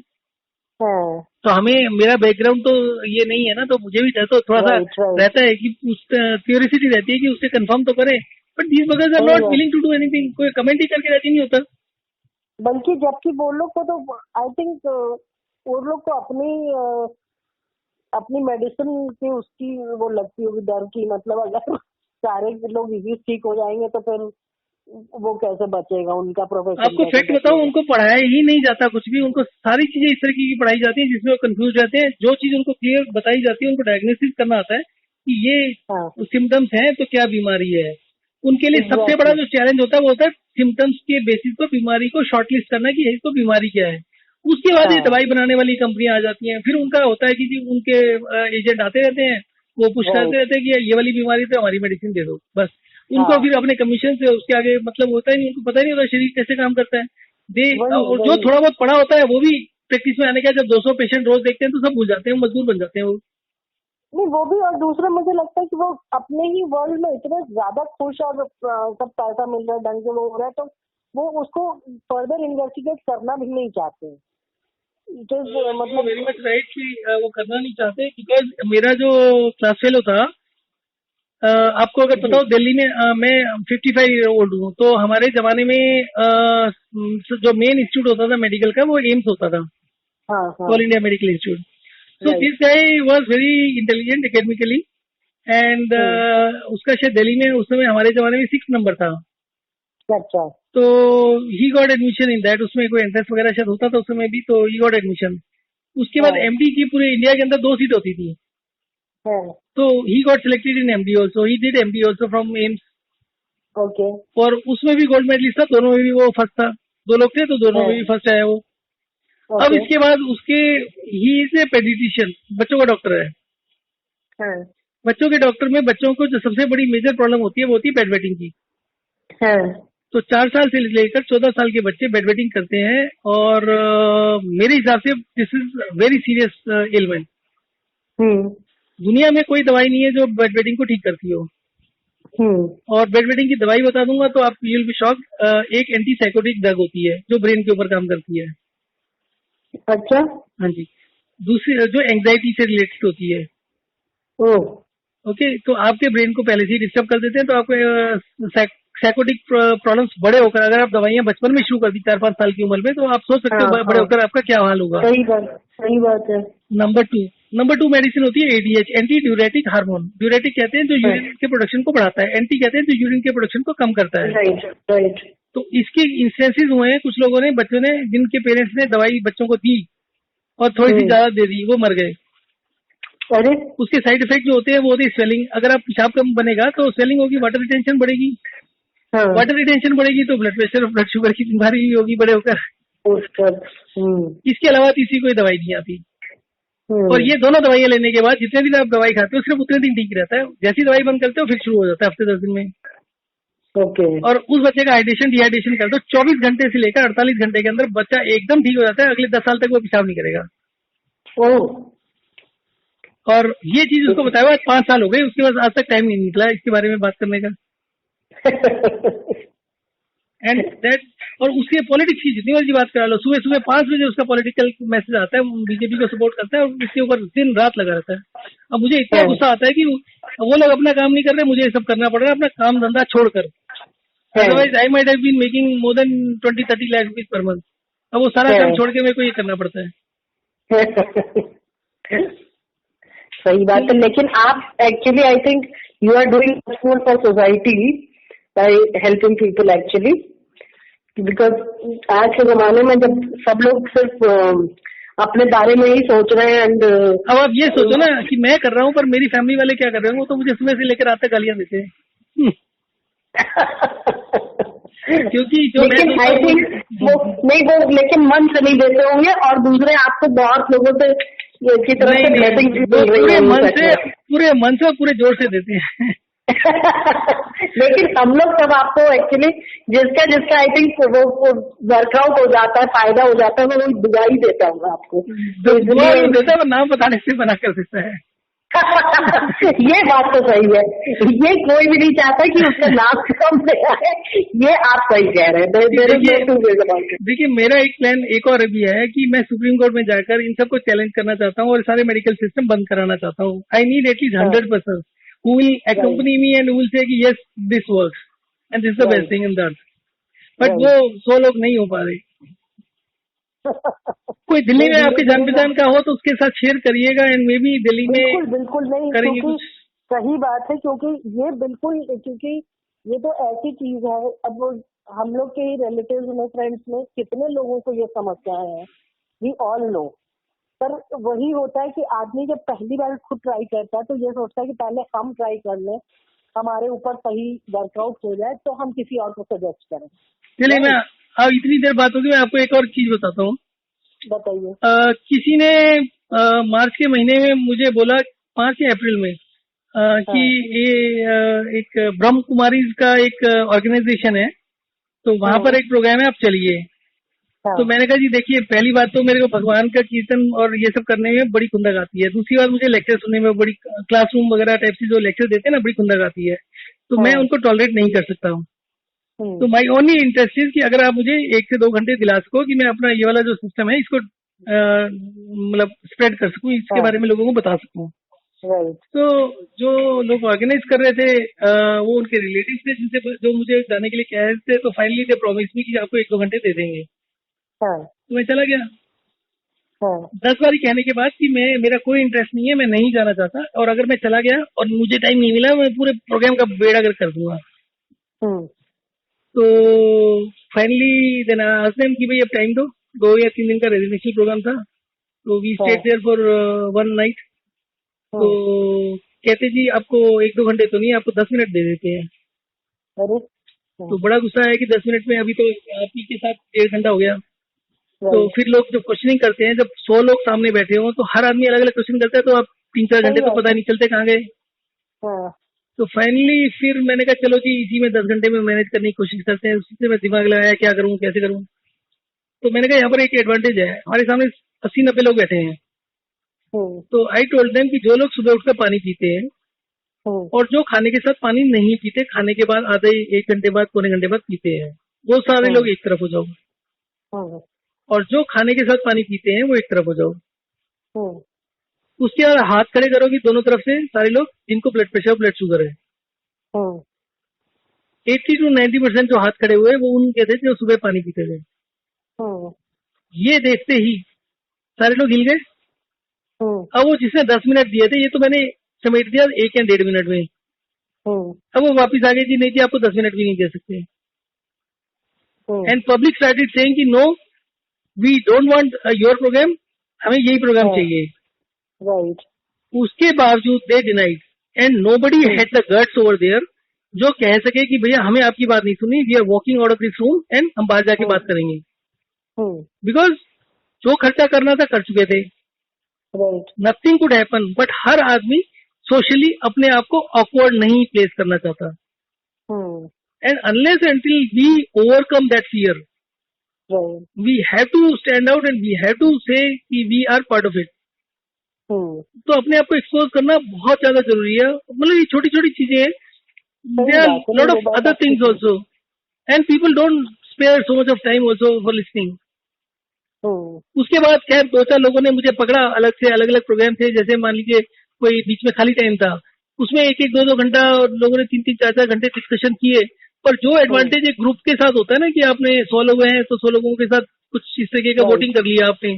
हाँ, तो हमें, मेरा बैकग्राउंड तो ये नहीं है ना, तो मुझे भी तो थोड़ा सा रहता है कि उस क्यूरियोसिटी रहती है कि उससे कंफर्म तो करें, but these buggers are not willing to do anything, कोई कमेंट ही करके राजी नहीं होता। बल्कि जबकि वो लोग को तो आई थिंक वो लोग को अपनी मेडिसिन की उसकी वो लगती होगी डर की, मतलब अगर सारे लोग इजी ठीक हो जाएंगे तो फिर वो कैसे बचेगा उनका प्रोफेशन। आपको फैक्ट बताऊं, उनको पढ़ाया ही नहीं जाता कुछ भी, उनको सारी चीजें इस तरीके की पढ़ाई जाती है जिसमें वो कंफ्यूज रहते हैं। जो चीज उनको क्लियर बताई जाती है उनको डायग्नोसिस करना आता है कि ये सिम्टम्स हैं तो क्या बीमारी है। उनके लिए सबसे बड़ा जो चैलेंज होता है वो होता है सिम्टम्स के बेसिस पर बीमारी को शॉर्टलिस्ट करना कि इसको बीमारी क्या है। उसके बाद ये दवाई बनाने वाली कंपनियां आ जाती हैं, फिर उनका होता है कि जी उनके एजेंट आते रहते हैं, वो पुश करते रहते हैं कि ये वाली बीमारी तो हमारी मेडिसिन दे दो, बस। उनको फिर अपने कमीशन से उसके आगे मतलब होता ही नहीं, उनको पता ही नहीं होता शरीर कैसे काम करता है। जो थोड़ा बहुत पढ़ा होता है वो भी प्रैक्टिस में आने का, जब 200 पेशेंट रोज देखते हैं तो सब भूल जाते हैं, मजदूर बन जाते हैं वो। नहीं वो भी, और दूसरा मुझे लगता है कि वो अपने ही वर्ल्ड में इतने ज्यादा खुश और सब पैसा मिल रहा है, ढंग से वो हो रहा है, तो वो उसको फर्दर इन्वेस्टिगेट करना भी नहीं चाहते। मतलब वेरी मच राइट कि वो करना नहीं चाहते, बिकॉज मेरा जो क्लास फेलो था, आपको अगर पता हो दिल्ली में, मैं 55 ईयर ओल्ड हूँ, तो हमारे जमाने में जो मेन इंस्टीट्यूट होता था मेडिकल का वो एम्स होता था, all India medical institute. So this guy was very intelligent academically, and उसका शायद दिल्ली में उस समय हमारे जमाने में 6 नंबर था। अच्छा। तो he got admission in that, उसमें कोई एंट्रेंस वगैरह शायद होता था उस समय भी, तो ही गॉट एडमिशन। उसके बाद एमडी की पूरे इंडिया के अंदर 2 सीट होती थी, तो he got selected in MD also, he did MD also from AIIMS. Okay. और उसमें भी गोल्ड मेडलिस्ट था, दोनों में भी वो फर्स्ट था, 2 लोग थे तो दोनों में भी फर्स्ट आया वो। अब इसके बाद उसके, ही इज ए पेडिट्रिशियन, बच्चों का डॉक्टर है। बच्चों के डॉक्टर में बच्चों को जो सबसे बड़ी मेजर प्रॉब्लम होती है वो होती है बेड वेटिंग की। तो 4 साल से लेकर 14 साल के बच्चे बेड वेटिंग करते हैं, और मेरे हिसाब से this is very serious element. दुनिया में कोई दवाई नहीं है जो बेड वेटिंग को ठीक करती हो। और बेड वेटिंग की दवाई बता दूंगा तो आप यू विल बी शॉक, एक एंटी साइकोटिक ड्रग होती है जो ब्रेन के ऊपर काम करती है। अच्छा। हाँ जी। दूसरी जो एंग्जाइटी से रिलेटेड होती है। ओके, तो आपके ब्रेन को पहले से ही डिस्टर्ब कर देते हैं, तो आपको साइकोटिक प्रॉब्लम्स बड़े होकर, अगर आप दवाइयां बचपन में शुरू कर दी 4-5 साल की उम्र में, तो आप सोच सकते हो बड़े होकर आपका क्या हाल होगा। सही बात है। नंबर 2 मेडिसिन होती है ADH, anti diuretic hormone. Diuretic कहते हैं जो यूरिन के प्रोडक्शन को बढ़ाता है, एंटी कहते हैं जो यूरिन के प्रोडक्शन को कम करता है। राइट। तो इसके इंस्टेंसेस हुए हैं, कुछ लोगों ने, बच्चों ने, जिनके पेरेंट्स ने दवाई बच्चों को दी और थोड़ी सी ज्यादा दे दी, वो मर गए। अरे उसके साइड इफेक्ट जो होते हैं वो होती है स्वेलिंग। अगर आप पेशाब कम बनेगा तो स्वेलिंग होगी, वाटर रिटेंशन बढ़ेगी। वाटर रिटेंशन बढ़ेगी तो ब्लड प्रेशर और ब्लड शुगर की बीमारी भी होगी बड़े होकर। इसके अलावा तीसरी कोई दवाई नहीं आती। और ये दोनों दवाइयां लेने के बाद जितने दिन आप दवाई खाते हो सिर्फ उतने दिन ठीक रहता है, जैसी दवाई बंद करते हो फिर शुरू हो जाता है हफ्ते 10 दिन में। ओके। और उस बच्चे का हाइड्रेशन डिहाइड्रेशन कर दो, 24 घंटे से लेकर 48 घंटे के अंदर बच्चा एकदम ठीक हो जाता है, अगले 10 साल तक वो पेशाब नहीं करेगा। और ये चीज उसको बताया हुआ 5 साल हो गए, उसके बाद आज तक टाइम नहीं निकला इसके बारे में बात करने का। एंड दैट, और उसके पॉलिटिक्स की जितनी मर्जी बात करा लो, सुबह सुबह 5 बजे उसका पॉलिटिकल मैसेज आता है, बीजेपी को सपोर्ट करता है और इसके ऊपर दिन रात लगा रहता है। अब मुझे इतना गुस्सा आता है कि वो लोग अपना काम नहीं कर रहे, मुझे ये सब करना पड़ रहा है अपना काम धंधा छोड़कर। Otherwise I might have been making more than 20-30 lakh rupees per month. अब वो सारा काम छोड़ के मेरे को ये करना पड़ता है। सही बात है, लेकिन आप actually I think you are doing much more for society by helping people actually, because आज के जमाने में जब सब लोग सिर्फ अपने बारे में ही सोच रहे हैं एंड अब आप ये सोचो ना कि मैं कर रहा हूँ पर मेरी फैमिली वाले क्या कर रहे हैं, वो तो मुझे सुबह से लेकर रात तक गालियां देते हैं। क्योंकि जो लेकिन आई थिंक वो लेकिन मन से नहीं देते होंगे, और दूसरे आपको बहुत लोगों से की तरफ से ब्लेसिंग पूरे मन से पूरे जोर से देते हैं। लेकिन हम लोग सब आपको एक्चुअली जिसका आई थिंक वो वर्कआउट हो जाता है, फायदा हो जाता है, वो दुआ ही देता होगा आपको, तो देता है, नाम बताने से बना कर देता है। ये बात तो सही है, ये कोई भी नहीं चाहता कि उसका नाम कम से आए, ये आप सही कह रहे हैं। देखिए मेरा एक प्लान एक और भी है कि मैं सुप्रीम कोर्ट में जाकर इन सबको चैलेंज करना चाहता हूँ और सारे मेडिकल सिस्टम बंद कराना चाहता हूँ। I need at least 100% who will accompany me and who will say कि yes this works and this is the best thing in that, but वो 100 लोग नहीं हो पा रहे। कोई दिल्ली में आपके जान पहचान का हो तो उसके साथ शेयर करिएगा एंड मे बी दिल्ली में बिल्कुल नहीं करेंगे कुछ। सही बात है, क्योंकि ये बिल्कुल, क्योंकि ये तो ऐसी चीज है, अब वो हम लोग के रिलेटिव्स में फ्रेंड्स में कितने लोगों को ये समस्या है, वी ऑल नो। पर वही होता है कि आदमी जब पहली बार खुद ट्राई करता है तो ये सोचता है कि पहले हम ट्राई कर लें, हमारे ऊपर सही वर्कआउट हो जाए तो हम किसी और को सजेस्ट करें। चलिए मैं अब इतनी देर बात होगी, मैं आपको एक और चीज बताता हूँ। बताइए। किसी ने मार्च के महीने में मुझे बोला, 5 अप्रैल में कि ये एक ब्रह्म कुमारी का एक ऑर्गेनाइजेशन है, तो वहां पर एक प्रोग्राम है, आप चलिए। तो मैंने कहा जी देखिए, पहली बात तो मेरे को भगवान का कीर्तन और ये सब करने में बड़ी खुंदक आती है, दूसरी बात मुझे लेक्चर सुनने में बड़ी, क्लासरूम वगैरह टाइप से जो लेक्चर देते हैं ना, बड़ी खुंदक आती है, तो मैं उनको टॉलरेट नहीं कर सकता हूँ। तो माई ओनली इंटरेस्ट इज कि अगर आप मुझे 1 से 2 घंटे दिला सको कि मैं अपना ये वाला जो सिस्टम है इसको मतलब स्प्रेड कर सकूँ, इसके बारे में लोगों को बता सकूँ। तो जो लोग ऑर्गेनाइज कर रहे थे वो उनके रिलेटिव थे जिनसे जो मुझे जाने के लिए कह रहे थे, तो फाइनली दे प्रॉमिस मी कि आपको 1-2 घंटे दे देंगे। तो मैं चला गया। 10 बारी कहने के बाद कि मेरा कोई इंटरेस्ट नहीं है, मैं नहीं जाना चाहता, और अगर मैं चला गया और मुझे टाइम नहीं मिला मैं पूरे प्रोग्राम का बेड़ागर कर दूंगा। तो finally then I asked them कि भाई अब टाइम दो, 2 या 3 दिन का रेजिडेंशियल प्रोग्राम था, तो we stayed there for 1 night. तो कहते जी आपको 1-2 घंटे तो नहीं, आपको 10 मिनट दे देते हैं। तो बड़ा गुस्सा है कि 10 मिनट में, अभी तो आप ही के साथ 1.5 घंटा हो गया। तो फिर लोग जब क्वेश्चनिंग करते हैं, जब 100 लोग सामने बैठे हों तो हर आदमी अलग अलग क्वेश्चन करता है, तो आप 3-4 घंटे तो पता नहीं चलते कहाँ गए। तो फाइनली फिर मैंने कहा चलो जी इसी में 10 घंटे में मैनेज करने की कोशिश करते हैं। उसी से मैं दिमाग लगाया क्या करूँ कैसे करूँ। तो मैंने कहा यहाँ पर एक एडवांटेज है, हमारे सामने 80-90 लोग बैठे हैं। तो आई टोल्ड देम कि जो लोग सुबह उठकर पानी पीते हैं और जो खाने के साथ पानी नहीं पीते, खाने के बाद आधे 1 घंटे बाद, पौने घंटे बाद पीते हैं, वो सारे लोग एक तरफ हो जाओ, और जो खाने के साथ पानी पीते हैं वो एक तरफ हो जाओ। उसके बाद हाथ खड़े करोगे दोनों तरफ से सारे लोग जिनको ब्लड प्रेशर ब्लड शुगर है। 80 to 90% जो हाथ खड़े हुए वो उनके थे जो सुबह पानी पीते थे। ये देखते ही सारे लोग हिल गए। अब वो जिसने 10 मिनट दिए थे, ये तो मैंने समेट दिया 1 या 1.5 मिनट में। अब वो वापिस आ गए जी नहीं जी आपको 10 मिनट भी नहीं दे सकते। एंड पब्लिक स्टार्टेड सेइंग कि no we don't want your programme, हमें यही प्रोग्राम चाहिए। राइट। उसके बावजूद they denied and nobody had the guts over there जो कह सके कि भैया हमें आपकी बात नहीं सुनी, we are walking out of this room and हम बाहर जाके बात करेंगे। बिकॉज जो खर्चा करना था कर चुके थे। नथिंग कुड हैपन, बट हर आदमी सोशली अपने आप को ऑकवर्ड नहीं प्लेस करना चाहता। And unless until we overcome that fear, we have to stand out and we have to say कि we are part of it. तो अपने आप को एक्सपोज करना बहुत ज्यादा जरूरी है। मतलब ये छोटी छोटी चीजें हैं, there are lot of other things also. And people don't spare so much of time also for listening. उसके बाद खैर 2-4 लोगों ने मुझे पकड़ा, अलग से अलग अलग प्रोग्राम थे, जैसे मान लीजिए कोई बीच में खाली टाइम था, उसमें 1-1, 2-2 घंटा लोगों ने 3-3, 4-4 घंटे डिस्कशन किए। पर जो एडवांटेज एक ग्रुप के साथ होता है ना कि आपने 100 लोग हैं तो 100 लोगों के साथ कुछ इस तरीके का वोटिंग कर लिया आपने,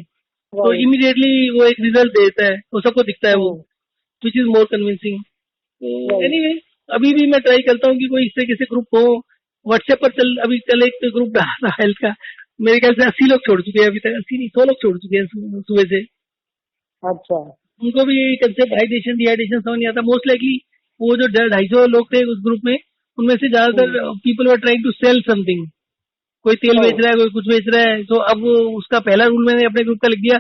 तो इमीडिएटली वो एक रिजल्ट देता है, वो सबको दिखता है वो, which is more convincing. Anyway अभी भी मैं ट्राई करता हूँ कि कोई इस तरीके से ग्रुप हो। व्हाट्सएप पर अभी कल एक ग्रुप डाला था हेल्थ का, मेरे ख्याल से 80 लोग छोड़ चुके हैं अभी तक, 80 नहीं 100 लोग छोड़ चुके हैं सुबह से। अच्छा, उनको भी कंसेप्ट हाइड्रेशन डिहाइड्रेशन समझ नहीं आता। मोस्ट लाइकली वो जो 250 लोग थे उस ग्रुप में, उनमें से ज्यादातर people were trying to sell something, कोई तेल बेच रहा है, कोई कुछ बेच रहा है। तो अब उसका पहला रूल मैंने अपने ग्रुप का लिख दिया